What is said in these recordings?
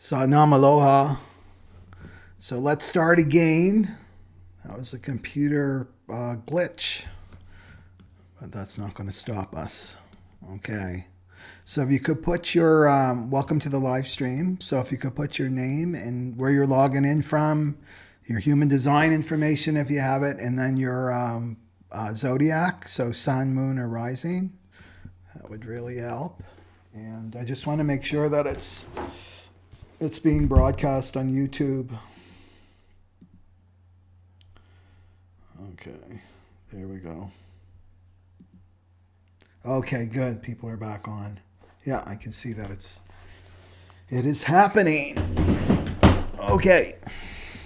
Sanam aloha. So let's start again. That was a computer glitch, but that's not going to stop us. Okay. So if you could put your, welcome to the live stream. So if you could put your name and where you're logging in from, your human design information if you have it, and then your zodiac, so sun, moon, or rising. That would really help. And I just want to make sure that it's being broadcast on YouTube. Okay, there we go. Okay, good. People are back on. Yeah, I can see that it is happening. Okay,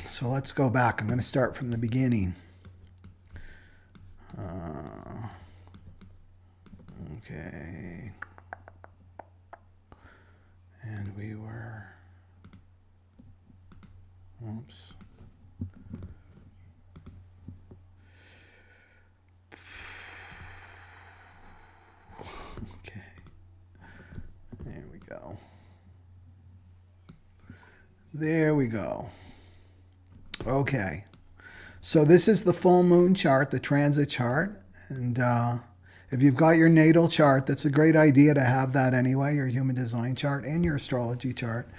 so let's go back. I'm going to start from the beginning. Okay. And we were, oops. Okay. There we go. There we go. Okay. So this is the full moon chart, the transit chart. And if you've got your natal chart, that's a great idea to have that anyway, your human design chart and your astrology chart.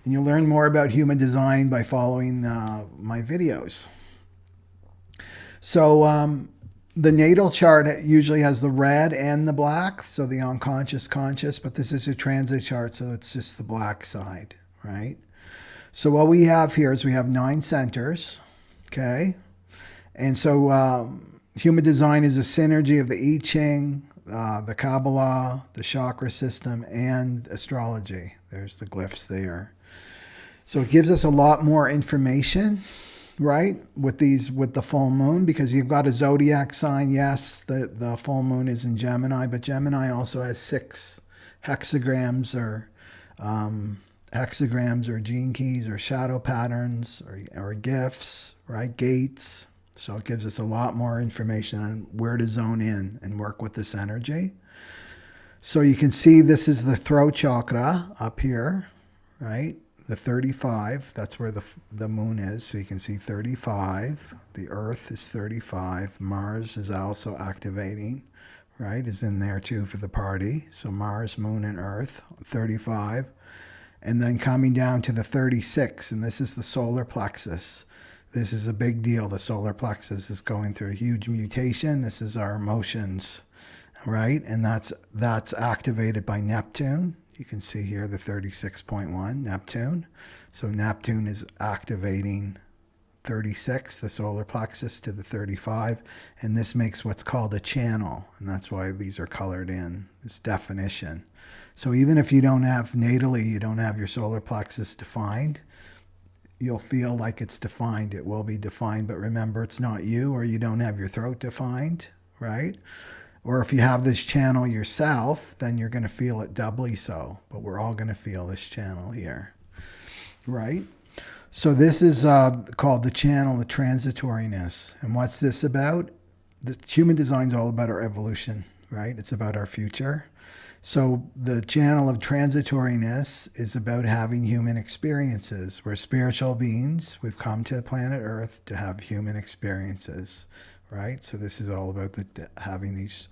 And you'll learn more about human design by following my videos. So the natal chart usually has the red and the black, so the unconscious, conscious, but this is a transit chart, so it's just the black side, right? So what we have here is we have 9 centers, okay? And so human design is a synergy of the I Ching, the Kabbalah, the chakra system, and astrology. There's the glyphs there. So it gives us a lot more information, right, with the full moon, because you've got a zodiac sign. Yes, the full moon is in Gemini, but Gemini also has 6 hexagrams or gene keys or shadow patterns or gifts, right, gates. So it gives us a lot more information on where to zone in and work with this energy. So you can see this is the throat chakra up here, right? The 35, that's where the moon is. So you can see 35. The earth is 35. Mars is also activating, right? Is in there too for the party. So Mars, moon, and earth, 35. And then coming down to the 36, and this is the solar plexus. This is a big deal. The solar plexus is going through a huge mutation. This is our emotions, right? And that's activated by Neptune. You can see here the 36.1, Neptune. So Neptune is activating 36, the solar plexus, to the 35. And this makes what's called a channel. And that's why these are colored in, this definition. So even if you don't have natally, you don't have your solar plexus defined, you'll feel like it's defined. It will be defined, but remember, it's not you, or you don't have your throat defined, right? Or if you have this channel yourself, then you're going to feel it doubly so. But we're all going to feel this channel here, right? So this is called the channel, the transitoriness. And what's this about? The human design is all about our evolution, right? It's about our future. So the channel of transitoriness is about having human experiences. We're spiritual beings. We've come to the planet Earth to have human experiences, right? So this is all about having these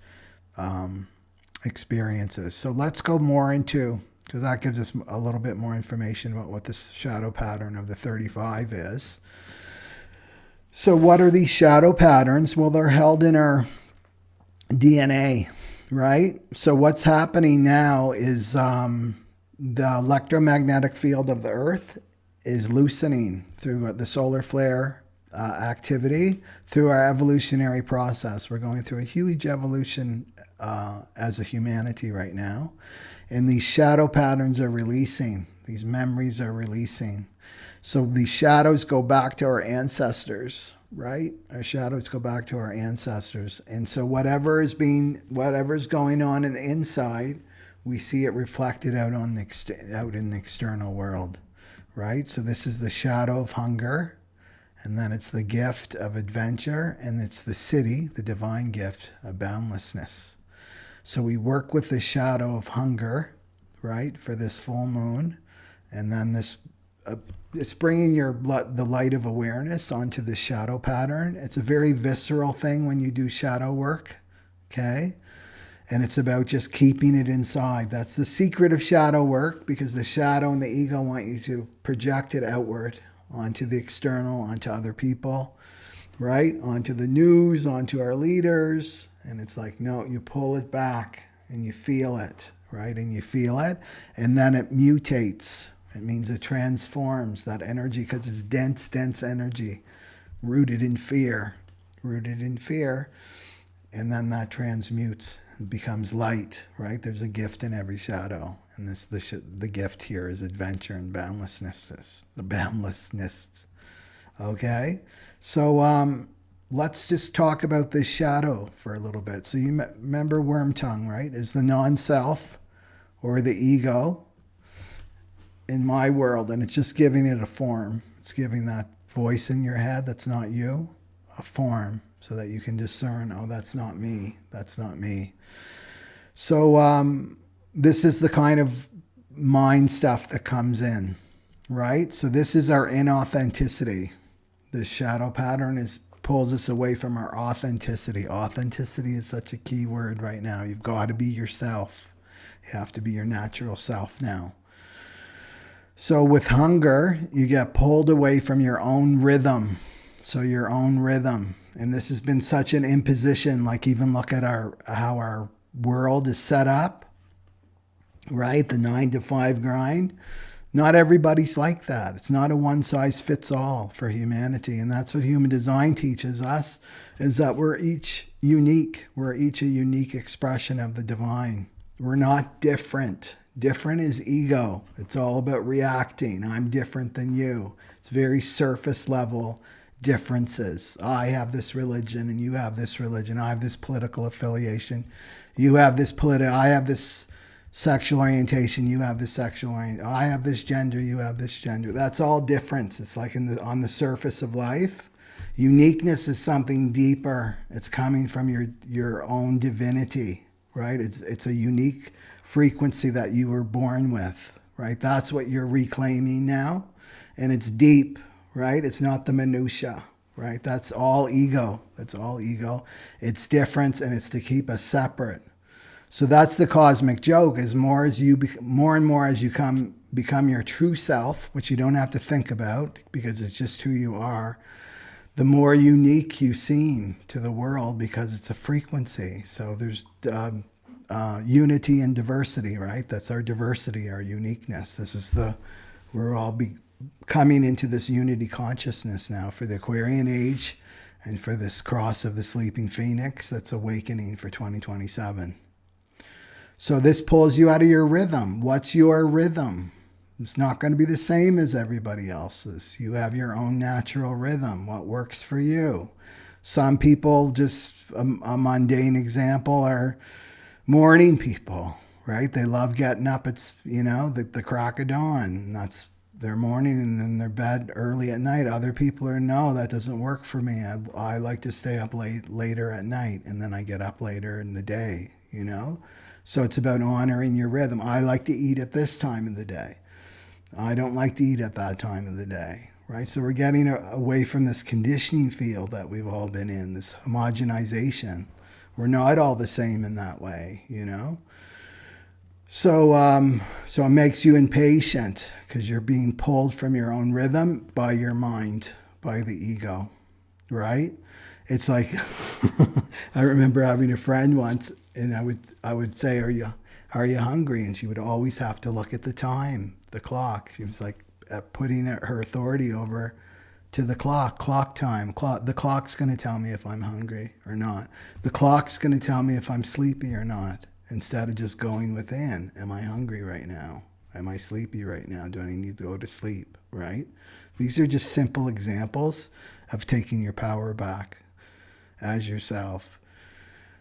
experiences. So let's go more into, because that gives us a little bit more information about what this shadow pattern of the 35 is. So what are these shadow patterns? Well, they're held in our DNA. Right? So what's happening now is the electromagnetic field of the Earth is loosening through the solar flare activity, through our evolutionary process. We're going through a huge evolution as a humanity right now. And these shadow patterns are releasing. These memories are releasing. So these shadows go back to our ancestors, right? Our shadows go back to our ancestors. And so whatever's going on in the inside, we see it reflected out in the external world, right? So this is the shadow of hunger, and then it's the gift of adventure, and it's the city, the divine gift of boundlessness. So we work with the shadow of hunger, right, for this full moon. And then this it's bringing the light of awareness onto the shadow pattern. It's a very visceral thing when you do shadow work, okay? And it's about just keeping it inside. That's the secret of shadow work, because the shadow and the ego want you to project it outward onto the external, onto other people, right? Onto the news, onto our leaders. And it's like, no, you pull it back and you feel it, right? And you feel it, and then it mutates. It means it transforms that energy, because it's dense, dense energy, rooted in fear. And then that transmutes and becomes light, right? There's a gift in every shadow. And the gift here is adventure and boundlessness. The boundlessness. Okay? So let's just talk about this shadow for a little bit. So you remember worm tongue, right? Is the non-self or the ego in my world, and it's just giving it a form. It's giving that voice in your head that's not you a form, so that you can discern, oh, that's not me. That's not me. So this is the kind of mind stuff that comes in, right? So this is our inauthenticity. This shadow pattern pulls us away from our authenticity. Authenticity is such a key word right now. You've got to be yourself. You have to be your natural self now. So with hunger, you get pulled away from your own rhythm. So your own rhythm. And this has been such an imposition. Like, even look at how our world is set up, right? The 9-to-5 grind. Not everybody's like that. It's not a one-size-fits-all for humanity. And that's what human design teaches us, is that we're each unique. We're each a unique expression of the divine. We're not different. Different is ego. It's all about reacting. I'm different than you. It's very surface level differences. I have this religion and you have this religion. I have this political affiliation. You have this I have this sexual orientation. You have this sexual orientation. I have this gender. You have this gender. That's all difference. It's like on the surface of life. Uniqueness is something deeper. It's coming from your own divinity, right? It's a unique frequency that you were born with, right? That's what you're reclaiming now. And it's deep, right? It's not the minutia, right? That's all ego. That's all ego. It's difference, and it's to keep us separate. So that's the cosmic joke, is more and more as you become your true self, which you don't have to think about because it's just who you are, the more unique you seem to the world, because it's a frequency. So there's unity and diversity, right? That's our diversity, our uniqueness. We're all coming into this unity consciousness now for the Aquarian age, and for this cross of the sleeping phoenix that's awakening for 2027. So this pulls you out of your rhythm. What's your rhythm? It's not going to be the same as everybody else's. You have your own natural rhythm. What works for you? Some people, just a mundane example, are morning people, right? They love getting up at, the crack of dawn. That's their morning, and then their bed early at night. Other people are, no, that doesn't work for me. I like to stay up later at night, and then I get up later in the day, So it's about honoring your rhythm. I like to eat at this time of the day. I don't like to eat at that time of the day, right? So we're getting away from this conditioning field that we've all been in, this homogenization. We're not all the same in that way, So it makes you impatient, because you're being pulled from your own rhythm by your mind, by the ego, right? It's like, I remember having a friend once, and I would say, are you hungry? And she would always have to look at the time, the clock. She was like putting her authority over to the clock time. The clock's going to tell me if I'm hungry or not. The clock's going to tell me if I'm sleepy or not, instead of just going within. Am I hungry right now? Am I sleepy right now? Do I need to go to sleep, right? These are just simple examples of taking your power back as yourself.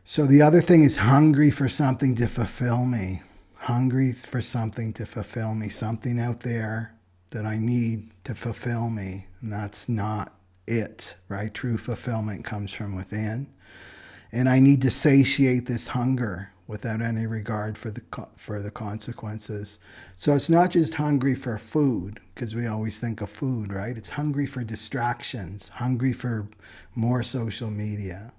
So the other thing is hungry for something to fulfill me. Hungry for something to fulfill me. Something out there that I need to fulfill me. And that's not it, right? True fulfillment comes from within. And I need to satiate this hunger. without any regard for the consequences. So it's not just hungry for food, because we always think of food, right? It's hungry for distractions, hungry for more social media,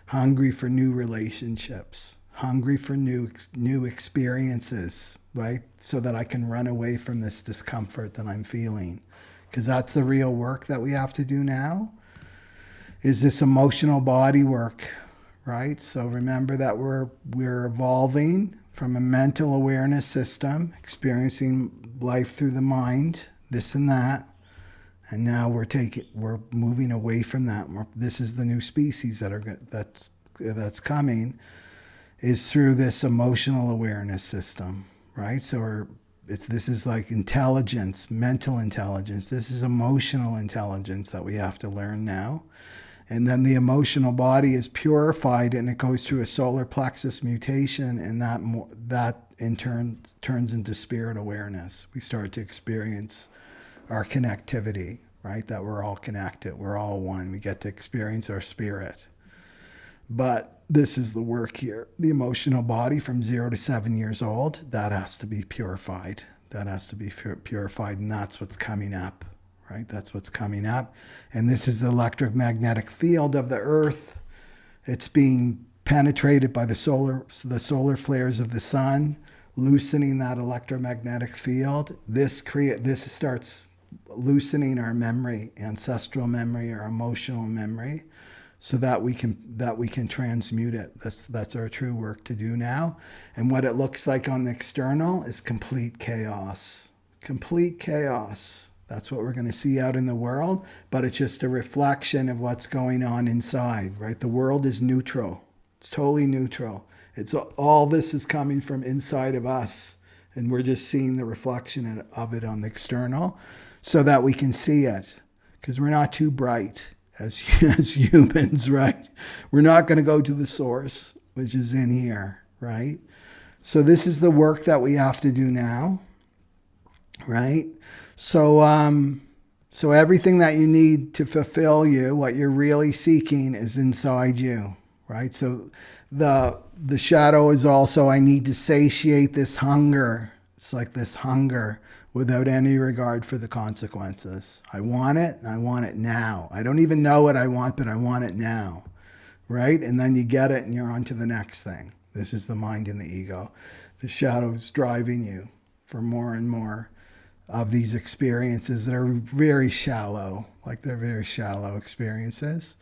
hungry for new relationships, hungry for new experiences, right? So that I can run away from this discomfort that I'm feeling. Because that's the real work that we have to do now, is this emotional body work, right? So remember that we're evolving from a mental awareness system, experiencing life through the mind, this and that, and now we're moving away from that. This is the new species that's coming, is through this emotional awareness system, right? So this is like intelligence, mental intelligence. This is emotional intelligence that we have to learn now. And then the emotional body is purified, and it goes through a solar plexus mutation, and that in turn turns into spirit awareness. We start to experience our connectivity, right? That we're all connected. We're all one. We get to experience our spirit. But this is the work here. The emotional body from 0 to 7 years old, that has to be purified. That has to be purified, and that's what's coming up. Right? That's what's coming up. And this is the electromagnetic field of the Earth. It's being penetrated by the solar flares of the sun, loosening that electromagnetic field. This starts loosening our memory, ancestral memory, our emotional memory, so that we can transmute it. That's our true work to do now. And what it looks like on the external is complete chaos. Complete chaos. That's what we're going to see out in the world, but it's just a reflection of what's going on inside, right? The world is neutral. It's totally neutral. All this is coming from inside of us, and we're just seeing the reflection of it on the external so that we can see it, because we're not too bright as humans, right? We're not going to go to the source, which is in here, right? So this is the work that we have to do now, right? So everything that you need to fulfill you, what you're really seeking, is inside you, right? So the shadow is also, I need to satiate this hunger. It's like this hunger without any regard for the consequences. I want it, and I want it now. I don't even know what I want, but I want it now, right? And then you get it, and you're on to the next thing. This is the mind and the ego. The shadow is driving you for more and more of these experiences that are very shallow, like they're very shallow experiences.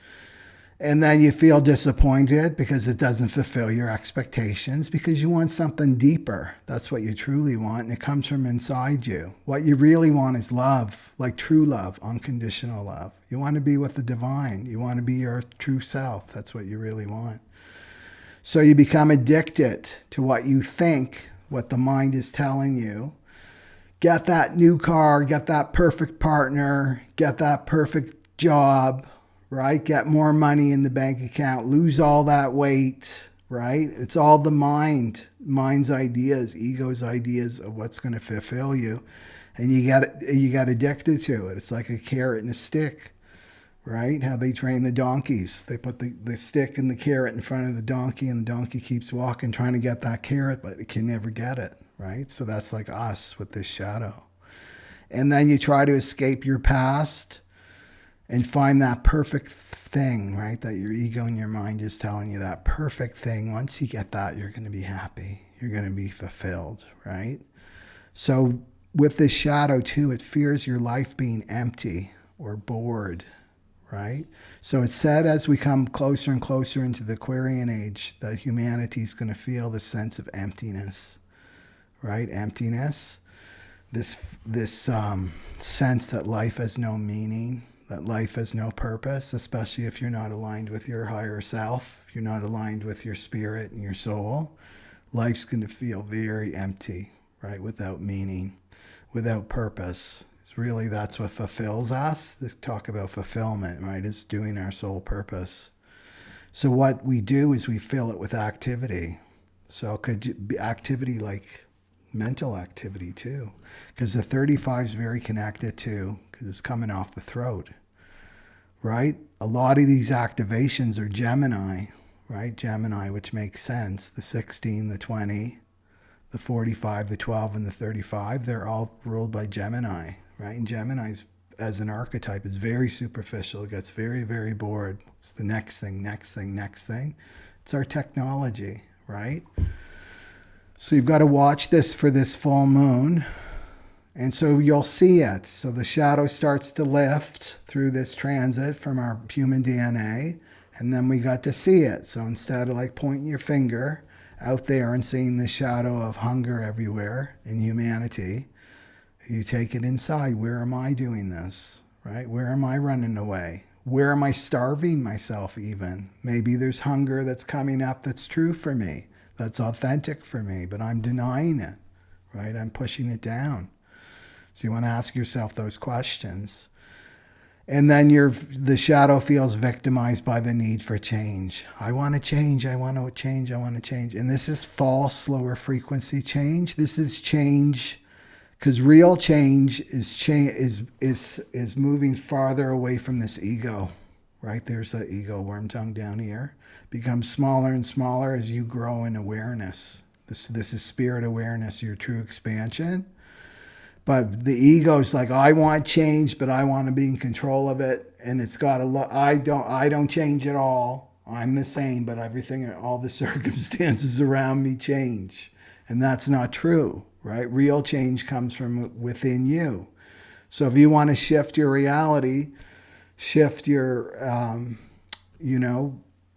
And then you feel disappointed because it doesn't fulfill your expectations, because you want something deeper. That's what you truly want, and it comes from inside you. What you really want is love, like true love, unconditional love. You want to be with the divine. You want to be your true self. That's what you really want. So you become addicted to what you think, what the mind is telling you. Get that new car, get that perfect partner, get that perfect job, right? Get more money in the bank account, lose all that weight, right? It's all the mind's ideas, ego's ideas of what's going to fulfill you. And you got addicted to it. It's like a carrot and a stick, right? How they train the donkeys. They put the stick and the carrot in front of the donkey, and the donkey keeps walking trying to get that carrot, but it can never get it. Right? So that's like us with this shadow. And then you try to escape your past and find that perfect thing, right? That your ego and your mind is telling you, that perfect thing. Once you get that, you're going to be happy. You're going to be fulfilled, right? So with this shadow too, it fears your life being empty or bored, right? So it's said as we come closer and closer into the Aquarian age that humanity is going to feel this sense of emptiness. Right? Emptiness, this sense that life has no meaning, that life has no purpose, especially if you're not aligned with your higher self, if you're not aligned with your spirit and your soul. Life's going to feel very empty, right? Without meaning, without purpose. It's really, that's what fulfills us. This talk about fulfillment, right? Is doing our soul purpose. So what we do is we fill it with activity. So it could be activity like mental activity too, because the 35 is very connected to, because it's coming off the throat, right? A lot of these activations are Gemini, right? Gemini, which makes sense. The 16, the 20, the 45, the 12, and the 35, they're all ruled by Gemini, right? And Gemini's, as an archetype, is very superficial. It gets very, very bored. It's the next thing, next thing, next thing. It's our technology, right? So you've got to watch this for this full moon. And so you'll see it. So the shadow starts to lift through this transit from our human DNA. And then we got to see it. So instead of like pointing your finger out there and seeing the shadow of hunger everywhere in humanity, you take it inside. Where am I doing this, right? Where am I running away? Where am I starving myself even? Maybe there's hunger that's coming up that's true for me, that's authentic for me, but I'm denying it, right? I'm pushing it down. So you want to ask yourself those questions. And then the shadow feels victimized by the need for change. I want to change, I want to change, I want to change. And this is false, lower frequency change. This is change, because real change is moving farther away from this ego, right? There's that ego worm tongue down here. Becomes smaller and smaller as you grow in awareness. This is spirit awareness, your true expansion. But the ego is like, I want change, but I want to be in control of it. And it's got I don't change at all. I'm the same, but everything, all the circumstances around me change. And that's not true, right? Real change comes from within you. So if you want to shift your reality, shift your,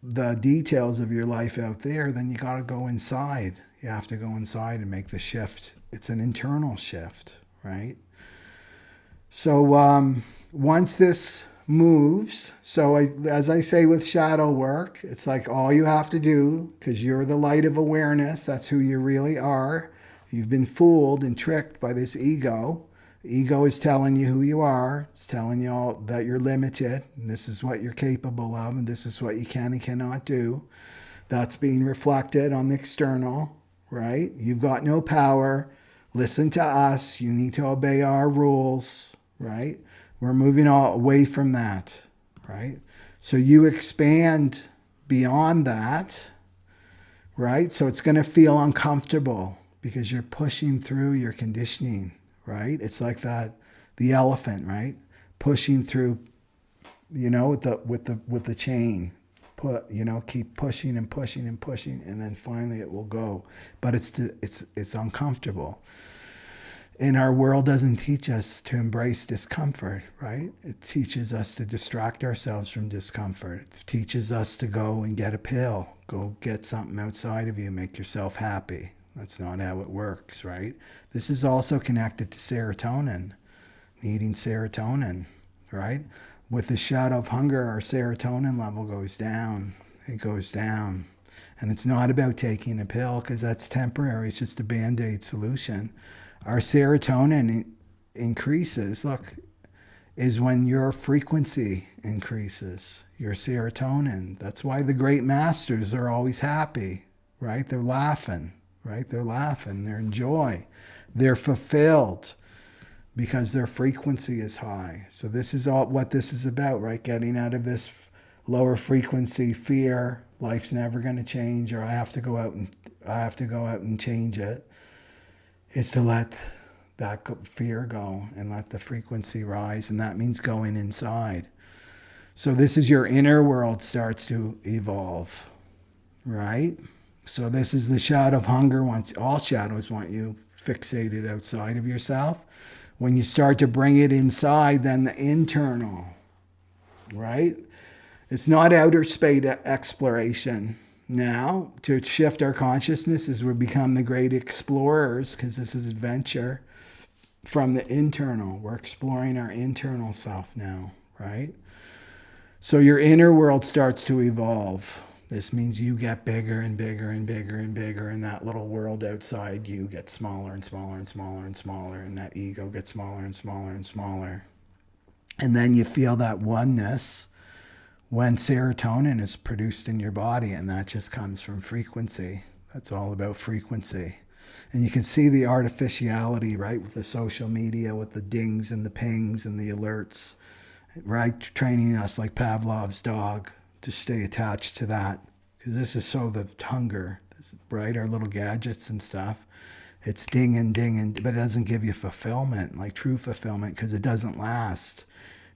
the details of your life out there, then you got to go inside. You have to go inside and make the shift. It's an internal shift. Right? So once this moves, as I say with shadow work, it's like all you have to do, because you're the light of awareness, that's who you really are. You've been fooled and tricked by this ego. Ego is telling you who you are. It's telling you all that you're limited, and this is what you're capable of, and this is what you can and cannot do. That's being reflected on the external, right? You've got no power. Listen to us. You need to obey our rules, right? We're moving all away from that, right? So you expand beyond that, right? So it's going to feel uncomfortable because you're pushing through your conditioning, right? It's like the elephant, right? Pushing through, with the chain. Keep pushing and pushing and pushing, and then finally it will go. But it's uncomfortable. And our world doesn't teach us to embrace discomfort, right? It teaches us to distract ourselves from discomfort. It teaches us to go and get a pill, go get something outside of you, make yourself happy. That's not how it works, right? This is also connected to serotonin, needing serotonin, right? With the shadow of hunger, our serotonin level goes down. It goes down. And it's not about taking a pill, because that's temporary. It's just a Band-Aid solution. Our serotonin increases, is when your frequency increases, your serotonin. That's why the great masters are always happy, right? They're laughing, right? They're laughing, they're in joy. They're fulfilled because their frequency is high. So this is all what this is about, right? Getting out of this lower frequency fear, life's never going to change, or I have to go out and change it. Is to let that fear go and let the frequency rise. And that means going inside. So this is your inner world starts to evolve, right? So this is the shadow of hunger. All shadows want you fixated outside of yourself. When you start to bring it inside, then the internal, right? It's not outer space exploration. Now, to shift our consciousness as we become the great explorers, because this is adventure, from the internal. We're exploring our internal self now, right? So your inner world starts to evolve. This means you get bigger and bigger and bigger and bigger, and that little world outside you gets smaller and smaller and smaller and smaller, and that ego gets smaller and smaller and smaller. And then you feel that oneness when serotonin is produced in your body, and that just comes from frequency. That's all about frequency. And you can see the artificiality, right, with the social media, with the dings and the pings and the alerts, right, training us like Pavlov's dog to stay attached to that, because this is so the hunger, right? Our little gadgets and stuff. It's ding and ding, and but it doesn't give you fulfillment, like true fulfillment, because it doesn't last.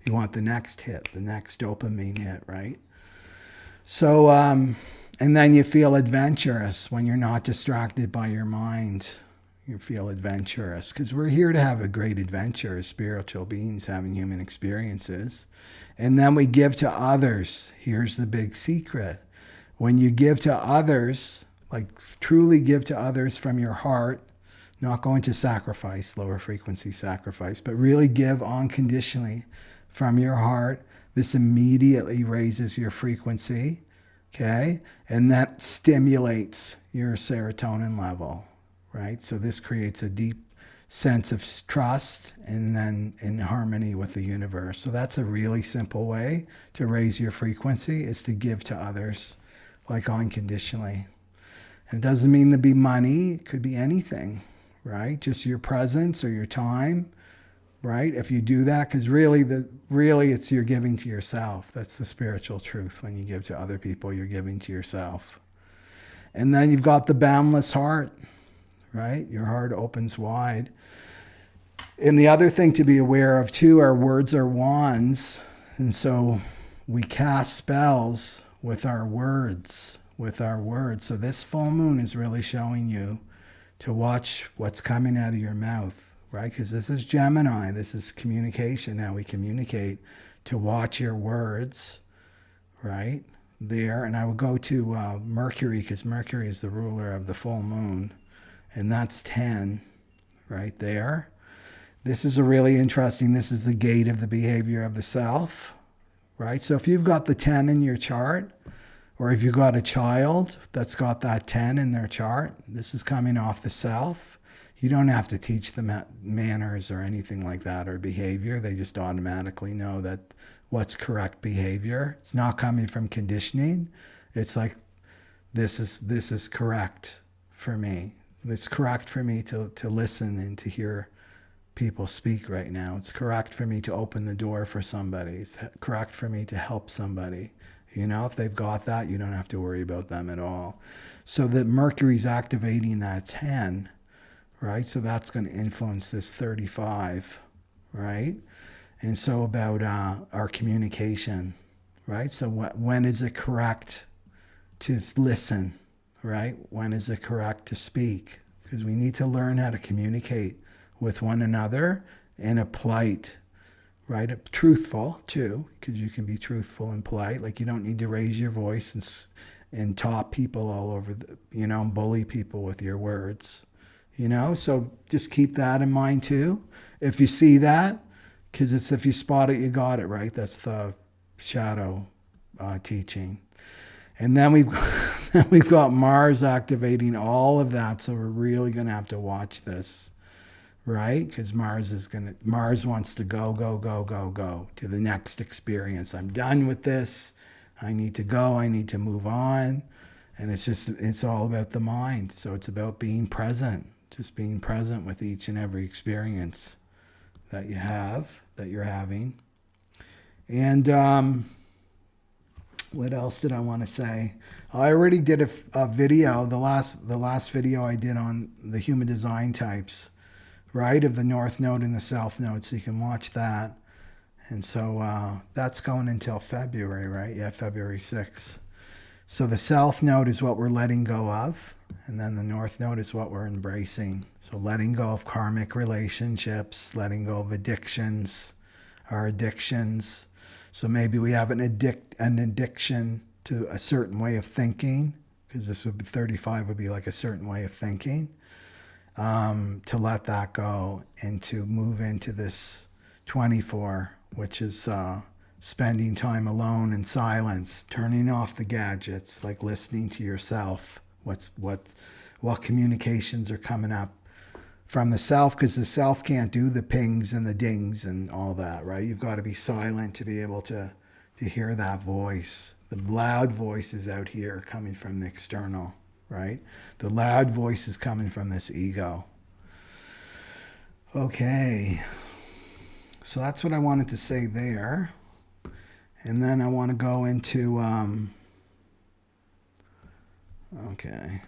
You want the next hit, the next dopamine hit, right? So, and then you feel adventurous when you're not distracted by your mind. You feel adventurous because we're here to have a great adventure as spiritual beings having human experiences. And then we give to others. Here's the big secret. When you give to others, like truly give to others from your heart, not going to sacrifice, lower frequency sacrifice, but really give unconditionally from your heart, this immediately raises your frequency, okay? And that stimulates your serotonin level, right? So this creates a deep sense of trust and then in harmony with the universe. So that's a really simple way to raise your frequency, is to give to others, like unconditionally. And it doesn't mean to be money. It could be anything, right? Just your presence or your time, right? If you do that, because really it's you're giving to yourself. That's the spiritual truth. When you give to other people, you're giving to yourself. And then you've got the boundless heart, right? Your heart opens wide. And the other thing to be aware of too, our words are wands. And so we cast spells with our words, So this full moon is really showing you to watch what's coming out of your mouth, right? Because this is Gemini. This is communication. How we communicate. To watch your words, right? There. And I will go to Mercury, because Mercury is the ruler of the full moon. And that's 10 right there. This is a really interesting, this is the gate of the behavior of the self, right? So if you've got the 10 in your chart, or if you've got a child that's got that 10 in their chart, this is coming off the self. You don't have to teach them manners or anything like that, or behavior. They just automatically know that what's correct behavior. It's not coming from conditioning. It's like, this is correct for me. It's correct for me to listen and to hear people speak right now. It's correct for me to open the door for somebody. It's correct for me to help somebody. You know, if they've got that, you don't have to worry about them at all. So that Mercury's activating that 10, right? So that's going to influence this 35, right? And so about our communication, right? So when is it correct to listen, right? When is it correct to speak? Because we need to learn how to communicate with one another in a polite, right? Truthful too, because you can be truthful and polite. Like you don't need to raise your voice and top people all over, bully people with your words, So just keep that in mind too. If you see that, because it's if you spot it, you got it, right? That's the shadow teaching. And then we've got Mars activating all of that. So we're really going to have to watch this, right? Because Mars wants to go to the next experience. I'm done with this. I need to go. I need to move on. And it's all about the mind. So it's about being present, just being present with each and every experience that you're having. And what else did I want to say? I already did a video, the last video I did on the human design types, right? Of the North Node and the South Node, so you can watch that. And so that's going until February, right? Yeah, February 6th. So the South Node is what we're letting go of, and then the North Node is what we're embracing. So letting go of karmic relationships, letting go of our addictions. So maybe we have an addiction to a certain way of thinking, because this would be 35 would be like a certain way of thinking, to let that go and to move into this 24, which is spending time alone in silence, turning off the gadgets, like listening to yourself, what communications are coming up from the self, because the self can't do the pings and the dings and all that, right? You've got to be silent to be able to hear that voice. The loud voice is out here coming from the external, right? The loud voice is coming from this ego. Okay. So that's what I wanted to say there. And then I want to go into Okay.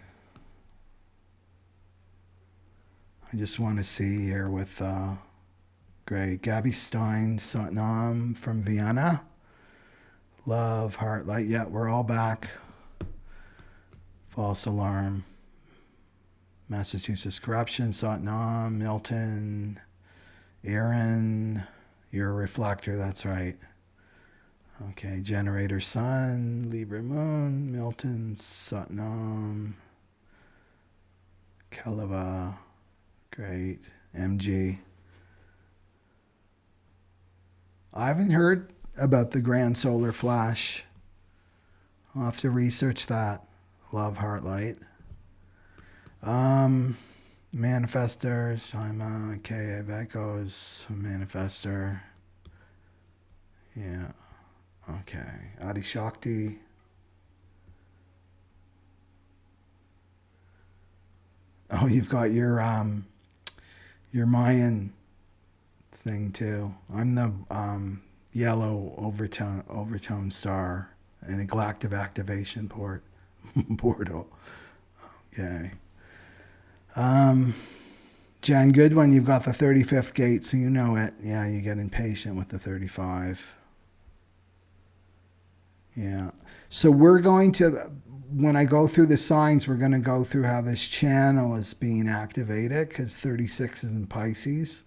I just want to see here with, great. Gabby Stein, Satnam from Vienna. Love, heart, light. Yeah, we're all back. False alarm. Massachusetts corruption, Satnam, Milton, Aaron. You're a reflector, that's right. Okay, generator sun, Libra moon, Milton, Satnam, Kelava, great, MG. I haven't heard about the grand solar flash. I'll have to research that. Love, heart, light. Manifester, Shima, okay, Echoes, manifester. Yeah. Okay. Adi Shakti. Oh, you've got your Mayan thing too. I'm the yellow overtone star and a galactic activation portal. Okay. Jan Goodwin, you've got the 35th gate, so you know it. Yeah, you get impatient with the 35. Yeah. So we're going to, when I go through the signs, we're going to go through how this channel is being activated, because 36 is in Pisces,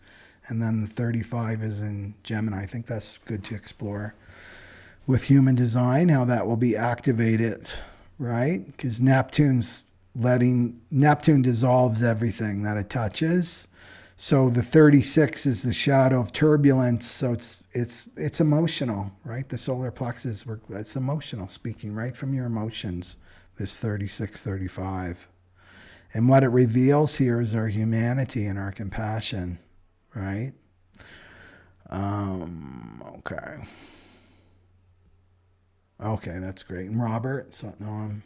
and then the 35 is in Gemini. I think that's good to explore with human design, how that will be activated, right? Because Neptune dissolves everything that it touches. So the 36 is the shadow of turbulence. So it's emotional, right? The solar plexus, it's emotional, speaking right from your emotions, this 36, 35. And what it reveals here is our humanity and our compassion, right? Okay. Okay, that's great. And Robert, Satnam.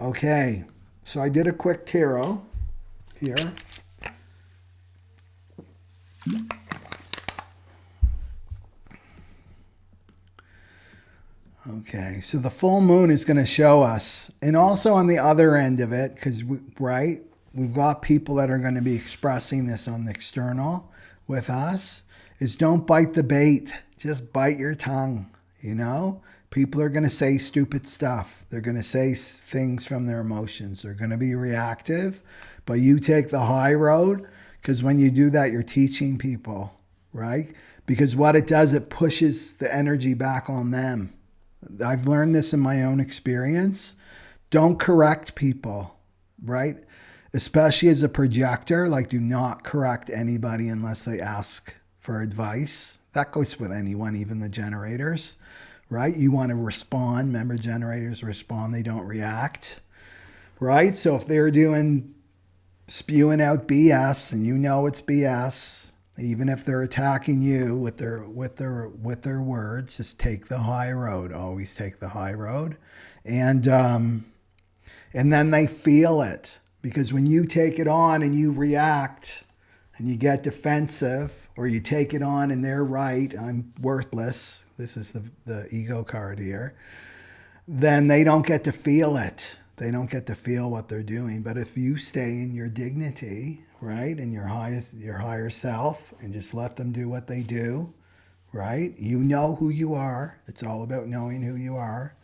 Okay, so I did a quick tarot here. Okay, so the full moon is going to show us, and also on the other end of it, because, right, we've got people that are going to be expressing this on the external with us, is don't bite the bait. Just bite your tongue, you know? People are going to say stupid stuff. They're going to say things from their emotions. They're going to be reactive, but you take the high road, because when you do that, you're teaching people, right? Because what it does, it pushes the energy back on them. I've learned this in my own experience. Don't correct people, right? Especially as a projector, like do not correct anybody unless they ask for advice. That goes with anyone, even the generators, right? You want to respond. Remember, generators respond, they don't react, right? So if they're spewing out BS and you know it's BS, even if they're attacking you with their words, just take the high road. Always take the high road. And then they feel it, because when you take it on and you react and you get defensive, or you take it on and they're right, I'm worthless, this is the ego card here, then they don't get to feel it. They don't get to feel what they're doing. But if you stay in your dignity, right, in your higher self, and just let them do what they do, right? You know who you are. It's all about knowing who you are.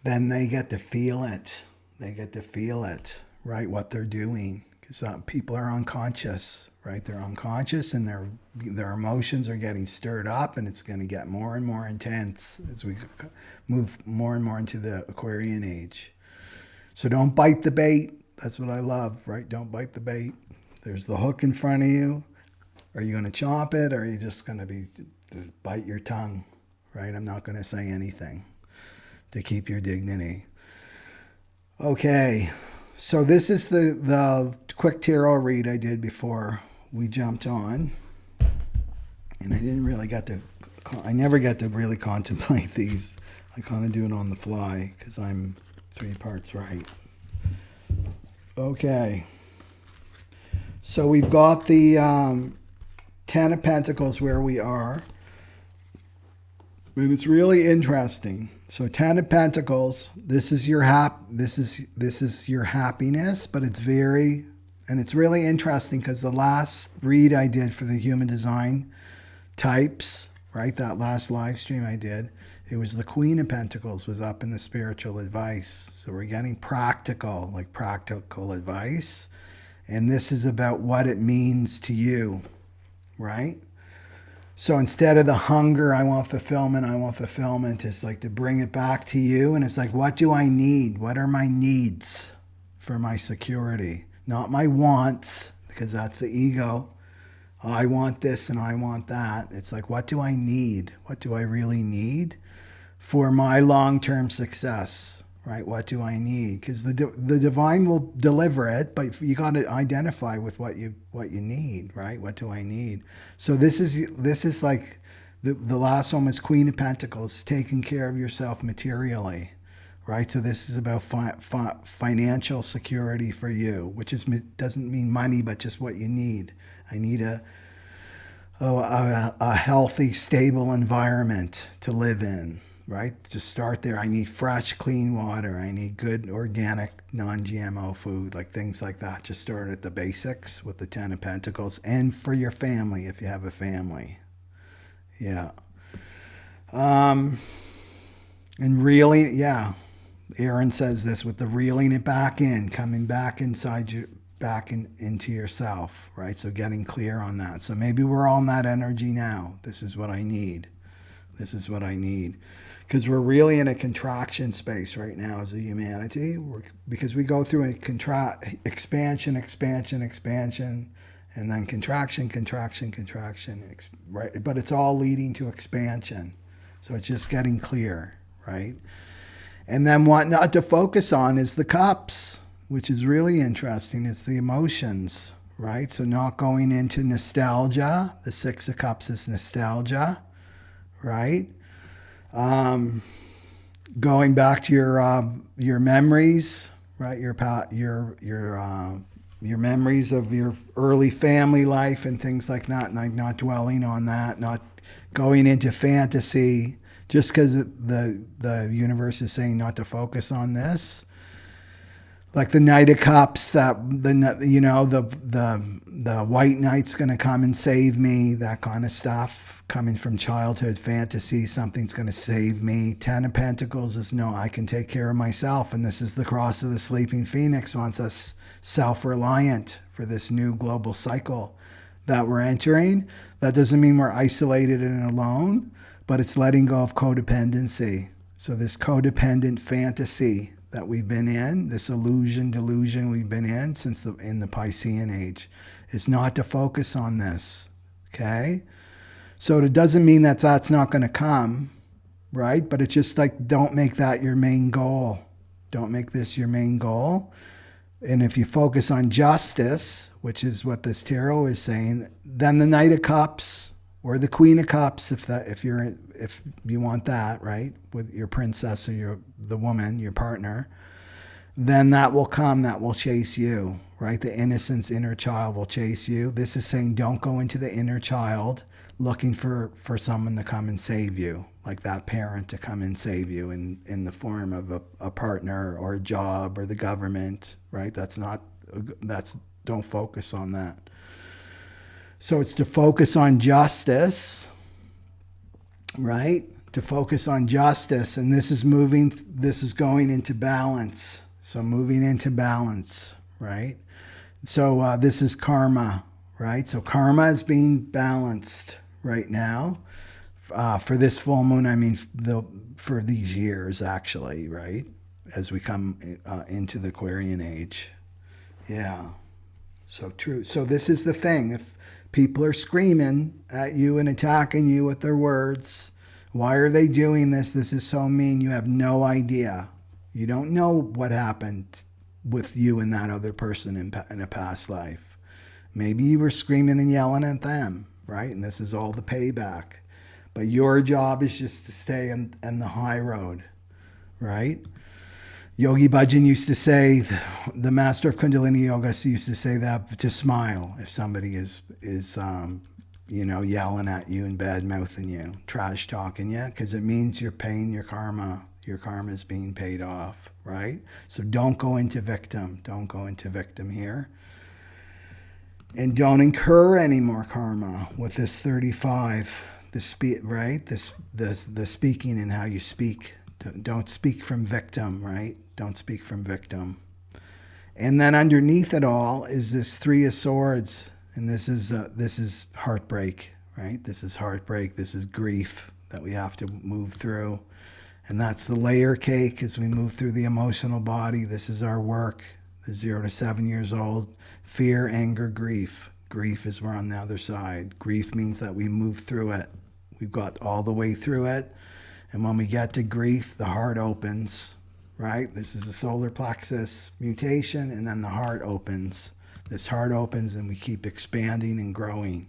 Then they get to feel it. They get to feel it, right, what they're doing. Because people are unconscious, right? They're unconscious, and their emotions are getting stirred up, and it's going to get more and more intense as we move more and more into the Aquarian age. So don't bite the bait. That's what I love, right? Don't bite the bait. There's the hook in front of you. Are you going to chomp it, or are you just going to bite your tongue, right? I'm not going to say anything to keep your dignity. Okay, so this is the quick tarot read I did before we jumped on. And I never get to really contemplate these. I kind of do it on the fly because I'm 3 parts right. Okay. So we've got the 10 of Pentacles where we are. And it's really interesting. So 10 of Pentacles, this is your this is your happiness, but it's very, and it's really interesting because the last read I did for the human design types, right? That last live stream I did, it was the Queen of Pentacles was up in the spiritual advice. So we're getting practical, like practical advice. And this is about what it means to you, right? So instead of the hunger, I want fulfillment, it's like to bring it back to you. And it's like, what do I need? What are my needs for my security? Not my wants, because that's the ego. Oh, I want this and I want that. It's like, what do I need? What do I really need for my long-term success, right? What do I need? Because the divine will deliver it, but you got to identify with what you need, right? What do I need? So this is like the last one was Queen of Pentacles, taking care of yourself materially, right? So this is about financial security for you, which doesn't mean money, but just what you need. I need a healthy, stable environment to live in, right? To start there, I need fresh, clean water. I need good, organic, non-GMO food, like things like that. Just start at the basics with the 10 of Pentacles, and for your family, if you have a family. Yeah. And really, yeah. Aaron says this with the reeling it back in, coming back inside you, into yourself, right? So getting clear on that. So maybe we're all in that energy now. This is what I need. This is what I need. Because we're really in a contraction space right now as a humanity. Because we go through a expansion, and then contraction, right? But it's all leading to expansion. So it's just getting clear, right? And then what not to focus on is the cups, which is really interesting. It's the emotions, right? So not going into nostalgia. The 6 of Cups is nostalgia, right? Going back to your memories, right? Your memories of your early family life and things like that. Not dwelling on that. Not going into fantasy. Just because the universe is saying not to focus on this. Like the Knight of Cups, the White Knight's going to come and save me, that kind of stuff, coming from childhood fantasy, something's going to save me. 10 of Pentacles is no, I can take care of myself, and this is the cross of the sleeping phoenix, wants us self-reliant for this new global cycle that we're entering. That doesn't mean we're isolated and alone, but it's letting go of codependency. So this codependent fantasy that we've been in, this delusion we've been in since in the Piscean age, is not to focus on this, okay? So it doesn't mean that that's not going to come, right? But it's just like, don't make that your main goal. Don't make this your main goal. And if you focus on justice, which is what this tarot is saying, then the Knight of Cups or the Queen of Cups, if you want that, right, with your princess or the woman, your partner, then that will come, that will chase you, right? The innocence, inner child will chase you. This is saying don't go into the inner child looking for someone to come and save you, like that parent to come and save you in the form of a partner or a job or the government, right? Don't focus on that. So it's to focus on justice, right? To focus on justice. And this is going into balance. So moving into balance, right? So this is karma, right? So karma is being balanced right now. For this full moon, I mean, for these years, actually, right? As we come into the Aquarian age. Yeah. So true. So this is the thing. If people are screaming at you and attacking you with their words, why are they doing this? This is so mean. You have no idea. You don't know what happened with you and that other person in a past life. Maybe you were screaming and yelling at them, right? And this is all the payback. But your job is just to stay on the high road, right? Yogi Bhajan used to say, the master of Kundalini Yoga used to say that, to smile if somebody is yelling at you and bad mouthing you, trash talking you, because it means you're paying your karma, your karma is being paid off, right? So don't go into victim. Don't go into victim here. And don't incur any more karma with this 35, right? The speaking and how you speak. Don't speak from victim, right? Don't speak from victim. And then underneath it all is this 3 of Swords. And this is heartbreak, right? This is heartbreak. This is grief that we have to move through. And that's the layer cake as we move through the emotional body. This is our work, the 0 to 7 years old. Fear, anger, grief. Grief is we're on the other side. Grief means that we move through it. We've got all the way through it. And when we get to grief, the heart opens, right? This is the solar plexus mutation, and then the heart opens. This heart opens and we keep expanding and growing.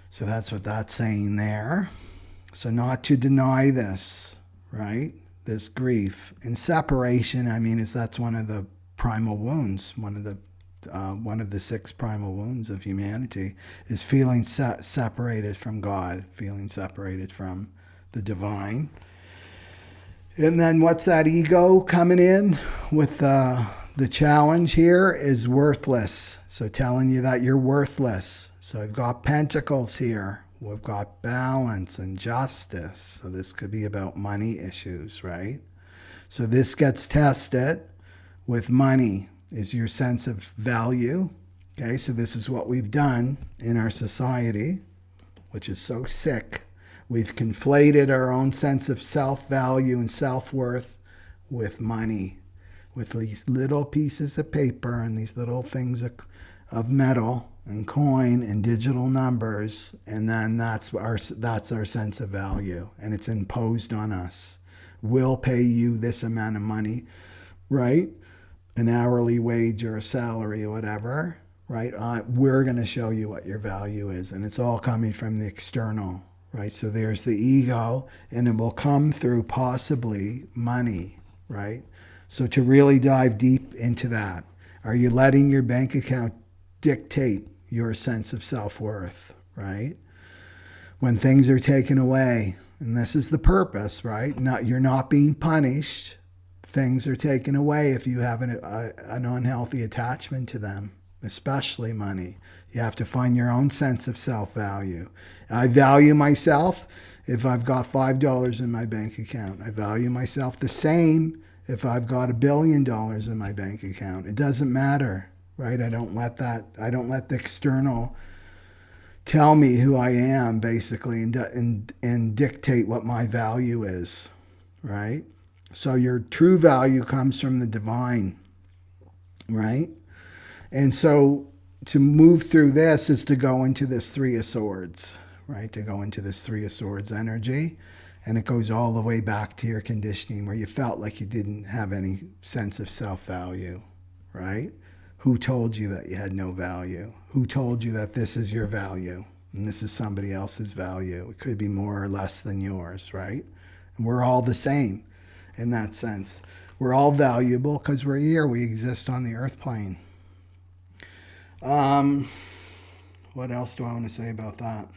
So that's what that's saying there. So not to deny this, right? This grief. And separation, I mean, that's one of the primal wounds, one of the 6 primal wounds of humanity, is feeling separated from God, feeling separated from the divine. And then what's that ego coming in with the challenge here is worthless. So telling you that you're worthless. So I've got pentacles here. We've got balance and justice. So this could be about money issues, right? So this gets tested with money. Is your sense of value. Okay, so this is what we've done in our society, which is so sick. We've conflated our own sense of self-value and self-worth with money, with these little pieces of paper and these little things of metal and coin and digital numbers, and then that's our sense of value, and it's imposed on us. We'll pay you this amount of money, right? An hourly wage or a salary or whatever, right? We're going to show you what your value is. And it's all coming from the external, right? So there's the ego, and it will come through possibly money, right? So to really dive deep into that, are you letting your bank account dictate your sense of self-worth, right? When things are taken away, and this is the purpose, right? You're not being punished. Things are taken away if you have an unhealthy attachment to them, especially money. You have to find your own sense of self-value. I value myself if I've got $5 in my bank account. I value myself the same if I've got $1 billion in my bank account. It doesn't matter, right? I don't let the external tell me who I am, basically, and dictate what my value is, right? So your true value comes from the divine, right? And so to move through this is to go into this 3 of Swords, right? To go into this 3 of Swords energy. And it goes all the way back to your conditioning where you felt like you didn't have any sense of self-value, right? Who told you that you had no value? Who told you that this is your value and this is somebody else's value? It could be more or less than yours, right? And we're all the same. In that sense, we're all valuable because we're here. We exist on the earth plane. What else do I want to say about that?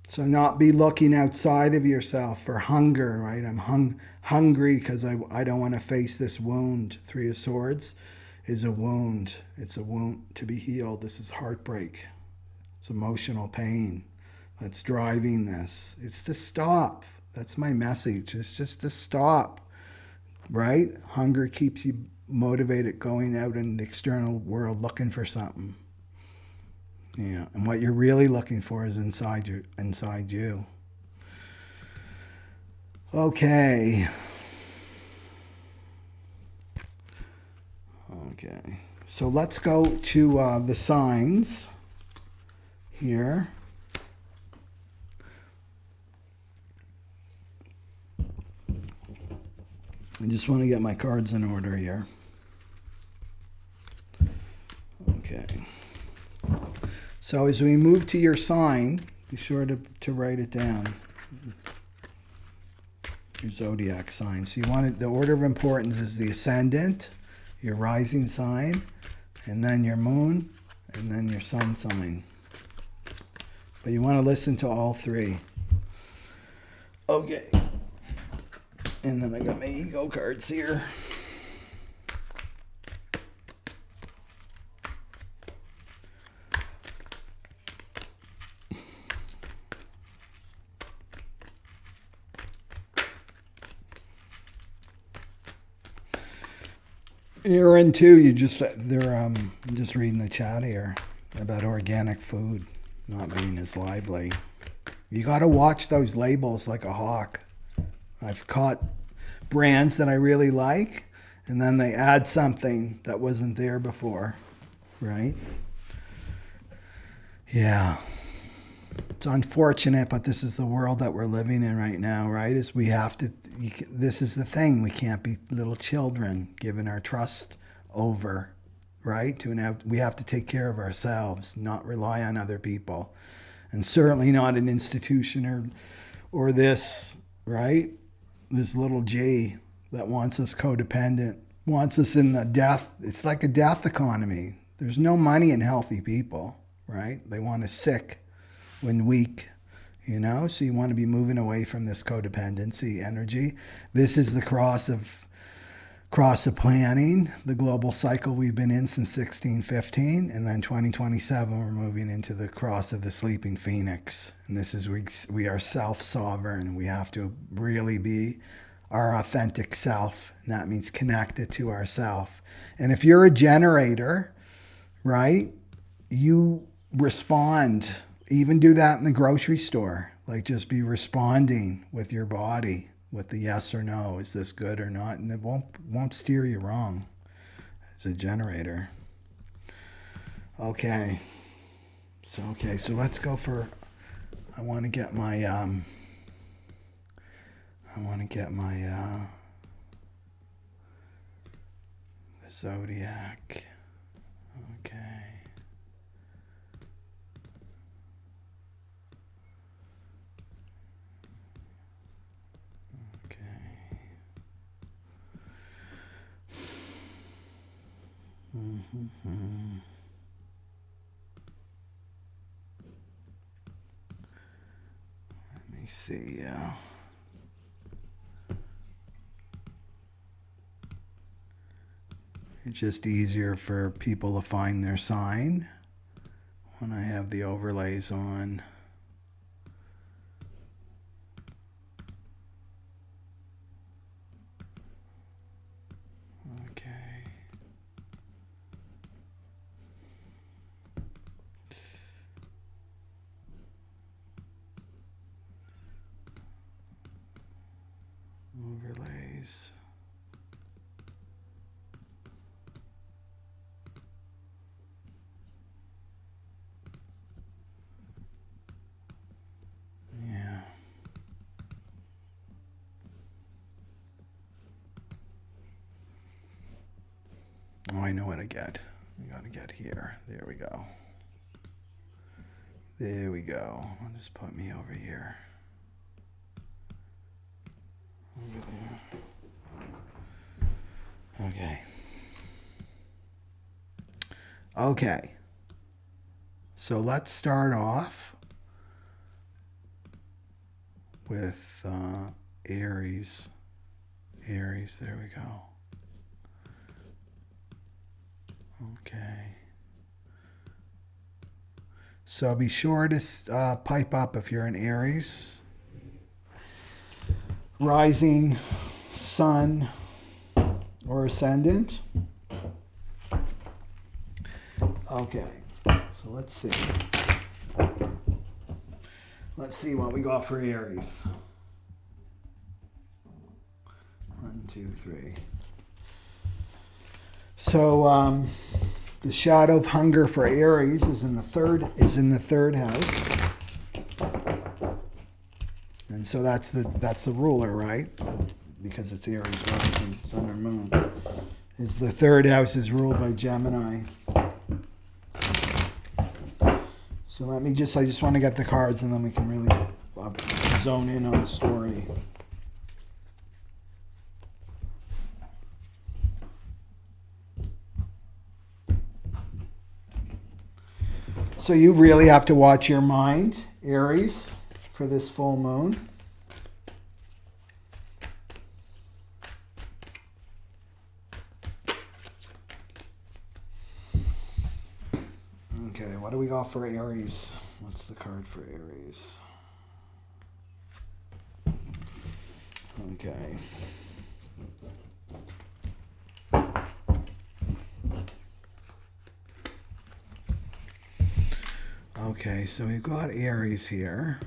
So not be looking outside of yourself for hunger, right? I'm hungry because I don't want to face this wound. 3 of Swords is a wound. It's a wound to be healed. This is heartbreak. It's emotional pain that's driving this. It's to stop. That's my message. It's just to stop, right? Hunger keeps you motivated going out in the external world looking for something. Yeah, and what you're really looking for is inside you. Okay. Okay. So let's go to the signs here. I just want to get my cards in order here. Okay. So as we move to your sign, be sure to write it down. Your zodiac sign. So you want it, the order of importance is the ascendant, your rising sign, and then your moon, and then your sun sign. But you want to listen to all 3. Okay. And then I got my ego cards here. You're in too. I'm just reading the chat here about organic food not being as lively. You got to watch those labels like a hawk. I've caught brands that I really like, and then they add something that wasn't there before, right? Yeah. It's unfortunate, but this is the world that we're living in right now, right? This is the thing. We can't be little children giving our trust over, right? We have to take care of ourselves, not rely on other people. And certainly not an institution or this, right? This little G that wants us codependent, wants us in the death. It's like a death economy. There's no money in healthy people, right? They want us sick when weak, so you want to be moving away from this codependency energy. This is the cross of planning, the global cycle we've been in since 1615, and then 2027 we're moving into the cross of the sleeping phoenix. And this is we are self-sovereign. We have to really be our authentic self, and that means connected to ourself. And if you're a generator, right, you respond. Even do that in the grocery store. Like, just be responding with your body with the yes or no. Is this good or not? And it won't steer you wrong as a generator. Okay. So let's go for, I want to get my the Zodiac. Okay. Mm-hmm. Let me see. It's just easier for people to find their sign when I have the overlays on. Overlays. Yeah. Oh, I know what I get. We got to get here. There we go. There we go. I'll just put me over here. Over there. Okay. So let's start off with Aries. Aries, there we go. Okay. So be sure to pipe up if you're an Aries. Rising sun or ascendant. Okay, so let's see. Let's see what we got for Aries. 1, 2, 3. So the shadow of hunger for Aries is in the third house. And so that's the ruler, right? Because it's Aries rising, sun or moon. It's the third house is ruled by Gemini. So I just want to get the cards and then we can really zone in on the story. So you really have to watch your mind, Aries, for this full moon. Okay, what do we got for Aries? What's the card for Aries? Okay. Okay, so we've got Aries here.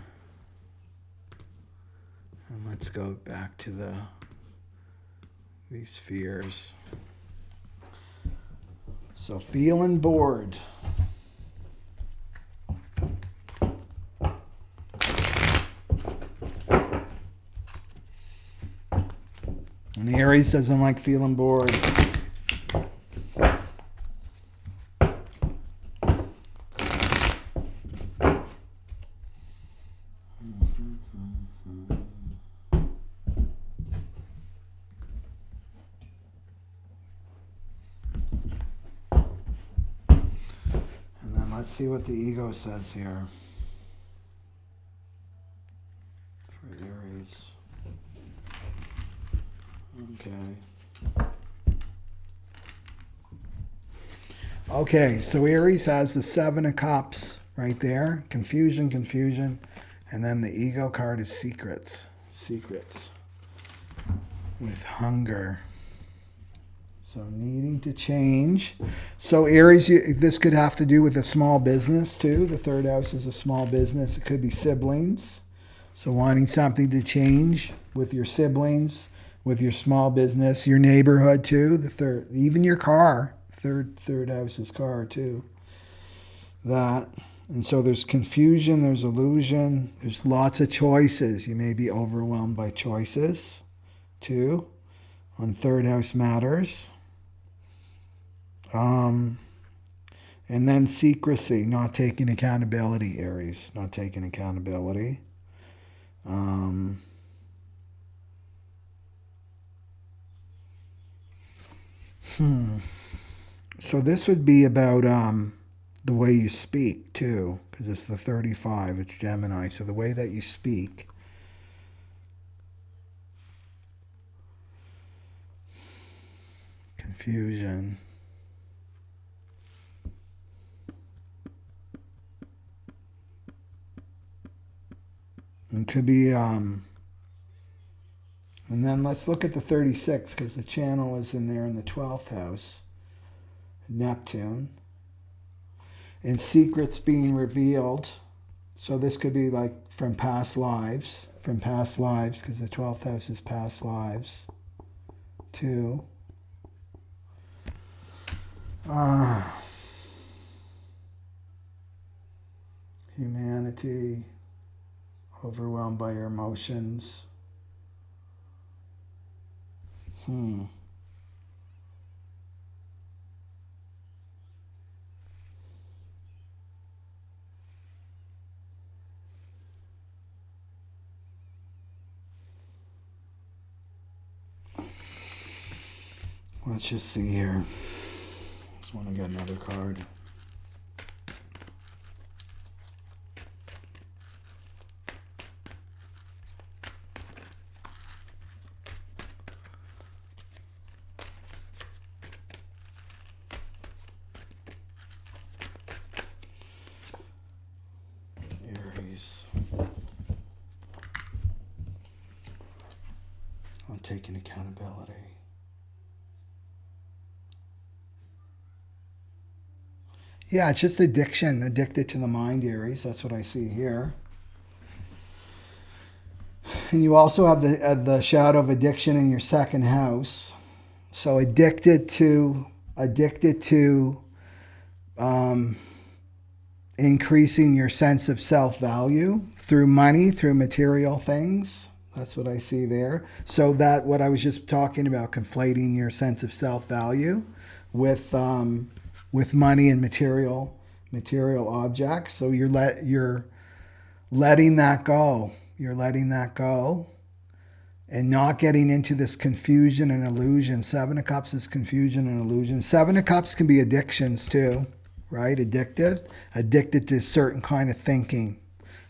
And let's go back to these fears. So feeling bored. And Aries doesn't like feeling bored. Let's see what the ego says here for Aries. Okay. Okay, so Aries has the Seven of Cups right there. Confusion, confusion. And then the ego card is secrets. Secrets. With hunger. So needing to change. So Aries, this could have to do with a small business too. The third house is a small business. It could be siblings. So wanting something to change with your siblings, with your small business, your neighborhood too. The third, even your car. Third house is car too. That. And so there's confusion, there's illusion, there's lots of choices. You may be overwhelmed by choices too. On third house matters. And then secrecy, not taking accountability, Aries, not taking accountability. So this would be about the way you speak too, because it's the 35, it's Gemini. So the way that you speak. Confusion. It could be, and then let's look at the 36, because the channel is in there in the 12th house, Neptune, and secrets being revealed. So this could be like from past lives, because the 12th house is past lives, too. Humanity, overwhelmed by your emotions. Let's just see here. Just want to get another card. Aries. I'm taking accountability. Yeah, it's just addiction, addicted to the mind, Aries. That's what I see here. And you also have the shadow of addiction in your second house. So addicted to increasing your sense of self-value through money, through material things. That's what I see there. So that what I was just talking about, conflating your sense of self-value with money and material objects. So you're letting that go. You're letting that go and not getting into this confusion and illusion. Seven of Cups is confusion and illusion. Seven of Cups can be addictions too, right? Addicted to certain kind of thinking.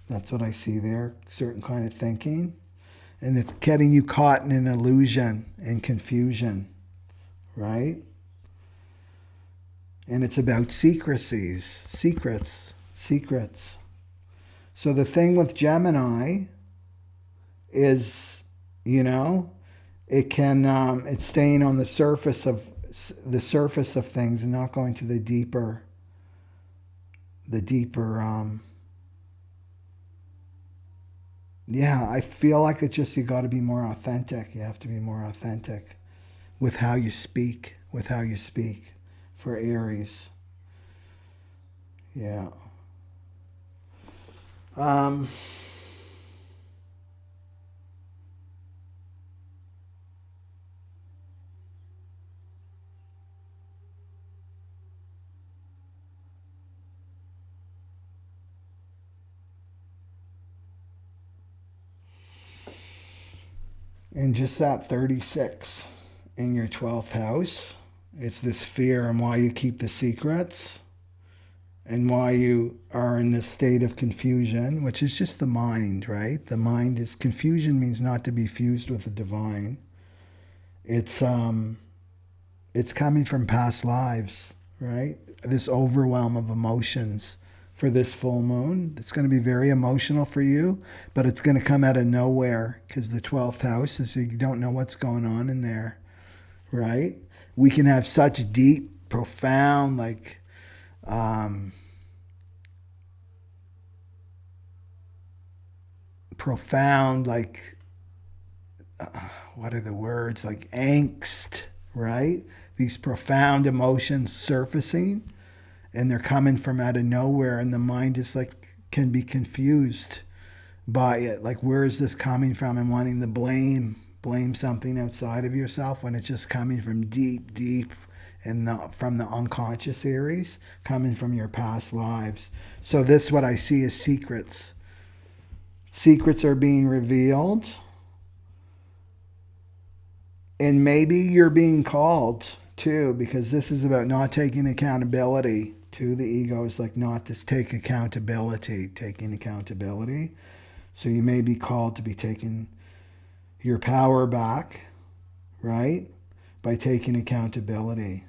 That's what I see there, certain kind of thinking. And it's getting you caught in an illusion and confusion, right? And it's about secrecies, secrets. So the thing with Gemini is, you know, it can, it's staying on the surface of things and not going to the deeper, yeah, I feel like it's just, you got to be more authentic. You have to be more authentic with how you speak, for Aries. Yeah. And just that 36 in your 12th house, it's this fear and why you keep the secrets and why you are in this state of confusion, which is just the mind, right? The mind is, confusion means not to be fused with the divine. It's coming from past lives, right? This overwhelm of emotions for this full moon. It's going to be very emotional for you, but it's going to come out of nowhere because the 12th house is, you don't know what's going on in there, right? We can have such deep, profound, like, what are the words? Like angst, right? These profound emotions surfacing, and they're coming from out of nowhere, and the mind is like, can be confused by it. Like, where is this coming from? And wanting to blame something outside of yourself when it's just coming from deep and from the unconscious Aries, coming from your past lives. So this, what I see is secrets. Secrets are being revealed. And maybe you're being called too, because this is about not taking accountability. To the ego is like not to take accountability, taking accountability. So you may be called to be taking your power back, right? By taking accountability,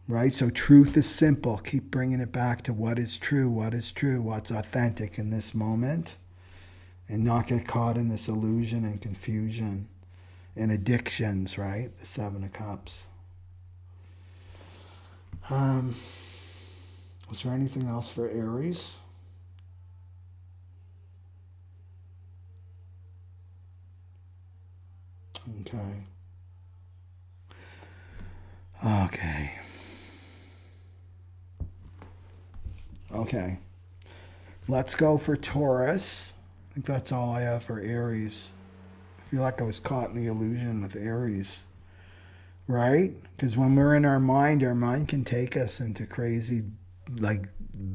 right? So truth is simple. Keep bringing it back to what is true, what's authentic in this moment, and not get caught in this illusion and confusion and addictions, right? The Seven of Cups. Was there anything else for Aries? Okay. Let's go for Taurus. I think that's all I have for Aries. I feel like I was caught in the illusion with Aries, right? Because when we're in our mind can take us into crazy, like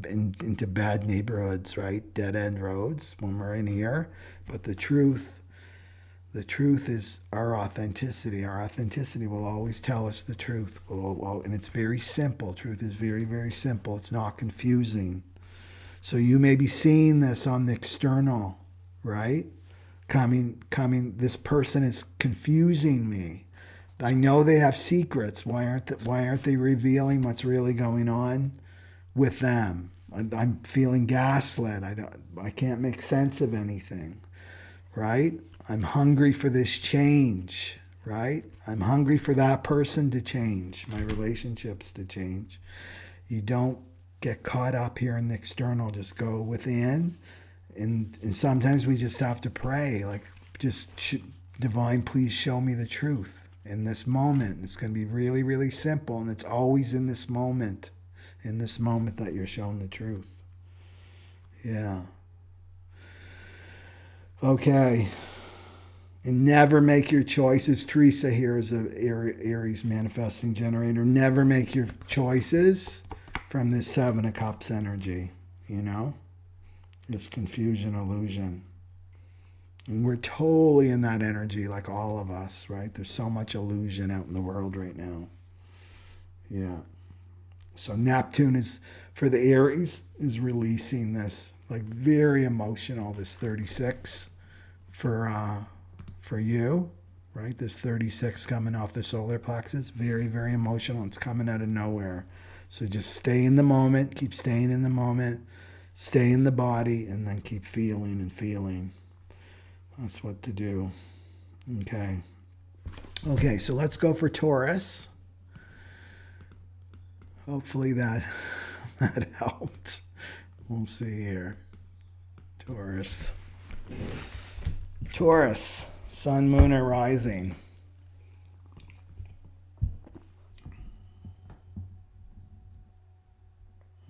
into bad neighborhoods, right? Dead end roads when we're in here. But the truth is our authenticity. Our authenticity will always tell us the truth. And it's very simple. Truth is very, very simple. It's not confusing. So you may be seeing this on the external, right? Coming, this person is confusing me. I know they have secrets. Why aren't they revealing what's really going on with them? I'm feeling gaslit. I can't make sense of anything, right? I'm hungry for this change, right? I'm hungry for that person to change, my relationships to change. You don't get caught up here in the external. Just go within, and sometimes we just have to pray, like, divine, please show me the truth in this moment. It's going to be really, really simple, and it's always in this moment that you're shown the truth. Yeah. Okay. And never make your choices. Teresa here is an Aries manifesting generator. Never make your choices from this Seven of Cups energy, you know? This confusion, illusion. And we're totally in that energy, like all of us, right? There's so much illusion out in the world right now. Yeah. So Neptune is, for the Aries, is releasing this, like, very emotional, this 36 for you, right? This 36 coming off the solar plexus, very, very emotional. It's coming out of nowhere. So just stay in the moment, keep staying in the moment, stay in the body, and then keep feeling and feeling. That's what to do. Okay. Okay, so let's go for Taurus. Hopefully that helped. We'll see here. Taurus. Taurus, sun, moon, or rising.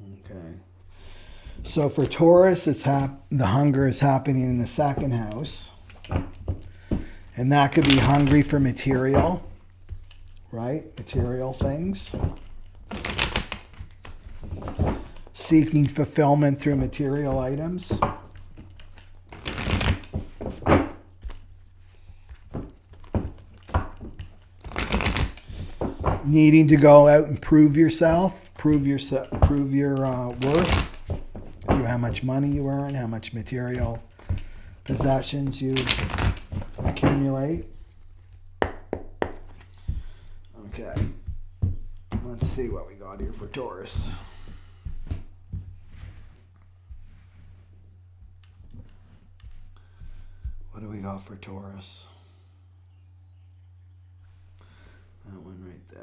Okay. So for Taurus, the hunger is happening in the second house. And that could be hungry for material, right? Material things. Seeking fulfillment through material items. Needing to go out and prove yourself, prove your worth through how much money you earn, how much material possessions you accumulate. Okay, let's see what we got here for Taurus. What do we got for Taurus? That one right there.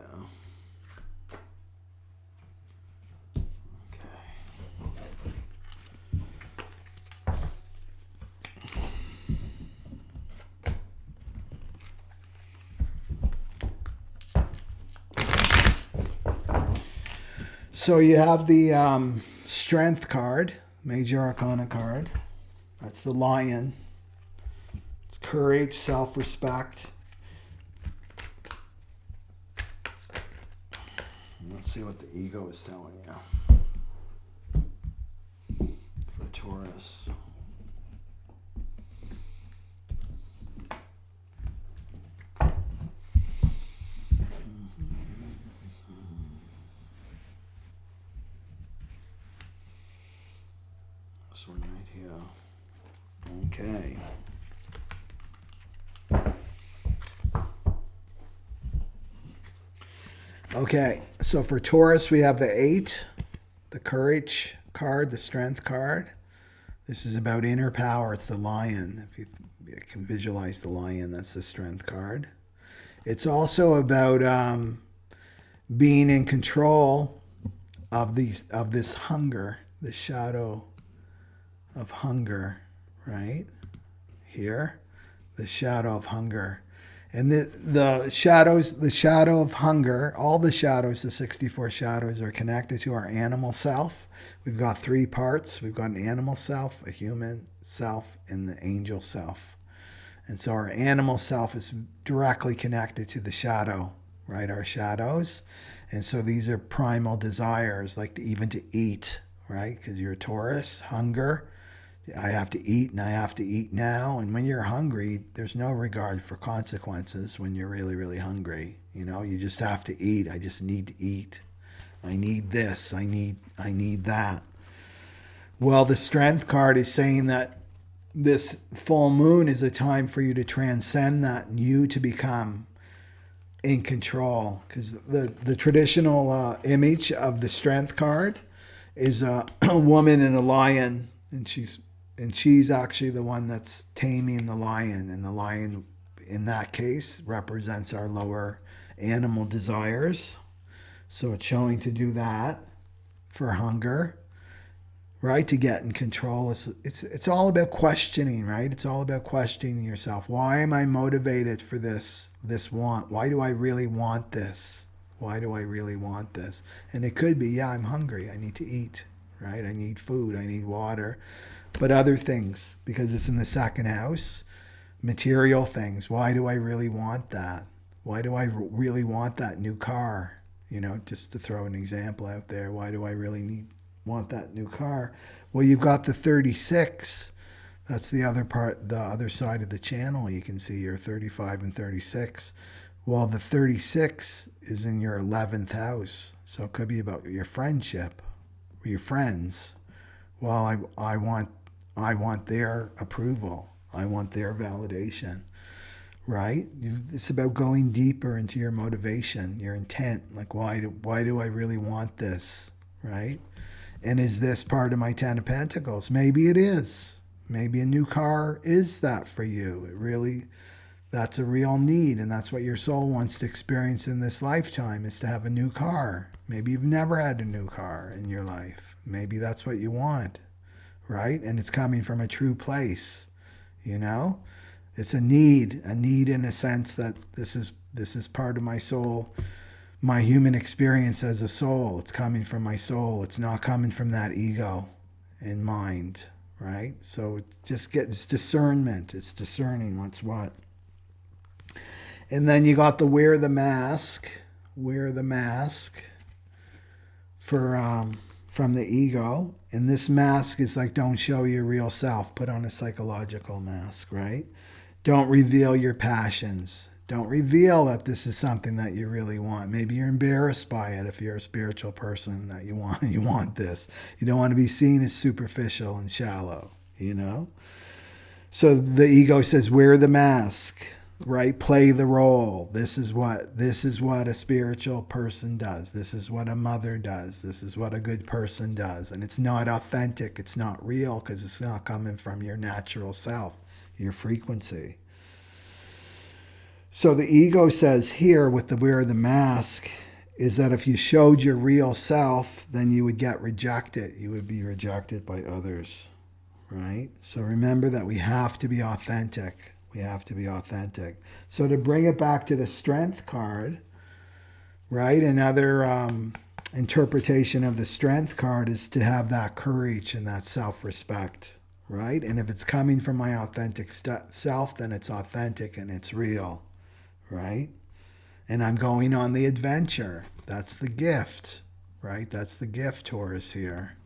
So you have the Strength card, Major Arcana card. That's the Lion. It's courage, self-respect. Let's see what the ego is telling you for Taurus. This one right here. Okay. Okay, so for Taurus, we have the 8, the Courage card, the Strength card. This is about inner power. It's the Lion. If you can visualize the lion, that's the Strength card. It's also about being in control of this hunger, the shadow of hunger, right? Here, the shadow of hunger. And the shadow of hunger, all the shadows, the 64 shadows, are connected to our animal self. We've got 3 parts. We've got an animal self, a human self, and the angel self. And so our animal self is directly connected to the shadow, right? Our shadows. And so these are primal desires, like even to eat, right? Because you're a Taurus, hunger. I have to eat, and I have to eat now. And when you're hungry, there's no regard for consequences when you're really, really hungry. You know, you just have to eat. I just need to eat. I need this. I need that. Well, the Strength card is saying that this full moon is a time for you to transcend that and you to become in control. Because the traditional image of the Strength card is a woman and a lion, and she's actually the one that's taming the lion, and the lion in that case represents our lower animal desires. So it's showing to do that for hunger, right? To get in control. It's all about questioning, right? It's all about questioning yourself. Why am I motivated for this want? Why do I really want this? Why do I really want this? And it could be, yeah, I'm hungry. I need to eat, right? I need food. I need water. But other things, because it's in the second house, material things. Why do I really want that? Why do I really want that new car? You know, just to throw an example out there. Why do I really want that new car? Well, you've got the 36. That's the other part, the other side of the channel. You can see your 35 and 36. Well, the 36 is in your 11th house. So it could be about your friendship, or your friends. Well, I want their approval. I want their validation. right? It's about going deeper into your motivation, your intent. Like, why do I really want this, right? And is this part of my Ten of Pentacles? Maybe it is. Maybe a new car is that for you. That's a real need, and that's what your soul wants to experience in this lifetime, is to have a new car. Maybe you've never had a new car in your life. Maybe that's what you want, right? And it's coming from a true place, you know? It's a need in a sense that this is part of my soul, my human experience as a soul. It's coming from my soul. It's not coming from that ego and mind, right? So it just gets discernment. It's discerning what's what. And then you got the wear the mask for from the ego. And this mask is like, don't show your real self. Put on a psychological mask, right? Don't reveal your passions. Don't reveal that this is something that you really want. Maybe you're embarrassed by it if you're a spiritual person, that you want this. You don't want to be seen as superficial and shallow, you know? So the ego says, wear the mask, right? Play the role. This is what a spiritual person does. This is what a mother does. This is what a good person does. And it's not authentic. It's not real, because it's not coming from your natural self, your frequency. So the ego says here with the wear the mask is that if you showed your real self, then you would get rejected. You would be rejected by others, right? So remember that we have to be authentic. We have to be authentic. So to bring it back to the Strength card, right? Another interpretation of the Strength card is to have that courage and that self-respect, right? And if it's coming from my authentic self, then it's authentic and it's real, right? And I'm going on the adventure. That's the gift, right? That's the gift, Taurus, here.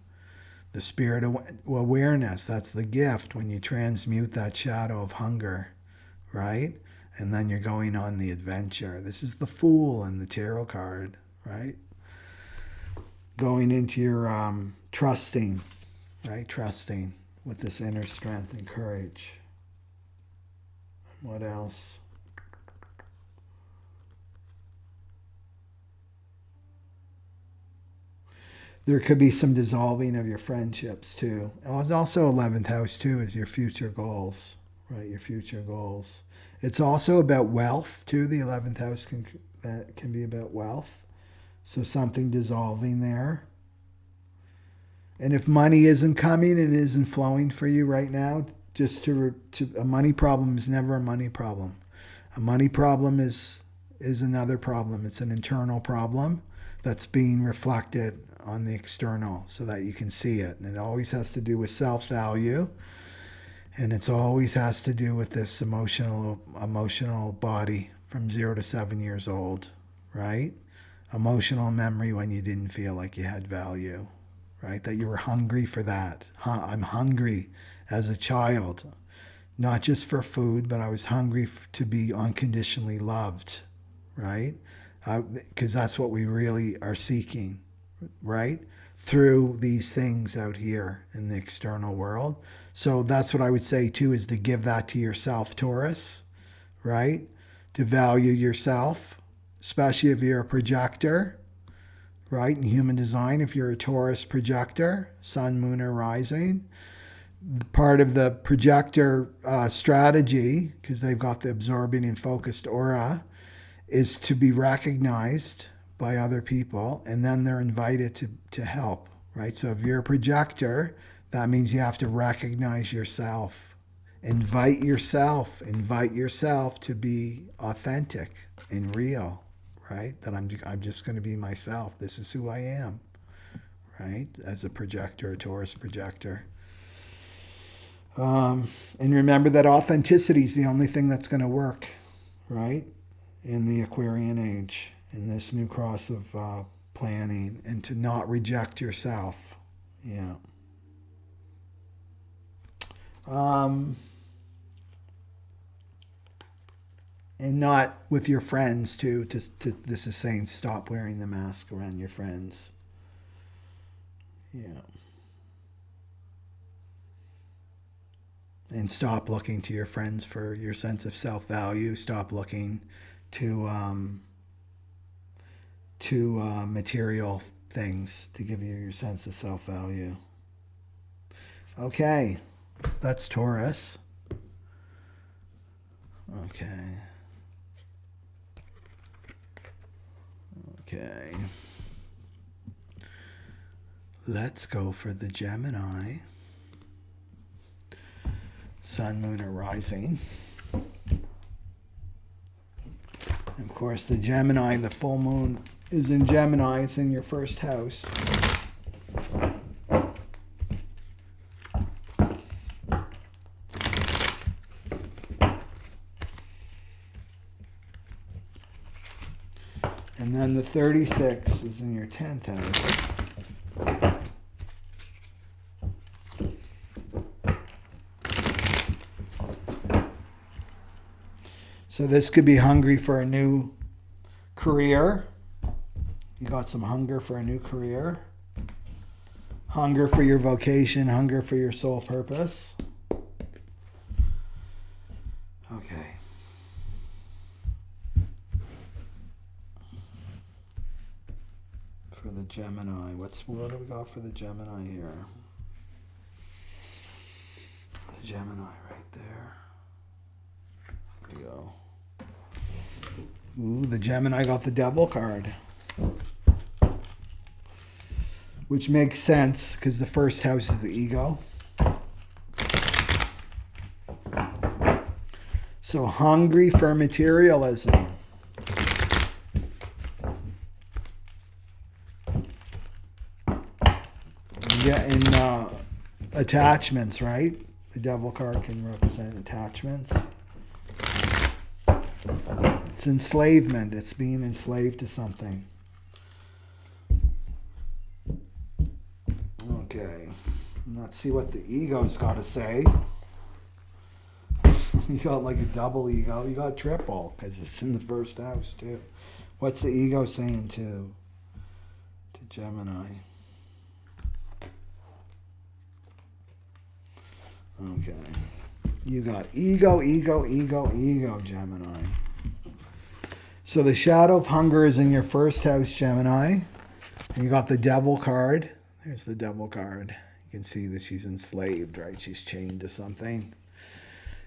The spirit of awareness, that's the gift when you transmute that shadow of hunger, right? And then you're going on the adventure. This is the Fool in the tarot card, right? Going into your trusting, right? Trusting with this inner strength and courage. What else? There could be some dissolving of your friendships too. It's also 11th house too, is your future goals, right? Your future goals. It's also about wealth too. The 11th house can be about wealth. So something dissolving there. And if money isn't coming and isn't flowing for you right now, a money problem is never a money problem. A money problem is another problem. It's an internal problem that's being reflected on the external so that you can see it. And it always has to do with self-value. And it always has to do with this emotional body from 0 to 7 years old, right? Emotional memory when you didn't feel like you had value, right? That you were hungry for that. I'm hungry as a child, not just for food, but I was hungry to be unconditionally loved, right? Because that's what we really are seeking, right? Through these things out here in the external world. So that's what I would say too, is to give that to yourself, Taurus, right? To value yourself, especially if you're a projector, right? In human design, if you're a Taurus projector, sun, moon, or rising, part of the projector strategy, because they've got the absorbing and focused aura, is to be recognized by other people, and then they're invited to help, right? So if you're a projector, that means you have to recognize yourself. Invite yourself to be authentic and real, right? That I'm just going to be myself. This is who I am, right? As a projector, a Taurus projector. And remember that authenticity is the only thing that's going to work, right? In the Aquarian age, in this new cross of planning, and to not reject yourself. Yeah. And not with your friends too. This is saying stop wearing the mask around your friends. Yeah. And stop looking to your friends for your sense of self-value. Stop looking to material things to give you your sense of self-value. Okay, that's Taurus. Okay. Okay. Let's go for the Gemini. Sun, moon, or rising. And of course, the Gemini, the full moon is in Gemini. It's in your first house. And then the 36 is in your 10th house. So this could be hungry for a new career. You got some hunger for a new career. Hunger for your vocation, hunger for your soul purpose. Okay. For the Gemini, what do we got for the Gemini here? The Gemini right there. There we go. Ooh, the Gemini got the Devil card. Which makes sense because the first house is the ego. So hungry for materialism. Yeah, in attachments, right? The Devil card can represent attachments. It's enslavement. It's being enslaved to something. Okay. Let's see what the ego's got to say. You got like a double ego. You got triple because it's in the first house too. What's the ego saying to Gemini? Okay. You got ego, Gemini. So the shadow of hunger is in your first house, Gemini. And you got the Devil card. There's the Devil card. You can see that she's enslaved, right? She's chained to something.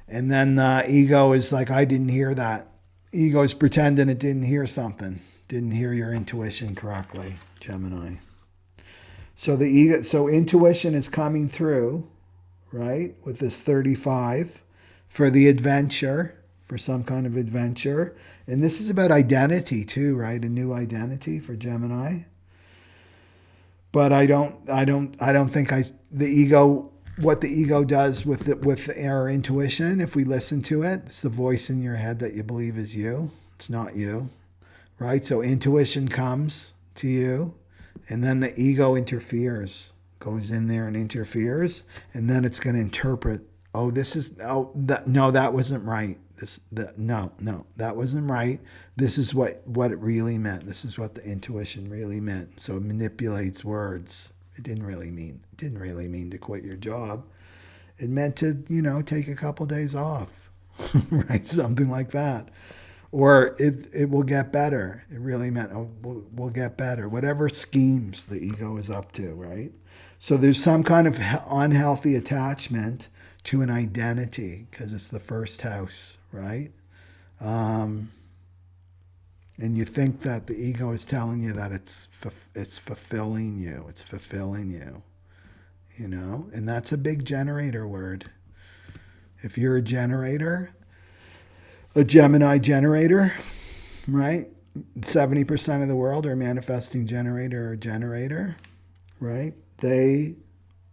And then ego is like, I didn't hear that. Ego is pretending it didn't hear something. Didn't hear your intuition correctly, Gemini. So the ego, so intuition is coming through, right? With this 35 for the adventure, for some kind of adventure. And this is about identity too, right? A new identity for Gemini. But I don't think the ego, what the ego does with our intuition, if we listen to it, it's the voice in your head that you believe is you. It's not you, right? So intuition comes to you, and then the ego interferes, goes in there and interferes, and then it's going to interpret. No, that wasn't right. No, that wasn't right. This is what it really meant. This is what the intuition really meant. So it manipulates words. It didn't really mean to quit your job. It meant to, take a couple days off, right? Something like that. Or it will get better. It really meant, we'll get better. Whatever schemes the ego is up to, right? So there's some kind of unhealthy attachment to an identity because it's the first house, right? And you think that the ego is telling you that it's fulfilling you. It's fulfilling you, and that's a big generator word. If you're a generator, a Gemini generator, right? 70% of the world are manifesting generator or generator, right? They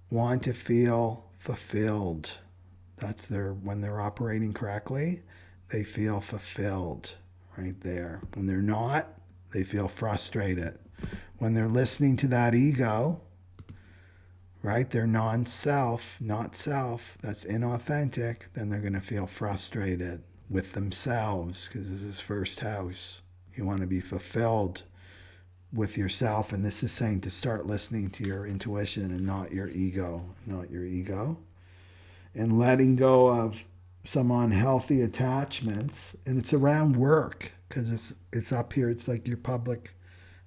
want to feel fulfilled. That's when they're operating correctly, they feel fulfilled right there. When they're not, they feel frustrated. When they're listening to that ego, right, they're non-self, not self, that's inauthentic, then they're going to feel frustrated with themselves because this is first house. You want to be fulfilled with yourself, and this is saying to start listening to your intuition and not your ego, and letting go of some unhealthy attachments. And it's around work, because it's up here. It's like your public,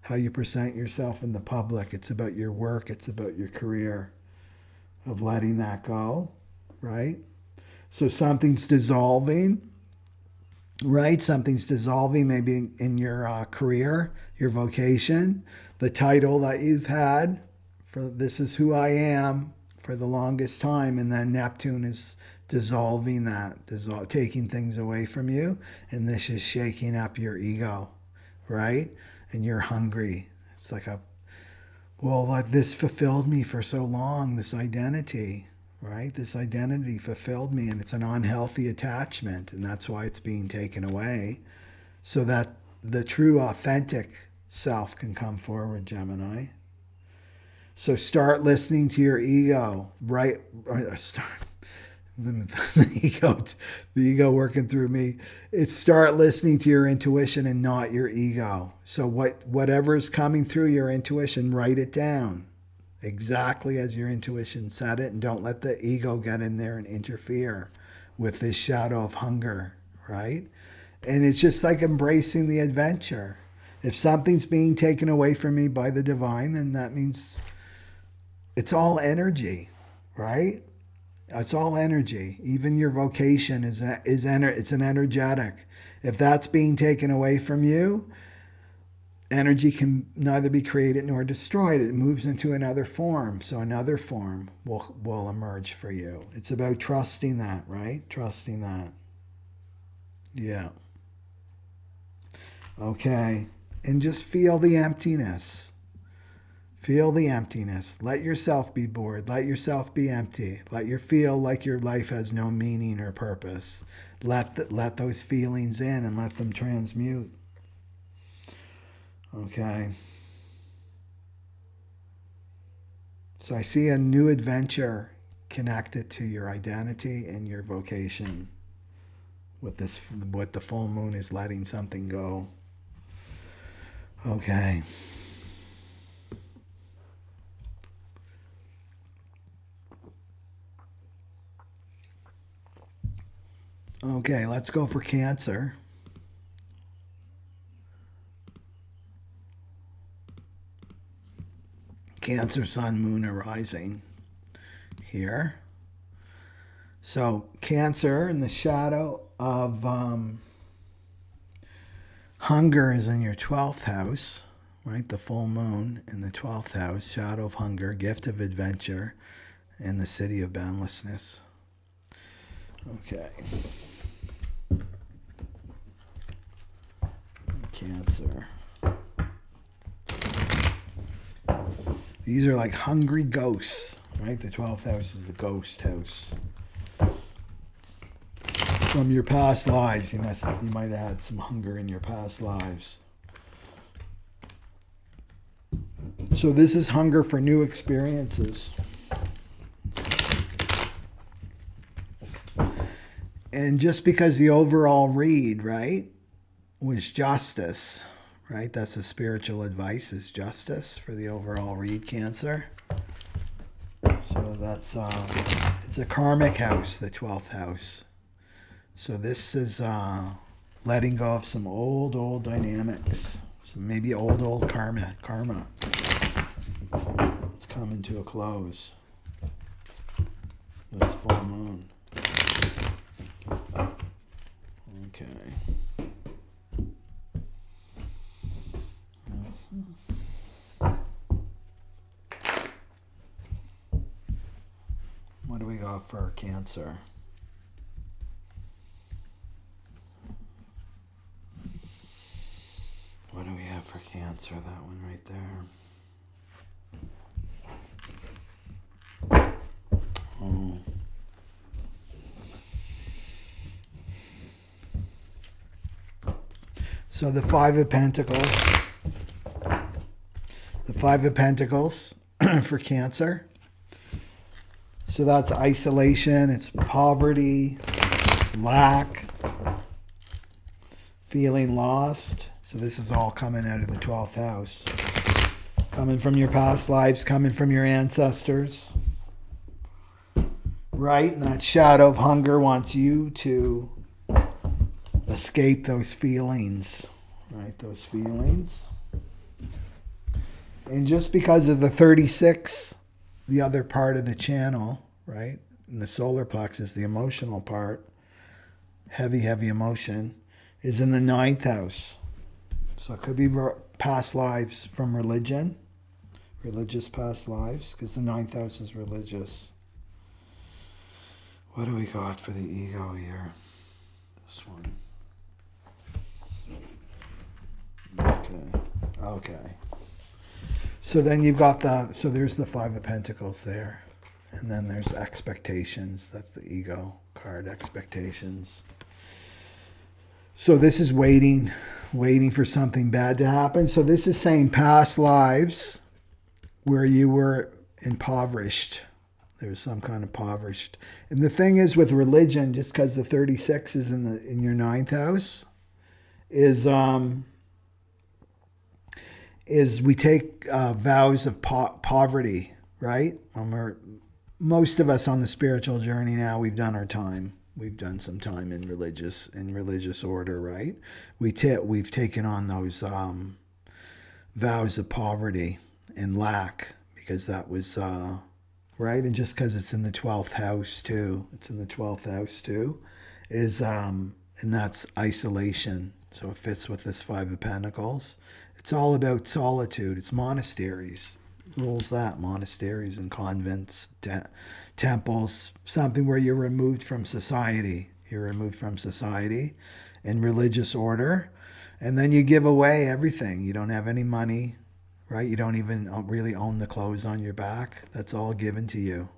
how you present yourself in the public. It's about your work. It's about your career, of letting that go, right? So something's dissolving, right? Something's dissolving maybe in your career, your vocation, the title that you've had for "this is who I am" for the longest time. And then Neptune is dissolving that, taking things away from you. And this is shaking up your ego, right? And you're hungry. It's like like this fulfilled me for so long, this identity, right? This identity fulfilled me, and it's an unhealthy attachment, and that's why it's being taken away, so that the true, authentic self can come forward, Gemini. So start listening to your ego, right? The ego working through me. It's start listening to your intuition and not your ego. So whatever is coming through your intuition, write it down exactly as your intuition said it, and don't let the ego get in there and interfere with this shadow of hunger, right? And it's just like embracing the adventure. If something's being taken away from me by the divine, then that means it's all energy, right? It's all energy. Even your vocation it's an energetic. If that's being taken away from you, energy can neither be created nor destroyed. It moves into another form. So another form will emerge for you. It's about trusting that, right? Trusting that. Yeah. Okay. And just feel the emptiness. Feel the emptiness. Let yourself be bored. Let yourself be empty. Let you feel like your life has no meaning or purpose. Let those feelings in and let them transmute. Okay. So I see a new adventure connected to your identity and your vocation. With the full moon is letting something go. Okay. Okay, let's go for Cancer. Cancer, Sun, Moon, arising here. So Cancer, in the shadow of hunger, is in your 12th house, right? The full moon in the 12th house, shadow of hunger, gift of adventure, and the city of boundlessness. Okay. Cancer. These are like hungry ghosts, right? The 12th house is the ghost house. From your past lives, you might have had some hunger in your past lives. So this is hunger for new experiences. And just because the overall read, right, was justice, right? That's the spiritual advice, is justice for the overall read, Cancer. So that's, it's a karmic house, the 12th house. So this is letting go of some old dynamics, some maybe old karma. It's coming to a close. This full moon. Okay. What do we got for Cancer? What do we have for Cancer? That one right there. Oh. So the Five of Pentacles. The Five of Pentacles for Cancer. So that's isolation, it's poverty, it's lack, feeling lost. So this is all coming out of the 12th house. Coming from your past lives, coming from your ancestors. right? And that shadow of hunger wants you to escape those feelings, right? Those feelings. And just because of the 36, the other part of the channel, right? And the solar plexus, the emotional part, heavy emotion, is in the 9th house. So it could be past lives from religion, religious past lives, because the 9th house is religious. What do we got for the ego here? This one. Okay. So then you've got so there's the 5 of Pentacles there. And then there's expectations. That's the ego card, expectations. So this is waiting for something bad to happen. So this is saying past lives where you were impoverished. There was some kind of impoverished. And the thing is with religion, just because the 36 is in your 9th house, is we take vows of poverty, right? Most of us on the spiritual journey now, we've done our time. We've done some time in religious order, right? We've taken on those vows of poverty and lack, because that was right, and just because it's in the 12th house too, and that's isolation. So it fits with this 5 of Pentacles. It's all about solitude. It's monasteries. Rules that monasteries and convents, temples, something where you're removed from society. You're removed from society in religious order, and then you give away everything. You don't have any money, right? You don't even really own the clothes on your back. That's all given to you.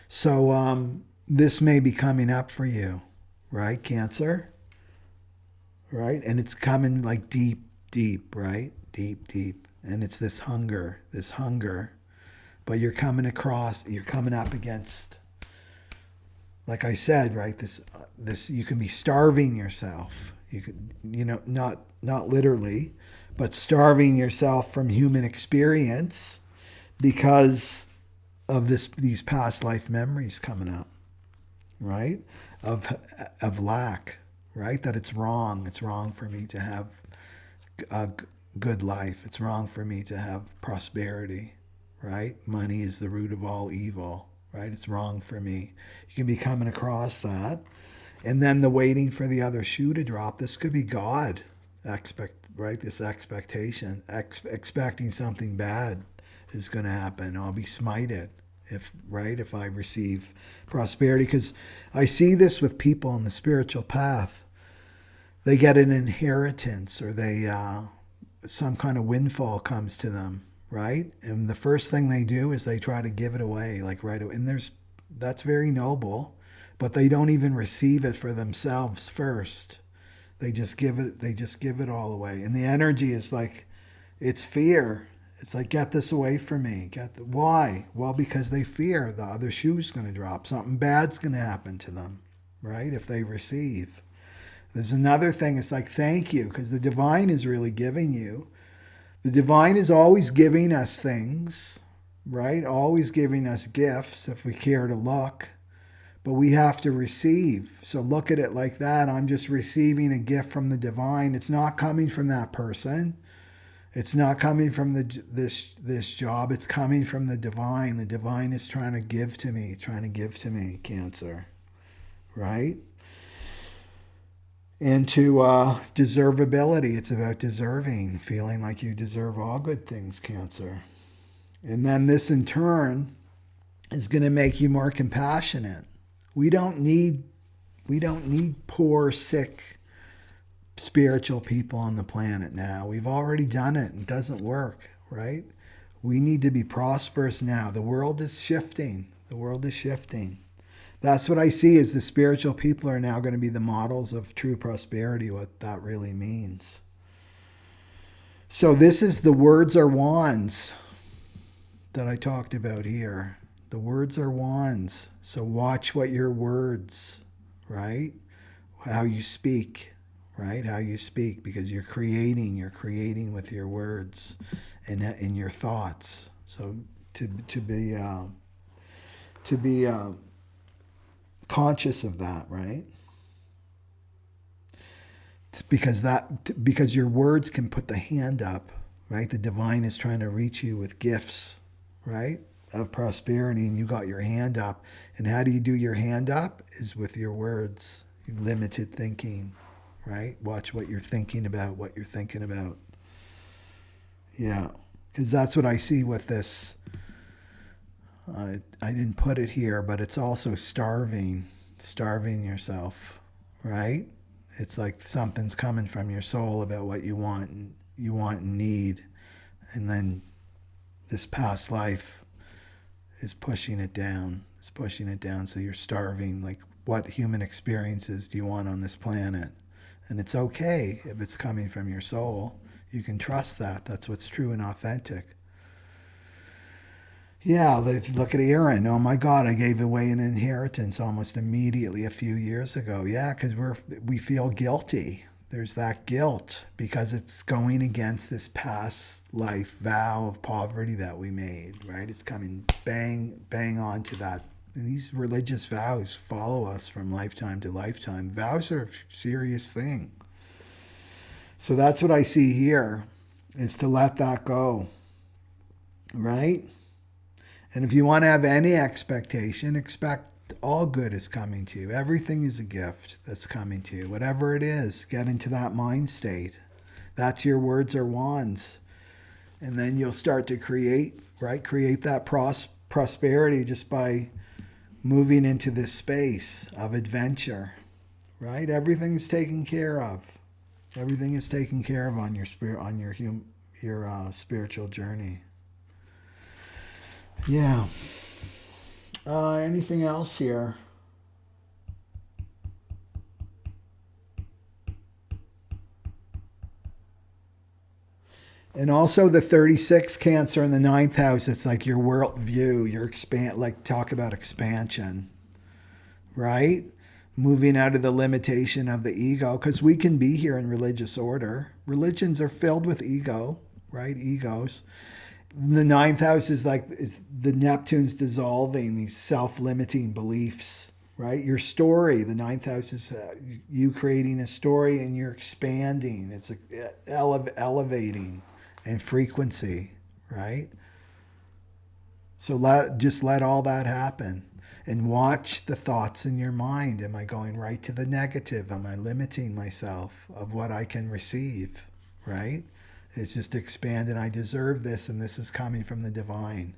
So this may be coming up for you, right, Cancer? Right? And it's coming like deep, right? Deep. And it's this hunger. But you're coming up against, like I said, right? This you can be starving yourself. You could, not literally, but starving yourself from human experience because of these past life memories coming up, right? Of lack, right? That it's wrong. It's wrong for me to have a good life. It's wrong for me to have prosperity, right? Money is the root of all evil, right? It's wrong for me. You can be coming across that. And then the waiting for the other shoe to drop. This could be God, right? This expectation, expecting something bad is going to happen. I'll be smited if I receive prosperity. Because I see this with people on the spiritual path. They get an inheritance, or they some kind of windfall comes to them, right? And the first thing they do is they try to give it away, like right away. And that's very noble, but they don't even receive it for themselves first. They just give it all away. And the energy is like, it's fear. It's like, get this away from me. Why? Well, because they fear the other shoe's going to drop. Something bad's going to happen to them, right? If they receive. There's another thing. It's like, thank you, because the divine is really giving you. The divine is always giving us things, right? Always giving us gifts if we care to look. But we have to receive. So look at it like that. I'm just receiving a gift from the divine. It's not coming from that person. It's not coming from this job. It's coming from the divine. The divine is trying to give to me, Cancer, right? And to deservability. It's about deserving, feeling like you deserve all good things, Cancer. And then this in turn is going to make you more compassionate. We don't need poor, sick, spiritual people on the planet now. We've already done it. It doesn't work, right? We need to be prosperous now. The world is shifting. That's what I see, is the spiritual people are now going to be the models of true prosperity, what that really means. So this is the words are wands that I talked about here. The words are wands. So watch what your words, right? How you speak, right? How you speak, because you're creating with your words and in your thoughts. So to to be conscious of that, right? It's because your words can put the hand up, right? The divine is trying to reach you with gifts, right, of prosperity, and you got your hand up. And how do you do your hand up? Is with your words, limited thinking, right? Watch what you're thinking about, Yeah, because that's what I see with this. I didn't put it here, but it's also starving yourself, right? It's like something's coming from your soul about what you want and need. And then this past life is pushing it down. So you're starving. Like, what human experiences do you want on this planet? And it's okay if it's coming from your soul. You can trust that. That's what's true and authentic. Yeah, look at Aaron. Oh my God, I gave away an inheritance almost immediately a few years ago. Yeah, because we feel guilty. There's that guilt because it's going against this past life vow of poverty that we made, right? It's coming bang on to that. And these religious vows follow us from lifetime to lifetime. Vows are a serious thing. So that's what I see here, is to let that go, right? And if you want to have any expectation, expect all good is coming to you. Everything is a gift that's coming to you. Whatever it is, get into that mind state. That's your words or wands. And then you'll start to create, right? Create that prosperity just by moving into this space of adventure, right? Everything is taken care of. Everything is taken care of on your spiritual journey. Yeah. Anything else here? And also the 36 Cancer in the 9th house, it's like your world view, your talk about expansion, right? Moving out of the limitation of the ego, because we can be here in religious order. Religions are filled with ego, right? Egos. The 9th house is the Neptune's dissolving these self-limiting beliefs, right? Your story, the 9th house is you creating a story and you're expanding. It's elevating and frequency, right? So just let all that happen and watch the thoughts in your mind. Am I going right to the negative? Am I limiting myself of what I can receive, right? It's just expanded. I deserve this, and this is coming from the divine.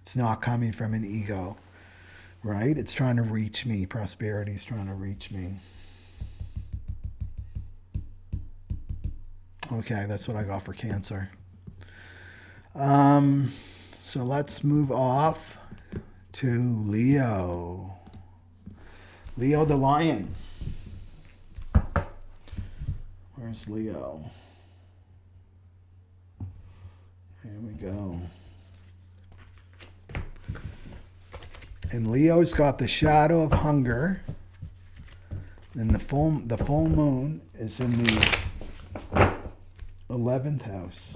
It's not coming from an ego, right? It's trying to reach me. Prosperity is trying to reach me. Okay, that's what I got for Cancer. So let's move off to Leo. Leo the lion. Where's Leo? Here we go. And Leo's got the shadow of hunger. And the full moon is in the 11th house.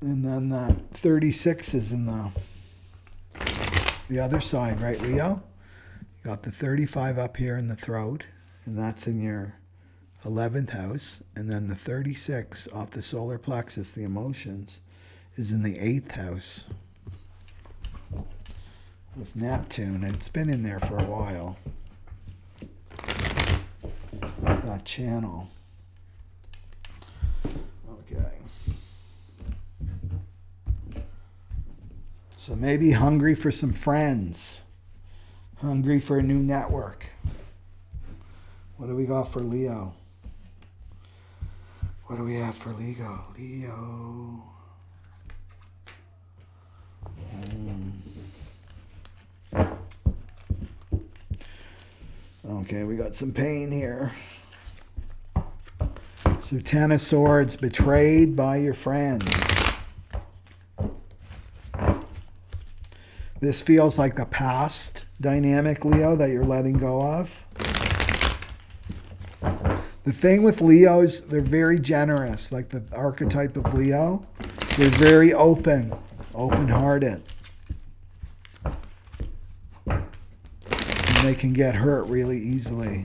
And then that 36 is in the other side, right, Leo? You got the 35 up here in the throat, and that's in your 11th house. And then the 36 off the solar plexus, the emotions, is in the 8th house with Neptune. And it's been in there for a while, that channel. Okay. So maybe hungry for some friends. Hungry for a new network. What do we got for Leo? What do we have for Leo? Leo. Okay, we got some pain here. So 10 of Swords, betrayed by your friends. This feels like the past dynamic, Leo, that you're letting go of. The thing with Leos, they're very generous. Like the archetype of Leo, they're very open-hearted. And they can get hurt really easily.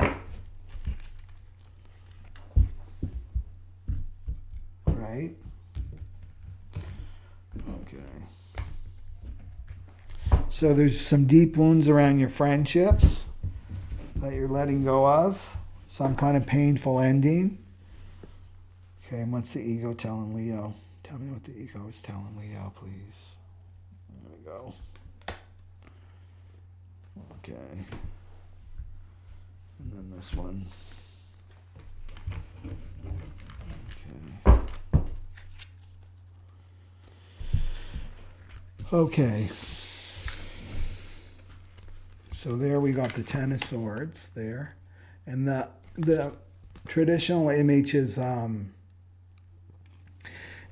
Right? Okay. So there's some deep wounds around your friendships that you're letting go of. Some kind of painful ending. Okay, and what's the ego telling Leo? Tell me what the ego is telling Leo, please. There we go. Okay. And then this one. Okay. Okay. So there we got the Ten of Swords there. And the traditional image is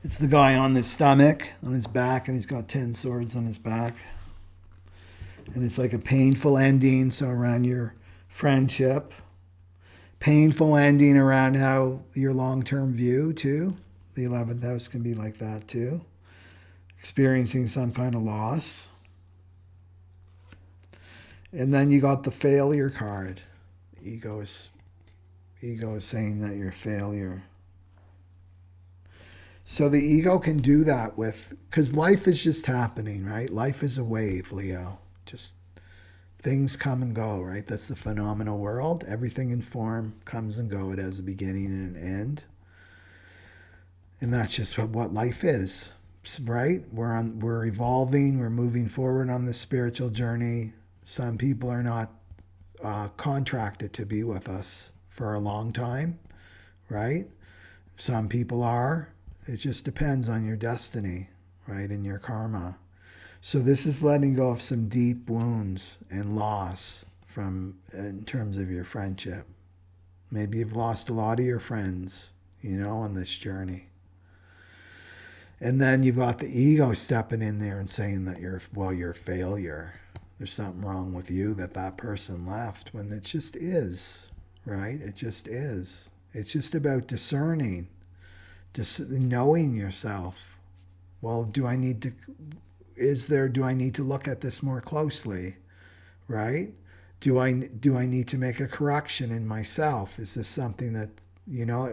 it's the guy on his stomach, on his back, and he's got 10 swords on his back. And it's like a painful ending, so around your friendship. Painful ending around how your long-term view, too. The 11th house can be like that, too. Experiencing some kind of loss. And then you got the failure card. Ego is saying that you're a failure. So the ego can do that with, because life is just happening, right? Life is a wave, Leo. Just things come and go, right? That's the phenomenal world. Everything in form comes and goes. It has a beginning and an end. And that's just what life is, right? We're evolving. We're moving forward on this spiritual journey. Some people are not contracted to be with us for a long time, right? Some people are. It just depends on your destiny, right, and your karma. So this is letting go of some deep wounds and loss in terms of your friendship. Maybe you've lost a lot of your friends, on this journey. And then you've got the ego stepping in there and saying that you're a failure. There's something wrong with you that person left, when it just is, right? It just is. It's just about discerning, just knowing yourself. Well, do I need to look at this more closely, right? Do I need to make a correction in myself? Is this something that,